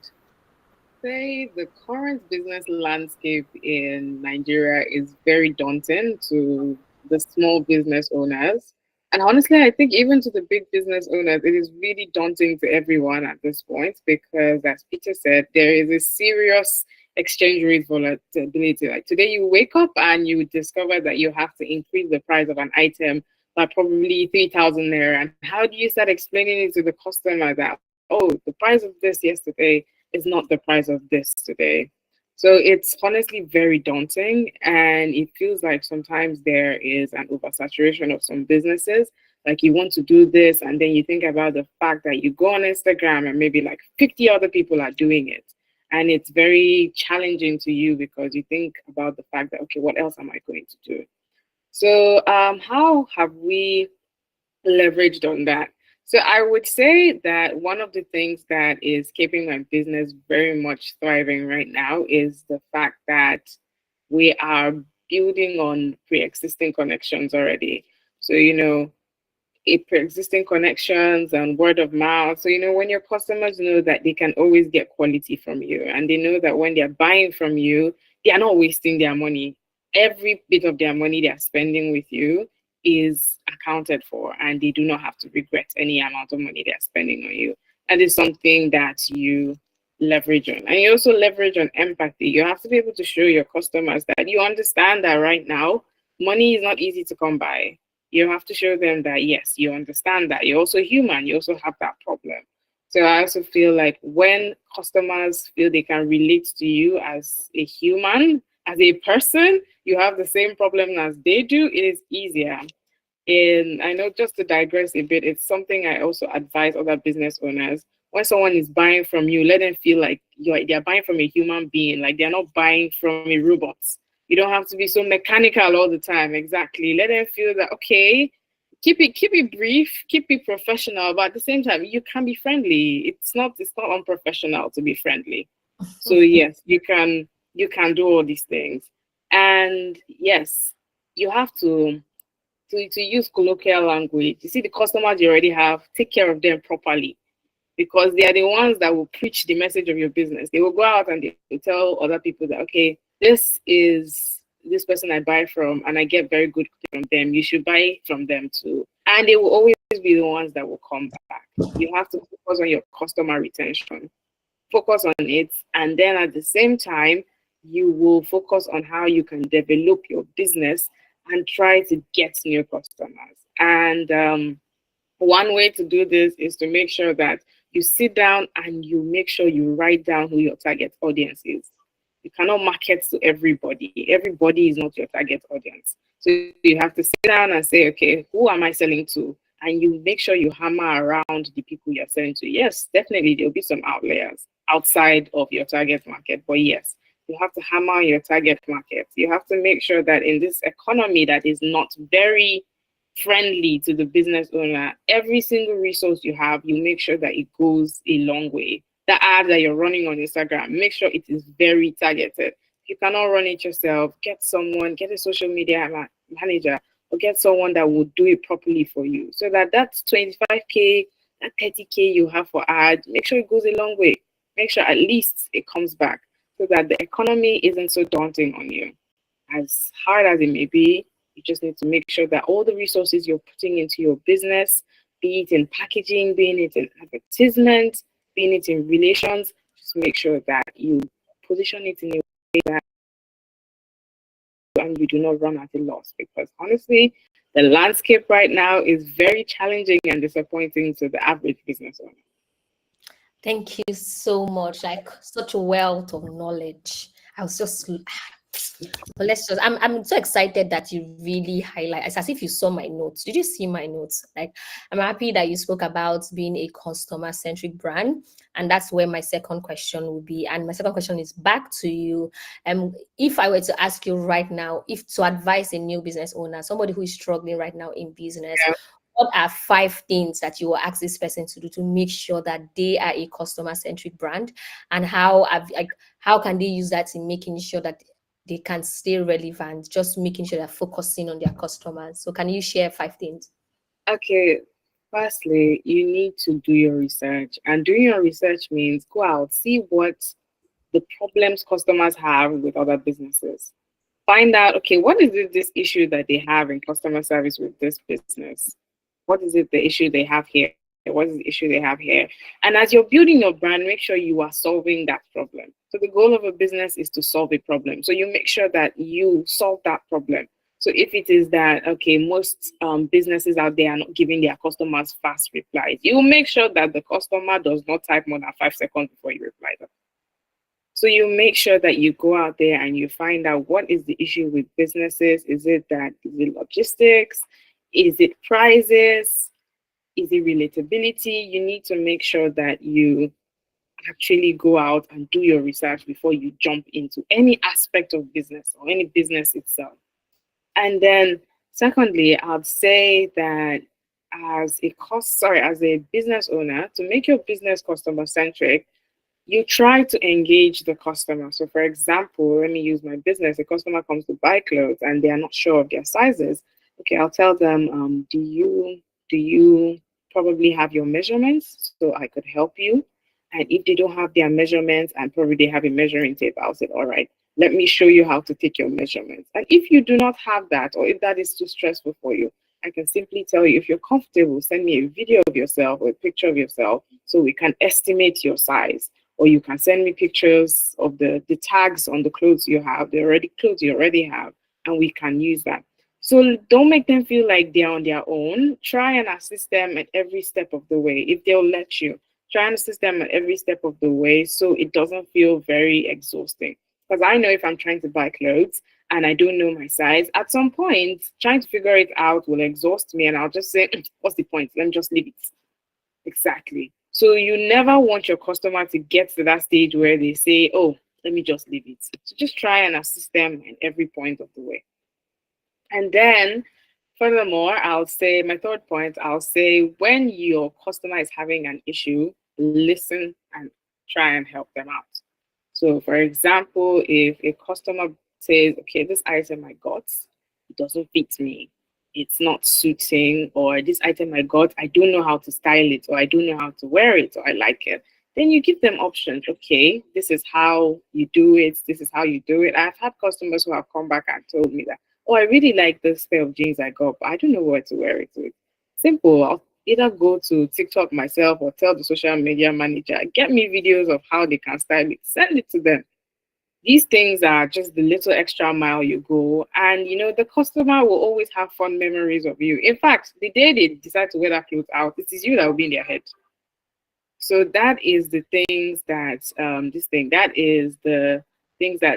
say the current business landscape in Nigeria is very daunting to the small business owners. And honestly, I think even to the big business owners, it is really daunting to everyone at this point because, as Peter said, there is a serious exchange rate volatility. Like today, you wake up and you discover that you have to increase the price of an item by probably 3,000 naira. And how do you start explaining it to the customer that, oh, the price of this yesterday is not the price of this today? So it's honestly very daunting, and it feels like sometimes there is an oversaturation of some businesses. Like you want to do this, and then you think about the fact that you go on Instagram and maybe like 50 other people are doing it. And it's very challenging to you because you think about the fact that, okay, what else am I going to do? So how have we leveraged on that? So I would say that one of the things that is keeping my business very much thriving right now is the fact that we are building on pre-existing connections already. So, pre-existing connections and word of mouth. So, when your customers know that they can always get quality from you, and they know that when they're buying from you, they are not wasting their money. Every bit of their money they are spending with you is accounted for, and they do not have to regret any amount of money they are spending on you. That is something that you leverage on. And you also leverage on empathy. You have to be able to show your customers that you understand that right now, money is not easy to come by. You have to show them that, yes, you understand that. You're also human. You also have that problem. So I also feel like when customers feel they can relate to you as a human, as a person, you have the same problem as they do, it is easier. And I know, just to digress a bit, it's something I also advise other business owners. When someone is buying from you, let them feel like they're buying from a human being, like they're not buying from a robot. You don't have to be so mechanical all the time. Exactly. Let them feel that, okay, keep it brief, keep it professional, but at the same time, you can be friendly. It's not unprofessional to be friendly. So yes, you can do all these things. And yes, you have to use colloquial language. You see the customers you already have, take care of them properly, because they are the ones that will preach the message of your business. They will go out and they will tell other people that, okay, this is this person I buy from and I get very good from them, you should buy from them too. And they will always be the ones that will come back. You have to focus on your customer retention, focus on it, and then at the same time, you will focus on how you can develop your business and try to get new customers. And one way to do this is to make sure that you sit down and you make sure you write down who your target audience is. You cannot market to everybody. Everybody is not your target audience. So you have to sit down and say, okay, who am I selling to? And you make sure you hammer around the people you're selling to. Yes, definitely there'll be some outliers outside of your target market, but yes, you have to hammer your target market. You have to make sure that in this economy that is not very friendly to the business owner, every single resource you have, you make sure that it goes a long way. The ad that you're running on Instagram, make sure it is very targeted. If you cannot run it yourself, get someone, get a social media manager, or get someone that will do it properly for you. So that 25K, that 30K you have for ads, make sure it goes a long way. Make sure at least it comes back so that the economy isn't so daunting on you. As hard as it may be, you just need to make sure that all the resources you're putting into your business, be it in packaging, being it in advertisement, being it in relations, just make sure that you position it in a way that and you do not run at a loss. Because honestly, the landscape right now is very challenging and disappointing to the average business owner. Thank you so much. Like such a wealth of knowledge. I was just but let's just I'm so excited that you really highlight. It's as if you saw my notes. Did you see my notes? Like I'm happy that you spoke about being a customer-centric brand. And that's where my second question will be. And my second question is back to you. If I were to ask you right now, if to advise a new business owner, somebody who is struggling right now in business, what are 5 things that you will ask this person to do to make sure that they are a customer-centric brand? And how can they use that in making sure that they can stay relevant, just making sure they're focusing on their customers? So can you share 5 things? Okay, firstly, you need to do your research. And doing your research means go out, see what the problems customers have with other businesses. Find out, okay, what is this issue that they have in customer service with this business? What is it the issue they have here? What is the issue they have here? And as you're building your brand, make sure you are solving that problem. So the goal of a business is to solve a problem. So you make sure that you solve that problem. So if it is that, okay, most businesses out there are not giving their customers fast replies, you make sure that the customer does not type more than 5 seconds before you reply them. So you make sure that you go out there and you find out what is the issue with businesses. Is it logistics? Is it prices? Is it relatability? You need to make sure that you actually go out and do your research before you jump into any aspect of business or any business itself. And then secondly, I'd say that as a business owner, to make your business customer centric, you try to engage the customer. So for example, let me use my business. A customer comes to buy clothes and they are not sure of their sizes. Okay, I'll tell them, do you probably have your measurements so I could help you? And if they don't have their measurements and probably they have a measuring tape, I'll say, all right, let me show you how to take your measurements. And if you do not have that, or if that is too stressful for you, I can simply tell you, if you're comfortable, send me a video of yourself or a picture of yourself so we can estimate your size. Or you can send me pictures of the tags on the clothes you have, clothes you already have, and we can use that. So don't make them feel like they're on their own. Try and assist them at every step of the way. If they'll let you, try and assist them at every step of the way so it doesn't feel very exhausting. Because I know if I'm trying to buy clothes and I don't know my size, at some point, trying to figure it out will exhaust me and I'll just say, what's the point? Let me just leave it. Exactly. So you never want your customer to get to that stage where they say, oh, let me just leave it. So just try and assist them in every point of the way. And then furthermore, I'll say my third point, when your customer is having an issue, listen and try and help them out. So for example, if a customer says, okay, this item I got, it doesn't fit me, it's not suiting, or this item I got, I don't know how to style it, or I don't know how to wear it, or I like it. then you give them options. Okay, this is how you do it. This is how you do it. I've had customers who have come back and told me that, oh, I really like this pair of jeans I got, but I don't know where to wear it with. Simple. I'll either go to TikTok myself or tell the social media manager, get me videos of how they can style it, send it to them. These things are just the little extra mile you go, and the customer will always have fond memories of you. In fact, the day they decide to wear that clothes out, it is you that will be in their head. So that is the things that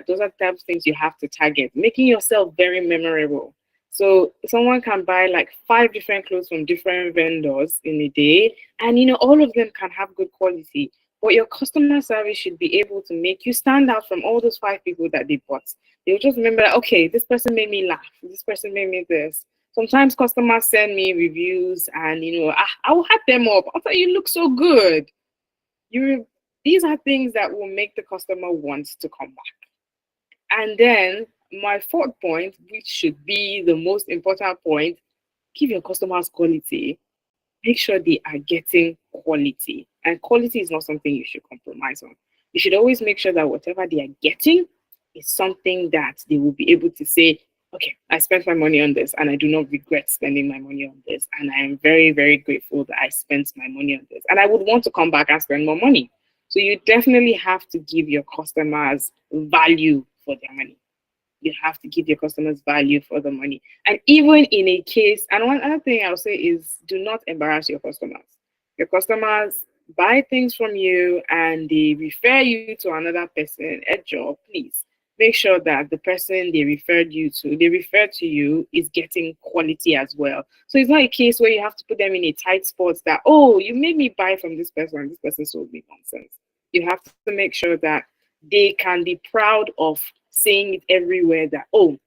those are the types of things you have to target, making yourself very memorable. So someone can buy like 5 different clothes from different vendors in a day, and all of them can have good quality. But your customer service should be able to make you stand out from all those 5 people that they bought. They'll just remember that, okay, this person made me laugh, this person made me this. Sometimes customers send me reviews and I will hype them up. I'll tell you, look so good. These are things that will make the customer want to come back. And then my 4th point, which should be the most important point, give your customers quality. Make sure they are getting quality. And quality is not something you should compromise on. You should always make sure that whatever they are getting is something that they will be able to say, okay, I spent my money on this and I do not regret spending my money on this. And I am very, very grateful that I spent my money on this. And I would want to come back and spend more money. So you definitely have to give your customers value for their money. You have to give your customers value for the money. And even in a case, and one other thing I'll say is, do not embarrass your customers. Your customers buy things from you and they refer you to another person at job. Please make sure that the person they refer to you is getting quality as well. So it's not a case where you have to put them in a tight spot that, oh, you made me buy from this person and this person sold me nonsense. You have to make sure that they can be proud of saying it everywhere that, oh,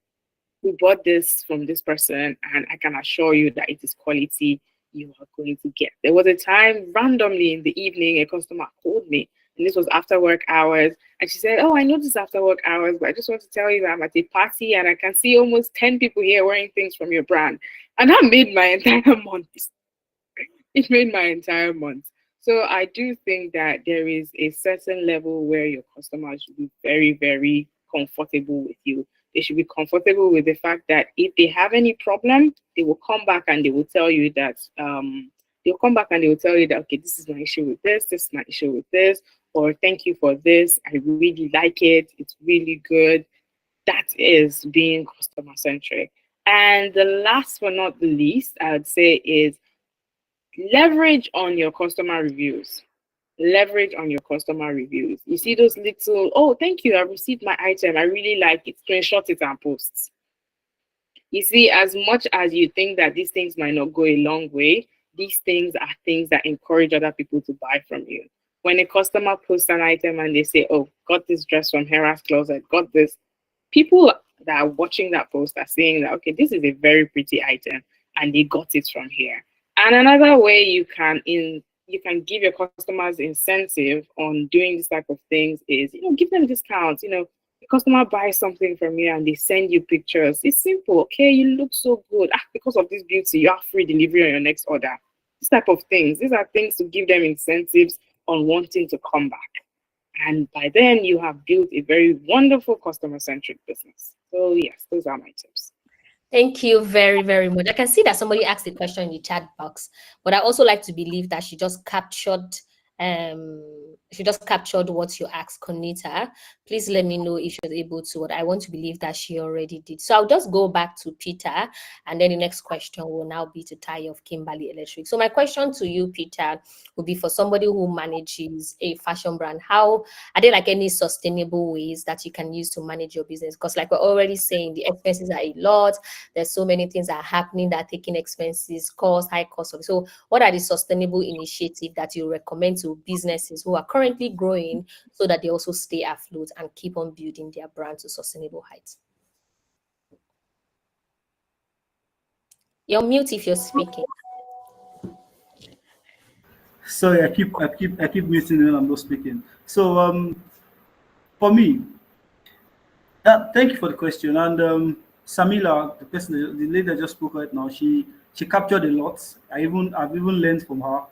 we bought this from this person and I can assure you that it is quality you are going to get. There was a time randomly in the evening, a customer called me, and this was after work hours, and she said, oh, I know this is after work hours, but I just want to tell you that I'm at a party and I can see almost 10 people here wearing things from your brand. And that made my entire month. It made my entire month. So I do think that there is a certain level where your customers should be very, very comfortable with you. They should be comfortable with the fact that if they have any problem, they will come back and they will tell you that okay, this is my issue with this is my issue with this, or thank you for this. I really like it. It's really good. That is being customer centric. And the last but not the least, I would say, is leverage on your customer reviews. Leverage on your customer reviews. You see those little, oh, thank you, I received my item, I really like it, screenshot it and post. You see, as much as you think that these things might not go a long way, these things are things that encourage other people to buy from you. When a customer posts an item and they say, oh, got this dress from Hera's Closet, got this, people that are watching that post are saying that, okay, this is a very pretty item and they got it from here. And another way you can give your customers incentive on doing this type of things is, give them discounts. The customer buys something from you and they send you pictures. It's simple. Okay, you look so good. Because of this beauty, you have free delivery on your next order. This type of things. These are things to give them incentives on wanting to come back. And by then you have built a very wonderful customer-centric business. So yes, those are my tips. Thank you very, very much. I can see that somebody asked a question in the chat box, but I also like to believe that she just captured what you asked, Konita. Please let me know if you're able to. What I want to believe that she already did. So I'll just go back to Peter, and then the next question will now be to Ty of Kimberly Electric. So my question to you, Peter, would be for somebody who manages a fashion brand. How are there like any sustainable ways that you can use to manage your business? Because like we're already saying, the expenses are a lot. There's so many things that are happening that are taking expenses, high cost. So what are the sustainable initiatives that you recommend to businesses who are currently growing so that they also stay afloat and keep on building their brand to sustainable heights? You're mute if you're speaking. Sorry, I keep muting when I'm not speaking. So for me, thank you for the question. And Samila, the lady that just spoke right now, she captured a lot. I've even learned from her.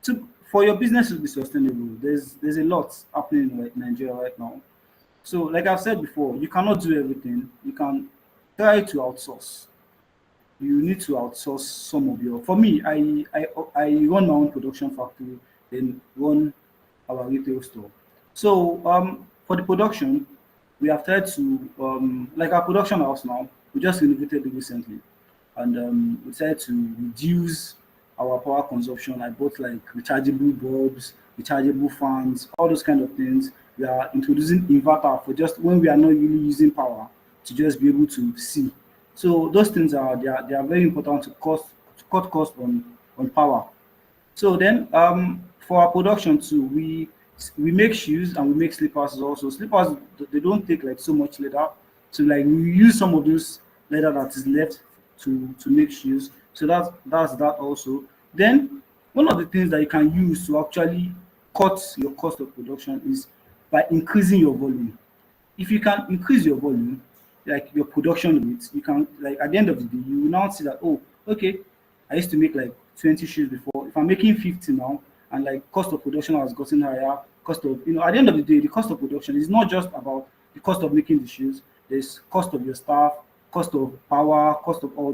So for your business to be sustainable, there's a lot happening in Nigeria right now. So, like I've said before, you cannot do everything. You can try to outsource. You need to outsource some of your. For me, I run my own production factory, then run our retail store. So for the production, we have tried to like our production house now. We just renovated it recently, and we tried to reduce our power consumption. I bought like rechargeable bulbs, rechargeable fans, all those kind of things. We are introducing inverter for just when we are not really using power to just be able to see. So those things are very important to cut cost on power. So then, for our production too, we make shoes and we make slippers also. Slippers they don't take like so much leather, so like we use some of those leather that is left to make shoes. So that's that also. Then one of the things that you can use to actually cut your cost of production is by increasing your volume. If you can increase your volume, like your production rates, you can like at the end of the day, you will now see that oh, okay, I used to make like 20 shoes before. If I'm making 50 now, and like cost of production has gotten higher, cost of at the end of the day, the cost of production is not just about the cost of making the shoes. There's cost of your staff, cost of power, cost of all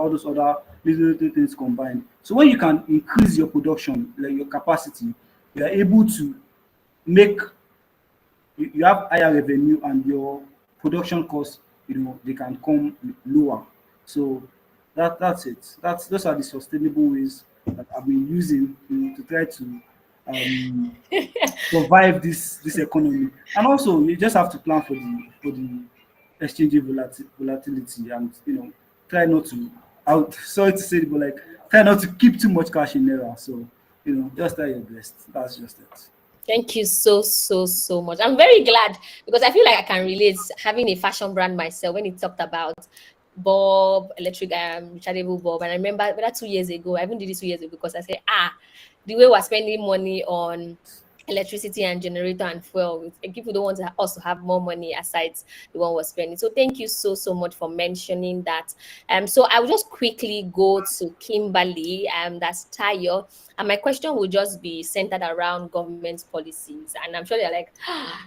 those other little things combined. So when you can increase your production, like your capacity, you are able to make you have higher revenue and your production costs, they can come lower. So that's it. Those are the sustainable ways that I've been using to try to survive this economy. And also you just have to plan for the exchange volatility and try not to out sorry to say it, but like try not to keep too much cash in naira. So just try your best. That's just it. Thank you so much. I'm very glad because I feel like I can relate having a fashion brand myself when it talked about bulb, electric rechargeable bulb. And I remember that 2 years ago, I even did it 2 years ago because I said, the way we're spending money on electricity and generator and fuel, people don't want to also have more money aside the one we're spending. So thank you so much for mentioning that. So I will just quickly go to Kimberly, that's Tayo, and my question will just be centered around government policies. And I'm sure they're like,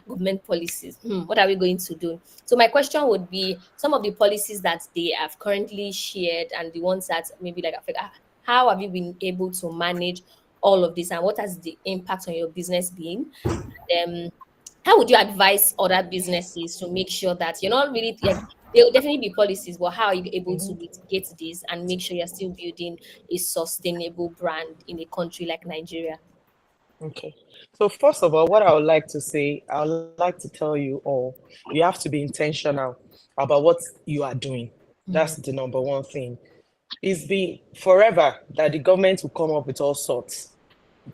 government policies, what are we going to do? So my question would be some of the policies that they have currently shared and the ones that maybe like how have you been able to manage all of this and what has the impact on your business been? And how would you advise other businesses to make sure that you're not really like there will definitely be policies, but how are you able to mitigate this and make sure you're still building a sustainable brand in a country like Nigeria? Okay. So first of all, what I would like to say, I would like to tell you all, you have to be intentional about what you are doing. That's the number one thing. It's been forever that the government will come up with all sorts.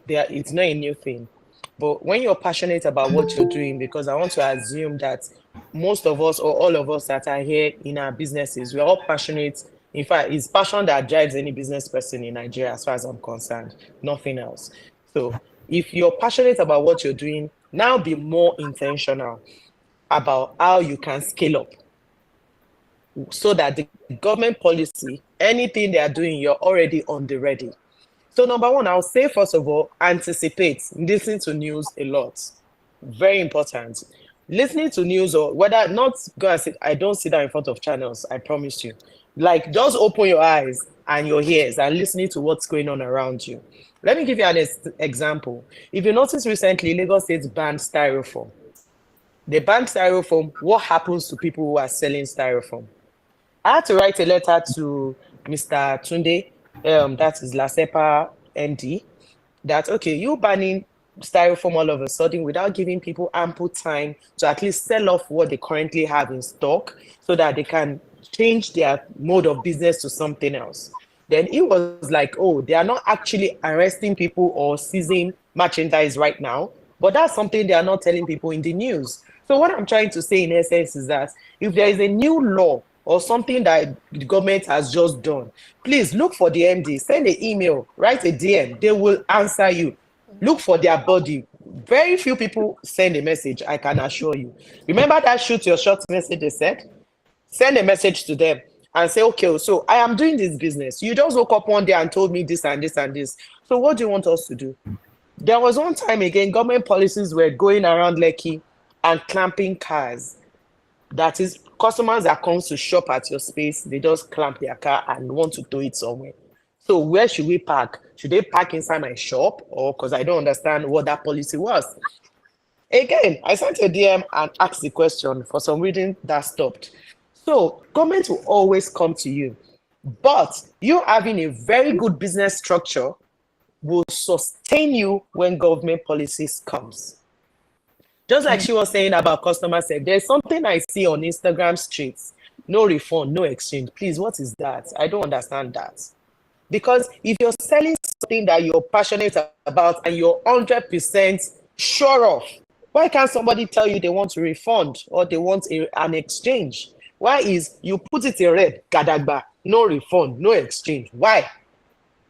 It's not a new thing. But when you're passionate about what you're doing, because I want to assume that most of us or all of us that are here in our businesses, we're all passionate. In fact, it's passion that drives any business person in Nigeria, as far as I'm concerned, nothing else. So if you're passionate about what you're doing, now be more intentional about how you can scale up so that the government policy, anything they are doing, you're already on the ready. So number one, I'll say, first of all, anticipate, listen to news a lot. Very important. Listening to news or whether not go and sit, I don't sit down in front of channels, I promise you. Like just open your eyes and your ears and listening to what's going on around you. Let me give you an example. If you notice recently, Lagos State banned styrofoam. They banned styrofoam. What happens to people who are selling styrofoam? I had to write a letter to Mr. Tunde, that is Lasepa MD, that, okay, you banning styrofoam all of a sudden without giving people ample time to at least sell off what they currently have in stock so that they can change their mode of business to something else. Then it was like, oh, they are not actually arresting people or seizing merchandise right now, but that's something they are not telling people in the news. So what I'm trying to say in essence is that if there is a new law or something that the government has just done, please look for the MD, send an email, write a DM, they will answer you. Look for their body. Very few people send a message, I can assure you. Remember that shoot your shot message they said? Send a message to them and say, okay, so I am doing this business. You just woke up one day and told me this and this and this. So what do you want us to do? There was one time again, government policies were going around Lekki and clamping cars. That is, customers that comes to shop at your space, they just clamp their car and want to tow it somewhere. So where should we park? Should they park inside my shop? Or because I don't understand what that policy was. Again, I sent a DM and asked the question. For some reason, that stopped. So government will always come to you. But you having a very good business structure will sustain you when government policies comes. Just like she was saying about customer service, there's something I see on Instagram streets. No refund, no exchange. Please, what is that? I don't understand that. Because if you're selling something that you're passionate about and you're 100% sure of, why can't somebody tell you they want to refund or they want an exchange? Why is you put it in red, gadagba, no refund, no exchange? Why?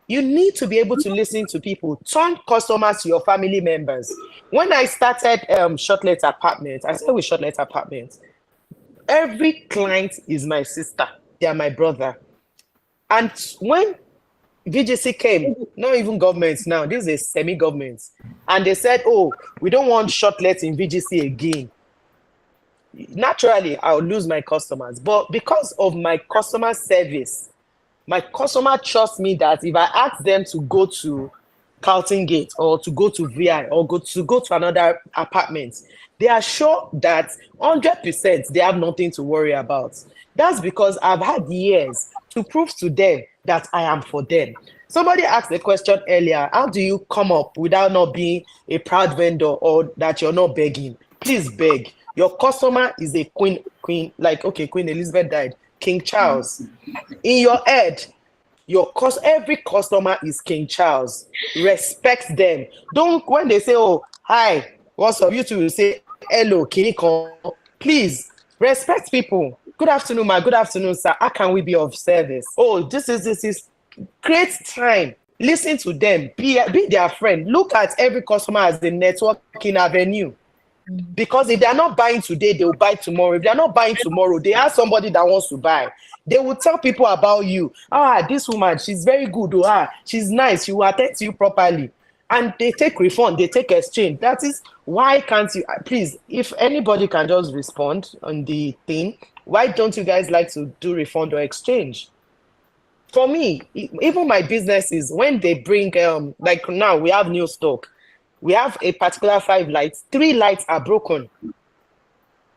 You need to be able to listen to people. Turn customers to your family members. When I started Shortlet Apartment, I started with Shortlet Apartment. Every client is my sister. They are my brother. And when VGC came, not even governments now, this is semi-government, and they said, oh, we don't want Shortlet in VGC again. Naturally, I'll lose my customers. But because of my customer service, my customer trusts me that if I ask them to go to Carlton Gate or to go to VI or to go to another apartment, they are sure that 100% they have nothing to worry about. That's because I've had years to prove to them that I am for them. Somebody asked the question earlier, how do you come up without not being a proud vendor or that you're not begging? Please beg. Your customer is a queen, like, okay, Queen Elizabeth died, King Charles. In your head, every customer is King Charles. Respect them. Don't, when they say, oh, hi, what's up? You two will say, hello, Kiniko. Please, respect people. Good afternoon, ma. Good afternoon, sir. How can we be of service? Oh, this is. Create time. Listen to them. Be their friend. Look at every customer as a networking avenue. Because if they're not buying today, they will buy tomorrow. If they're not buying tomorrow, they have somebody that wants to buy. They will tell people about you. This woman, she's very good. She's nice. She will attend to you properly. And they take refund, they take exchange. That is why can't you, please, if anybody can just respond on the thing, why don't you guys like to do refund or exchange? For me, even my businesses, when they bring, like now we have new stock. We have a particular 5 lights, 3 lights are broken.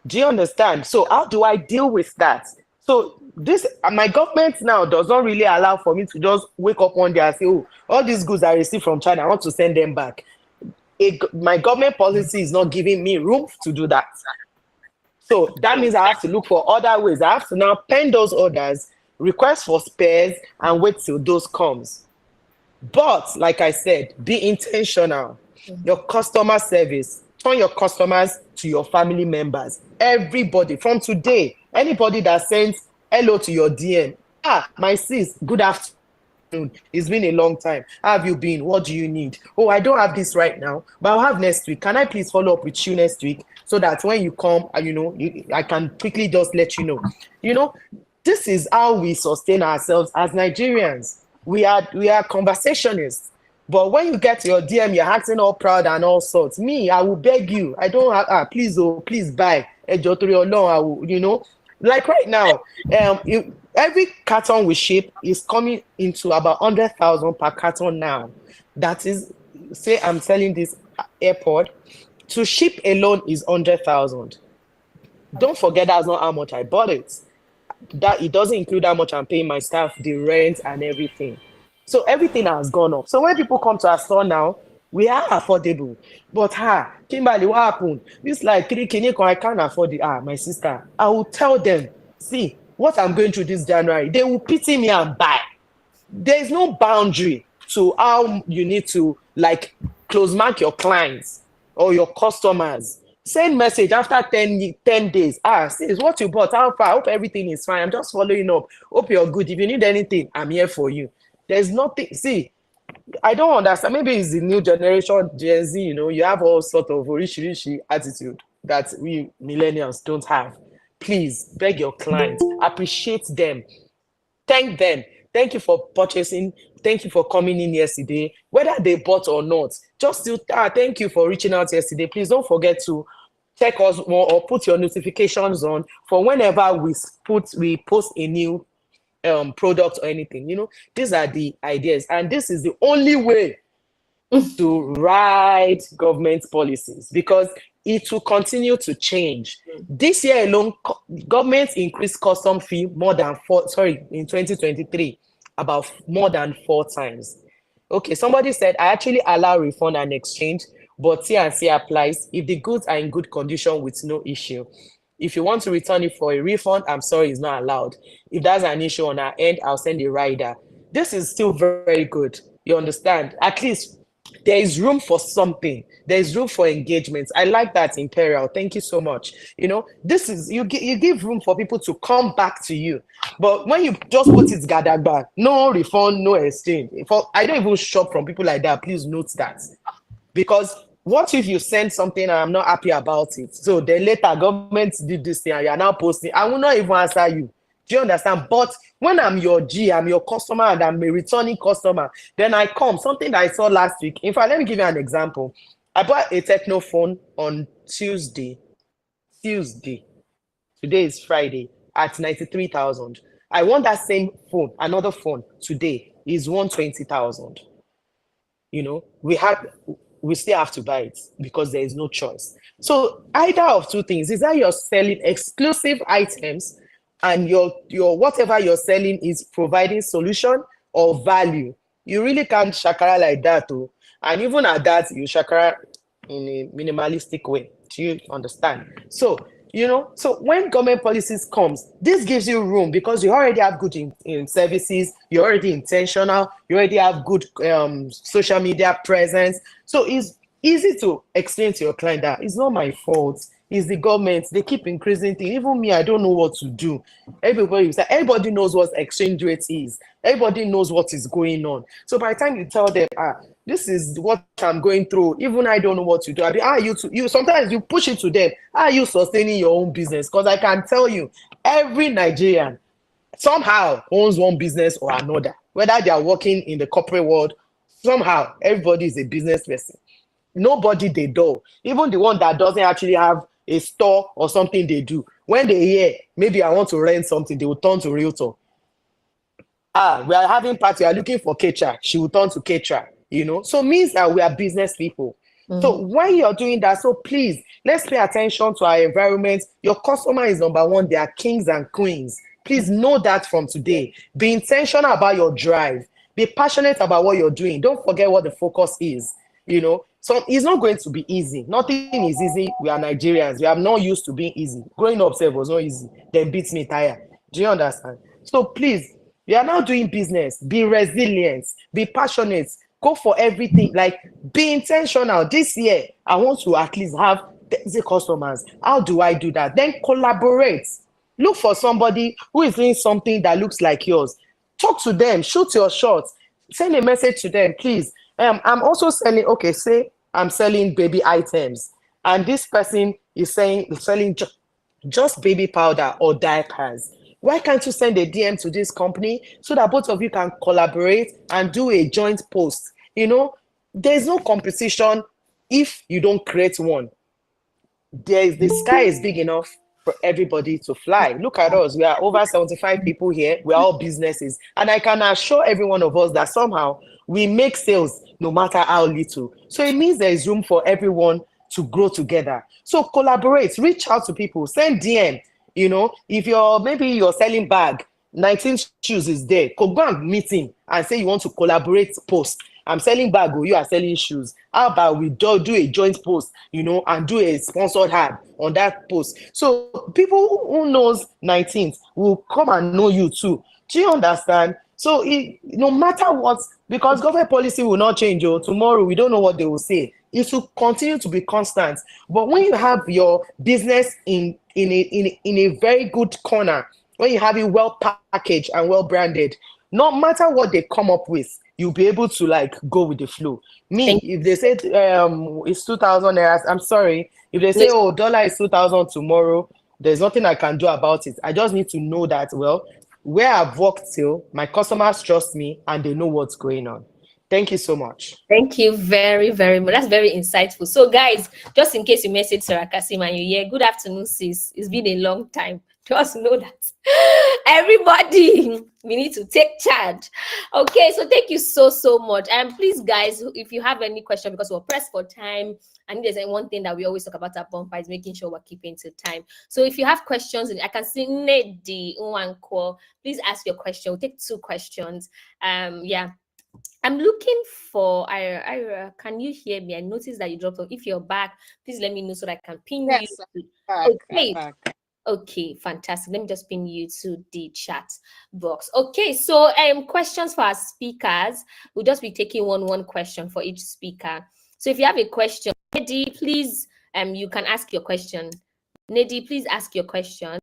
Do you understand? So how do I deal with that? So this, my government now does not really allow for me to just wake up one day and say, oh, all these goods I received from China, I want to send them back. My government policy is not giving me room to do that. So that means I have to look for other ways. I have to now pen those orders, request for spares, and wait till those comes. But like I said, be intentional. Your customer service, turn your customers to your family members. Everybody from today, anybody that sends hello to your DM, my sis, good afternoon. It's been a long time. How have you been? What do you need? Oh, I don't have this right now, but I'll have next week. Can I please follow up with you next week so that when you come, I can quickly just let you know. This is how we sustain ourselves as Nigerians. We are conversationalists. But when you get your DM, you're acting all proud and all sorts. Me, I will beg you. I don't have, please buy. I will, like right now, every carton we ship is coming into about 100,000 per carton now. That is, say I'm selling this airpod. To ship alone is 100,000. Don't forget that's not how much I bought it. That it doesn't include how much I'm paying my staff, the rent and everything. So everything has gone up. So when people come to our store now, we are affordable. But Kimberly, what happened? This like Kiniko, I can't afford it. My sister. I will tell them, see, what I'm going through this January, they will pity me and buy. There is no boundary to how you need to like close mark your clients or your customers. Send message after 10 days. Sis, what you bought? How far? I hope everything is fine. I'm just following up. Hope you're good. If you need anything, I'm here for you. There's nothing. See, I don't understand. Maybe it's the new generation, Gen Z, you have all sort of rishi attitude that we millennials don't have. Please beg your clients, appreciate them, thank them. Thank you for purchasing. Thank you for coming in yesterday. Whether they bought or not, just still thank you for reaching out yesterday. Please don't forget to check us more or put your notifications on for whenever we post a new product or anything. These are the ideas, and this is the only way to write government policies, because it will continue to change. This year alone, government increased custom fee in 2023, about more than 4 times. Okay, somebody said, I actually allow refund and exchange, but T&C applies if the goods are in good condition with no issue. If you want to return it for a refund, I'm sorry, it's not allowed. If that's an issue on our end, I'll send a rider. This is still very, very good. You understand? At least there is room for something. There is room for engagement. I like that, Imperial. Thank you so much. This is you give room for people to come back to you. But when you just put it gadagba, no refund, no exchange. I don't even shop from people like that. Please note that. Because what if you send something and I'm not happy about it? So then later, government did this thing and you are now posting. I will not even answer you. Do you understand? But when I'm your G, I'm your customer and I'm a returning customer, then I come. Something that I saw last week. In fact, let me give you an example. I bought a techno phone on Tuesday. Today is Friday at 93,000. I want that same phone, another phone today is 120,000. We still have to buy it because there is no choice. So either of two things is that you're selling exclusive items and your whatever you're selling is providing solution or value. You really can't shakara like that, too. And even at that, you shakara in a minimalistic way. Do you understand? So when government policies comes, this gives you room because you already have good in services, you're already intentional, you already have good social media presence. So it's easy to explain to your client that it's not my fault. It's the government. They keep increasing things. Even me, I don't know what to do. Everybody knows what exchange rate is. Everybody knows what is going on. So by the time you tell them, this is what I'm going through, even I don't know what to do. You sometimes you push it to them. How are you sustaining your own business? Because I can tell you, every Nigerian somehow owns one business or another. Whether they are working in the corporate world, somehow everybody is a business person. Nobody they do. Even the one that doesn't actually have a store or something they do. When they hear, maybe I want to rent something, they will turn to realtor. We are having party, we are looking for caterer. She will turn to caterer, So means that we are business people. So when you're doing that, so please, let's pay attention to our environment. Your customer is number one. They are kings and queens. Please know that from today. Be intentional about your drive. Be passionate about what you're doing. Don't forget what the focus is, So it's not going to be easy. Nothing is easy. We are Nigerians. We are not used to being easy. Growing up was not easy. Then beats me tired. Do you understand? So please, we are now doing business. Be resilient. Be passionate. Go for everything. Like, be intentional. This year, I want to at least have the customers. How do I do that? Then collaborate. Look for somebody who is doing something that looks like yours. Talk to them. Shoot your shot. Send a message to them, please. I'm also selling, say I'm selling baby items, and this person is selling just baby powder or diapers. Why can't you send a DM to this company so that both of you can collaborate and do a joint post? There's no competition if you don't create one. The sky is big enough for everybody to fly. Look at us. We are over 75 people here. We are all businesses. And I can assure every one of us that somehow we make sales no matter how little. So it means there is room for everyone to grow together. So collaborate, reach out to people, send DM. If you're selling bag, 19 shoes is there. Go and meet him and say you want to collaborate post. I'm selling bag, you are selling shoes. How about we do a joint post, and do a sponsored ad on that post? So people who knows 19th will come and know you too. Do you understand? So no matter what, because government policy will not change. Tomorrow, we don't know what they will say. It will continue to be constant. But when you have your business in a very good corner, when you have it well packaged and well branded, no matter what they come up with, you'll be able to go with the flow. If they say it's 2,000 naira, I'm sorry. If they say, dollar is 2,000 tomorrow, there's nothing I can do about it. I just need to know that, Where I've worked till, my customers trust me and they know what's going on. Thank you so much. Thank you very, very much. That's very insightful. So, guys, just in case you message Sarah Kasim and you hear, good afternoon, sis. It's been a long time. Just know that everybody, we need to take charge. Okay, so thank you so much. And please, guys, if you have any question, because we're pressed for time, and there's one thing that we always talk about at Bumpa is making sure we're keeping to time. So if you have questions, I can see Nedi Nwankwo. Please ask your question. We'll take 2 questions. Yeah. I'm looking for Ira. Can you hear me? I noticed that you dropped off. If you're back, please let me know so that I can ping Yes, you. I'm Okay. back. Okay, fantastic. Let me just pin you to the chat box. Okay, so questions for our speakers. We'll just be taking one question for each speaker. So if you have a question, Nedi, please you can ask your question. Nedi, please ask your question.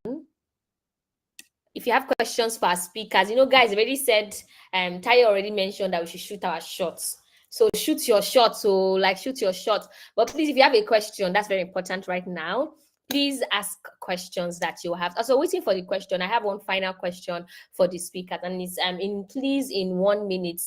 If you have questions for our speakers, guys already said, Tayo already mentioned that we should shoot our shots. So shoot your shot. So shoot your shot. But please, if you have a question, that's very important right now. Please ask questions that you have. Also, waiting for the question. I have one final question for the speakers, and it's in 1 minute.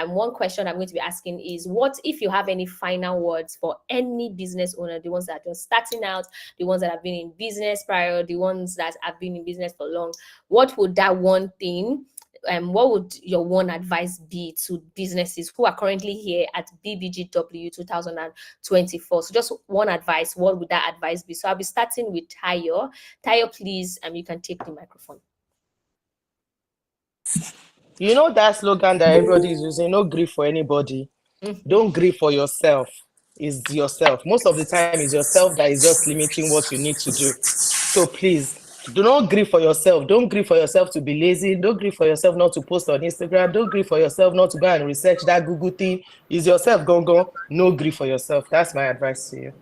One question I'm going to be asking is, what if you have any final words for any business owner, the ones that are just starting out, the ones that have been in business prior, the ones that have been in business for long? What would that one thing? What would your one advice be to businesses who are currently here at BBGW 2024? So just one advice, what would that advice be? So I'll be starting with Tayo. Tayo, please, you can take the microphone. You know that slogan that everybody is using, no grief for anybody. Don't grieve for yourself. Is yourself. Most of the time, it's yourself that is just limiting what you need to do. So please, do not grieve for yourself. Don't grieve for yourself to be lazy. Don't grieve for yourself not to post on Instagram. Don't grieve for yourself not to go and research that Google thing. Is yourself go. No grief for yourself. That's my advice to you.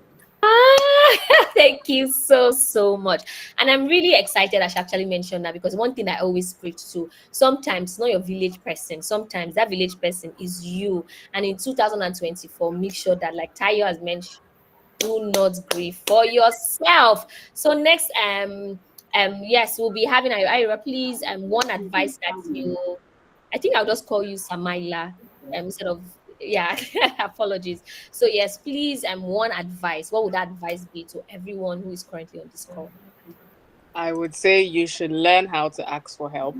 Thank you so much. And I'm really excited that she actually mentioned that, because one thing I always preach to, sometimes it's not your village person, sometimes that village person is you. And in 2024, make sure that, like Tayo has mentioned, do not grieve for yourself. So next, yes, we'll be having Ira, please, one advice that you, I think I'll just call you Samaila instead of, yeah, apologies. So yes, please, one advice. What would that advice be to everyone who is currently on this call? I would say you should learn how to ask for help.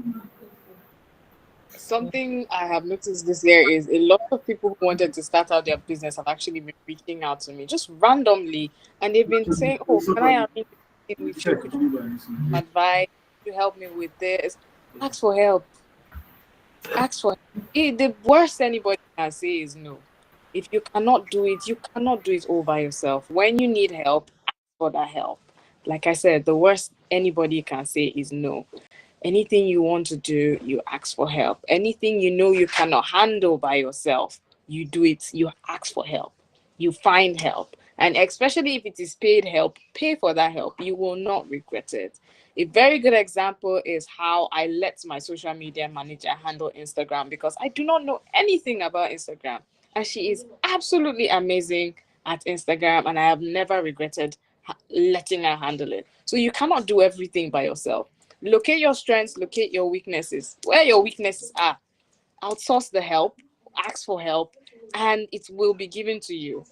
Something I have noticed this year is a lot of people who wanted to start out their business have actually been reaching out to me just randomly, and they've been saying, "Oh, can I arrange a meeting with you? Could you give me advice? Could you help me with this?" Ask for help. Ask for help. The worst anybody can say is no. If you cannot do it, you cannot do it all by yourself. When you need help, ask for that help. Like I said, the worst anybody can say is no. Anything you want to do, you ask for help. Anything you know you cannot handle by yourself, you do it. You ask for help. You find help. And especially if it is paid help, pay for that help. You will not regret it. A very good example is how I let my social media manager handle Instagram, because I do not know anything about Instagram. And she is absolutely amazing at Instagram, and I have never regretted letting her handle it. So you cannot do everything by yourself. Locate your strengths, locate your weaknesses. Where your weaknesses are, outsource the help, ask for help, and it will be given to you.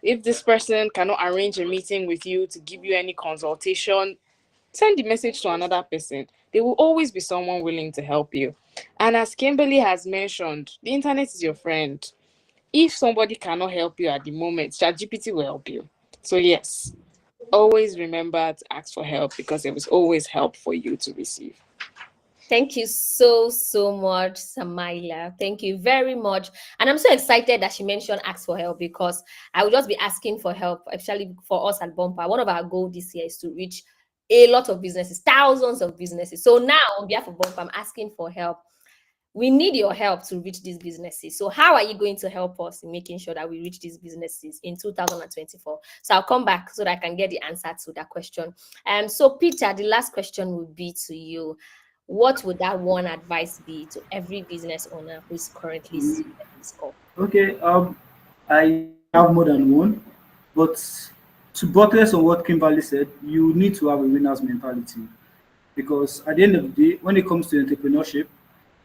If this person cannot arrange a meeting with you to give you any consultation, send the message to another person. There will always be someone willing to help you. And as Kimberly has mentioned, the internet is your friend. If somebody cannot help you at the moment, ChatGPT will help you. So yes, always remember to ask for help, because there is always help for you to receive. Thank you so much, Samaila. Thank you very much. And I'm so excited that she mentioned ask for help, because I will just be asking for help, especially for us at Bumpa. One of our goals this year is to reach a lot of businesses, thousands of businesses. So now, on behalf of Bumpa, I'm asking for help. We need your help to reach these businesses. So how are you going to help us in making sure that we reach these businesses in 2024? So I'll come back so that I can get the answer to that question. So Peter, the last question will be to you. What would that one advice be to every business owner who is currently seeing this call? Okay, I have more than one, but to buttress on what Kimberly said, you need to have a winner's mentality. because at the end of the day, when it comes to entrepreneurship,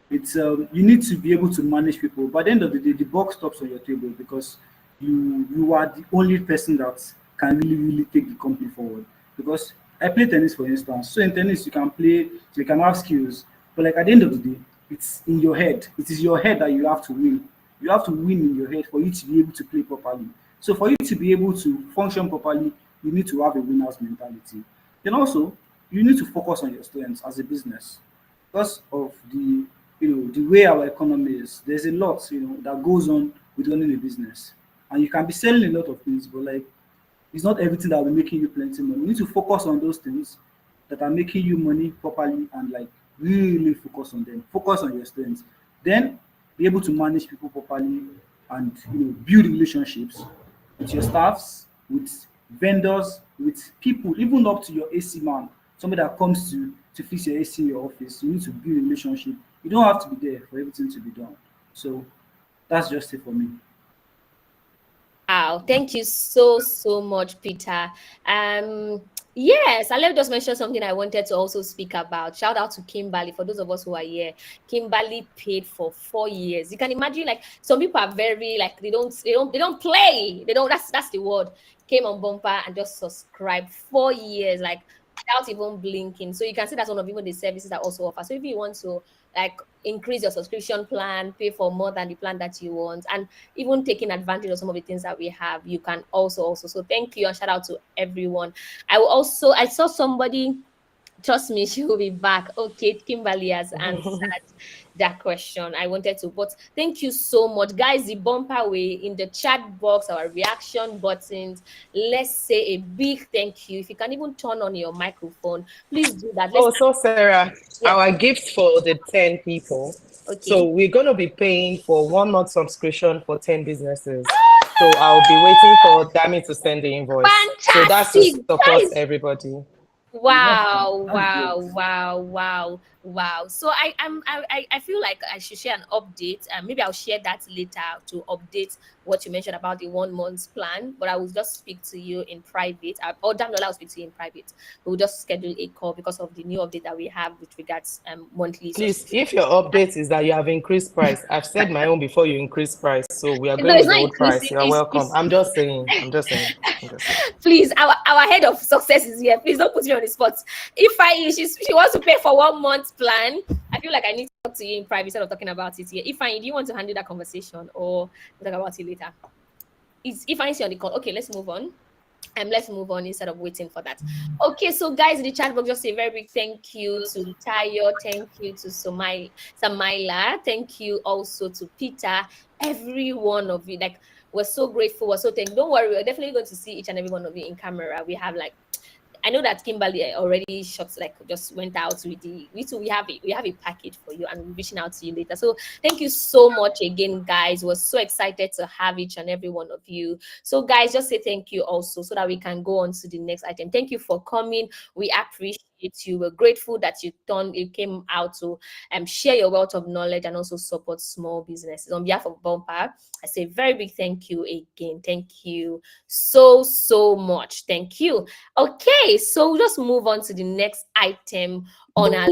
it's you need to be able to manage people. By the end of the day, the buck stops on your table because you are the only person that can really take the company forward. Because I play tennis, for instance. So in tennis, you can play, you can have skills, but like at the end of the day, it's in your head. It is your head that you have to win. You have to win in your head for you to be able to play properly. So for you to be able to function properly, you need to have a winner's mentality. Then also, you need to focus on your strengths as a business because of the way our economy is. There's a lot that goes on with running a business, and you can be selling a lot of things, but like it's not everything that will be making you plenty money. You need to focus on those things that are making you money properly and like really focus on them. Focus on your strengths. Then be able to manage people properly and build relationships with your staffs, with vendors, with people, even up to your AC man, somebody that comes to fix your AC in your office. You need to build a relationship. You don't have to be there for everything to be done. So that's just it for me. Wow, thank you so much, Peter. Yes, and let me just mention something I wanted to also speak about. Shout out to Kimberly. For those of us who are here, Kimberly paid for 4 years. You can imagine, like, some people are very like they don't play. They don't. That's the word. Came on Bumper and just subscribed 4 years, like without even blinking. So you can see that's one of even the services that also offer. So if you want to like increase your subscription plan, pay for more than the plan that you want, and even taking advantage of some of the things that we have, you can also. So thank you and shout out to everyone. I saw somebody, trust me, she will be back. Okay, Kimberly has answered that question. I wanted to, but thank you so much, guys. The Bumper way in the chat box, our reaction buttons. Let's say a big thank you. If you can even turn on your microphone, please do that. So Sarah, yes. Our gift for the 10 people. Okay. So we're going to be paying for 1 month subscription for 10 businesses. So I'll be waiting for Dami to send the invoice. Fantastic. So that's to support everybody. Wow. So I feel like I should share an update. Maybe I'll share that later to update what you mentioned about the 1 month plan, but I will just speak to you in private. Or Damilola will speak to you in private. We'll just schedule a call because of the new update that we have with regards monthly. Please, if your update is that you have increased price, I've said my own before you increase price. So we are going with the old price. You're welcome. I'm just saying. Please, our head of success is here. Please don't put me on the spot. If she wants to pay for 1 month plan, I feel like I need to talk to you in private instead of talking about it here. Do you want to handle that conversation or we'll talk about it later? If I see on the call, okay, let's move on. Let's move on instead of waiting for that. Okay, so guys, in the chat box, just say a very big thank you to Tayo, thank you to Samaila, thank you also to Peter, every one of you. Like, we're so grateful, we're so thankful. Don't worry, we're definitely going to see each and every one of you in camera. We have like, I know that Kimberly already just went out with we have a package for you and we'll be reaching out to you later. So thank you so much again, guys. We're so excited to have each and every one of you. So guys, just say thank you also so that we can go on to the next item. Thank you for coming. We appreciate you. We're grateful that you came out to share your wealth of knowledge and also support small businesses. On behalf of Bumper, I say very big thank you again. Thank you so much. Thank you. Okay, so we'll just move on to the next item on our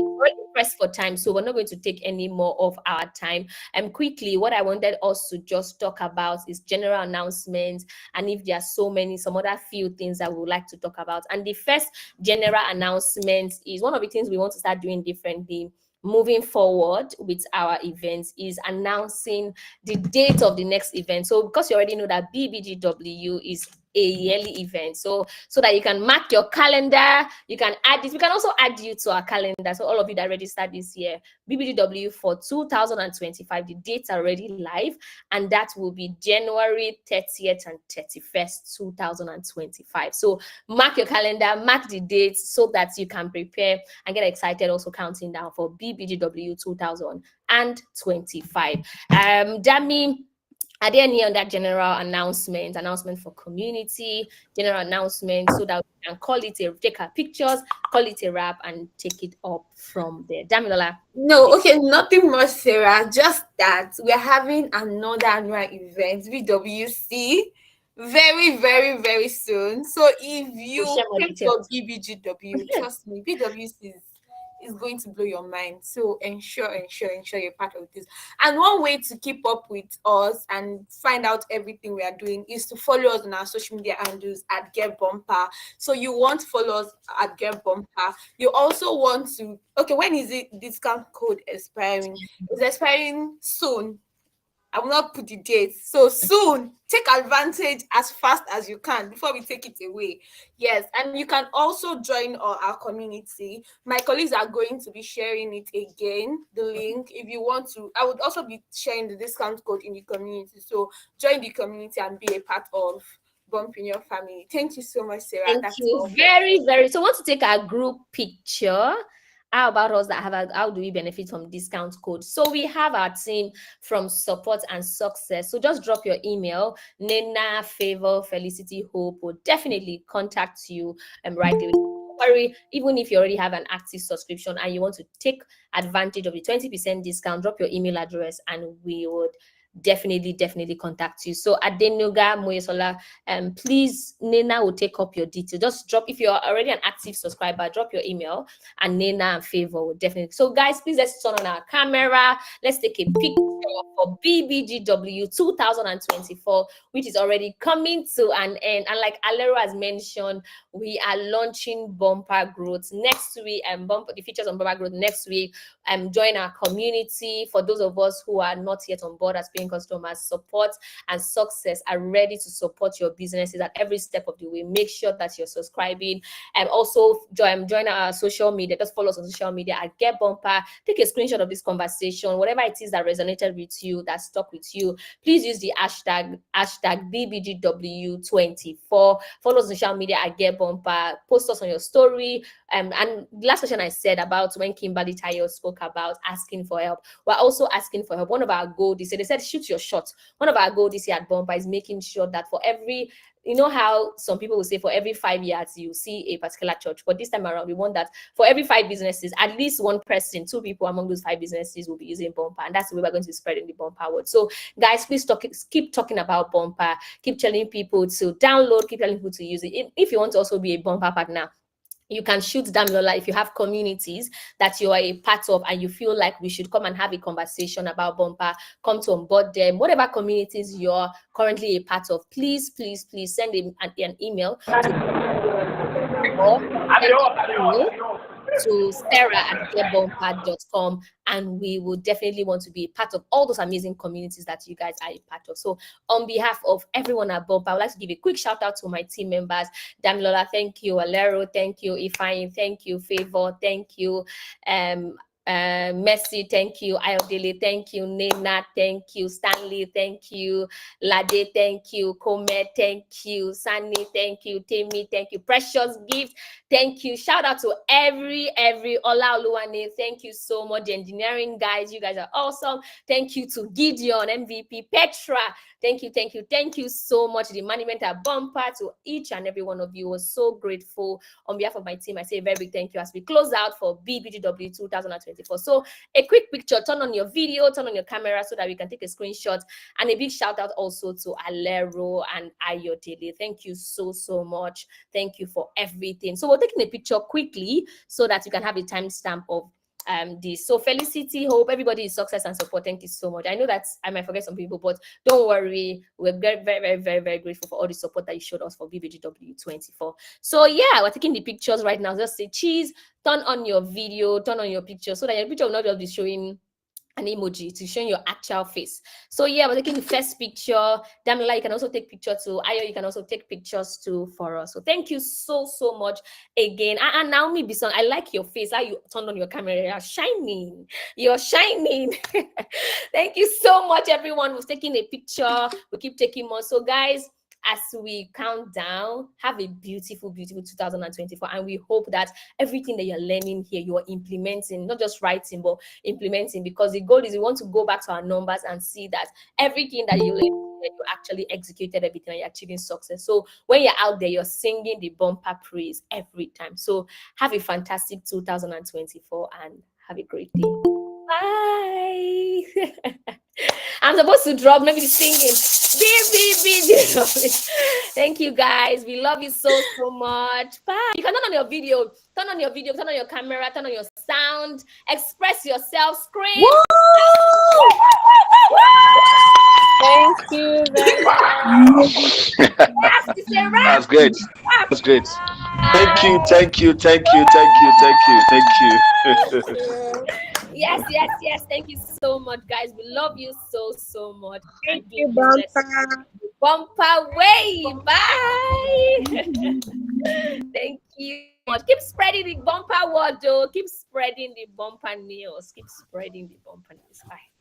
press for time. So we're not going to take any more of our time. Quickly, what I wanted us to just talk about is general announcements, and if there are some other few things that we would like to talk about. And the first general announcement is one of the things we want to start doing differently moving forward with our events is announcing the date of the next event. So because you already know that BBGW is a yearly event, so that you can mark your calendar, you can add this. We can also add you to our calendar. So all of you that registered this year, BBGW for 2025, the dates are already live, and that will be January 30th and 31st, 2025. So mark your calendar, mark the dates so that you can prepare and get excited, also counting down for BBGW 2025. Dami, are there any other general announcement for community, general announcement, so that we can take our pictures, call it a wrap, and take it up from there? Damilola. No, okay, nothing much, Sarah. Just that we're having another annual event, BWC, very, very, very soon. So if you came for BBGW, trust me, BWC is going to blow your mind. So ensure you're part of this. And one way to keep up with us and find out everything we are doing is to follow us on our social media handles at Get Bumper. So you want to follow us at Get Bumper. You also want to, okay, when is it discount code expiring? It's expiring soon. I will not put the date. So soon, take advantage as fast as you can before we take it away. Yes, and you can also join our community. My colleagues are going to be sharing it again, the link. If you want to, I would also be sharing the discount code in the community. So join the community and be a part of Bump in Your Family. Thank you so much, Sarah. Thank That's you all. very. So, want to take our group picture? How about us that have how do we benefit from discount code? So we have our team from support and success. So just drop your email. Nena, Favor, Felicity, Hope will definitely contact you right away. Don't worry, even if you already have an active subscription and you want to take advantage of the 20% discount, drop your email address and we would definitely contact you. So Adenuga Moyesola, please, Nena will take up your details. Just drop, if you're already an active subscriber, drop your email and Nena and Favor will definitely. So guys, please, let's turn on our camera. Let's take a picture for BBGW 2024, which is already coming to an end. And like Alero has mentioned, we are launching Bumper Growth next week, and the features on Bumper Growth next week. Join our community. For those of us who are not yet on board as paying customers, support and success are ready to support your businesses at every step of the way. Make sure that you're subscribing, and also join our social media. Just follow us on social media at Get Bumper. Take a screenshot of this conversation, whatever it is that resonated with you, that stuck with you. Please use the hashtag BBGW24. Follow us on social media at Get Bumper. Post us on your story. And the last question I said about when Kimberly Tayo spoke about asking for help, we're also asking for help. One of our goals, they said shoot your shot. One of our goals this year at Bumper is making sure that for every, you know how some people will say for every 5 years you see a particular church, but this time around we want that for every 5 businesses, at least one person, 2 people among those 5 businesses will be using Bumper, and that's the way we're going to be spreading the Bumper word. So guys, please keep talking about Bumper, keep telling people to download, keep telling people to use it. If you want to also be a Bumper partner, you can shoot Damilola if you have communities that you are a part of and you feel like we should come and have a conversation about Bumper, come to onboard them. Whatever communities you're currently a part of, please send an email to sarah@getbumper.com, and we will definitely want to be a part of all those amazing communities that you guys are a part of. So on behalf of everyone at Bumper, I would like to give a quick shout out to my team members. Damilola, thank you. Alero, thank you. Ifeanyi, thank you. Favor, thank you. Messi, thank you. Ayodele, thank you. Nena, thank you. Stanley, thank you. Lade, thank you. Kome, thank you. Sunny, thank you. Timmy, thank you. Precious Gift, thank you. Shout out to every Ola Oluwane, thank you so much. The engineering guys, you guys are awesome. Thank you to Gideon, MVP, Petra, thank you so much. The management at Bumper, to each and every one of you, was so grateful. On behalf of my team, I say a very big thank you as we close out for BBGW 2024. So a quick picture, turn on your video, turn on your camera so that we can take a screenshot, and a big shout out also to Alero and Ayodele. Thank you so much. Thank you for everything. So we're taking a picture quickly so that you can have a timestamp of this. So Felicity, Hope, everybody is success and support. Thank you so much. I know that I might forget some people, but don't worry, we're very grateful for all the support that you showed us for BBGW 24. So yeah, we're taking the pictures right now. Just say cheese, turn on your video, turn on your picture so that your picture will not just be showing an emoji, to show your actual face. So yeah, we're taking the first picture. Damla, you can also take picture too. Ayo, you can also take pictures too for us. So thank you so much again. And Naomi Bison, I like your face. How you turned on your camera, you're shining. Thank you so much, everyone who's taking a picture. We keep taking more. So guys, as we count down, have a beautiful 2024, and we hope that everything that you're learning here, you're implementing, not just writing, but implementing, because the goal is we want to go back to our numbers and see that everything that you learned, you actually executed everything and you're achieving success. So when you're out there, you're singing the Bumper praise every time. So have a fantastic 2024 and have a great day. Bye. I'm supposed to drop maybe the singing. BBGW. Thank you guys. We love you so much. Bye. You can turn on your video, turn on your camera, turn on your sound, express yourself, scream. Thank you very much. That's great. That's great. Thank you. Thank you. Thank you. Thank you. Thank you. Thank you. Yes. Thank you so much, guys. We love you so much. Thank you, Bumpa. Bumpa way. Bye. Thank you. Keep spreading the Bumpa word, though. Keep spreading the Bumpa news. Keep spreading the Bumpa news. Bye.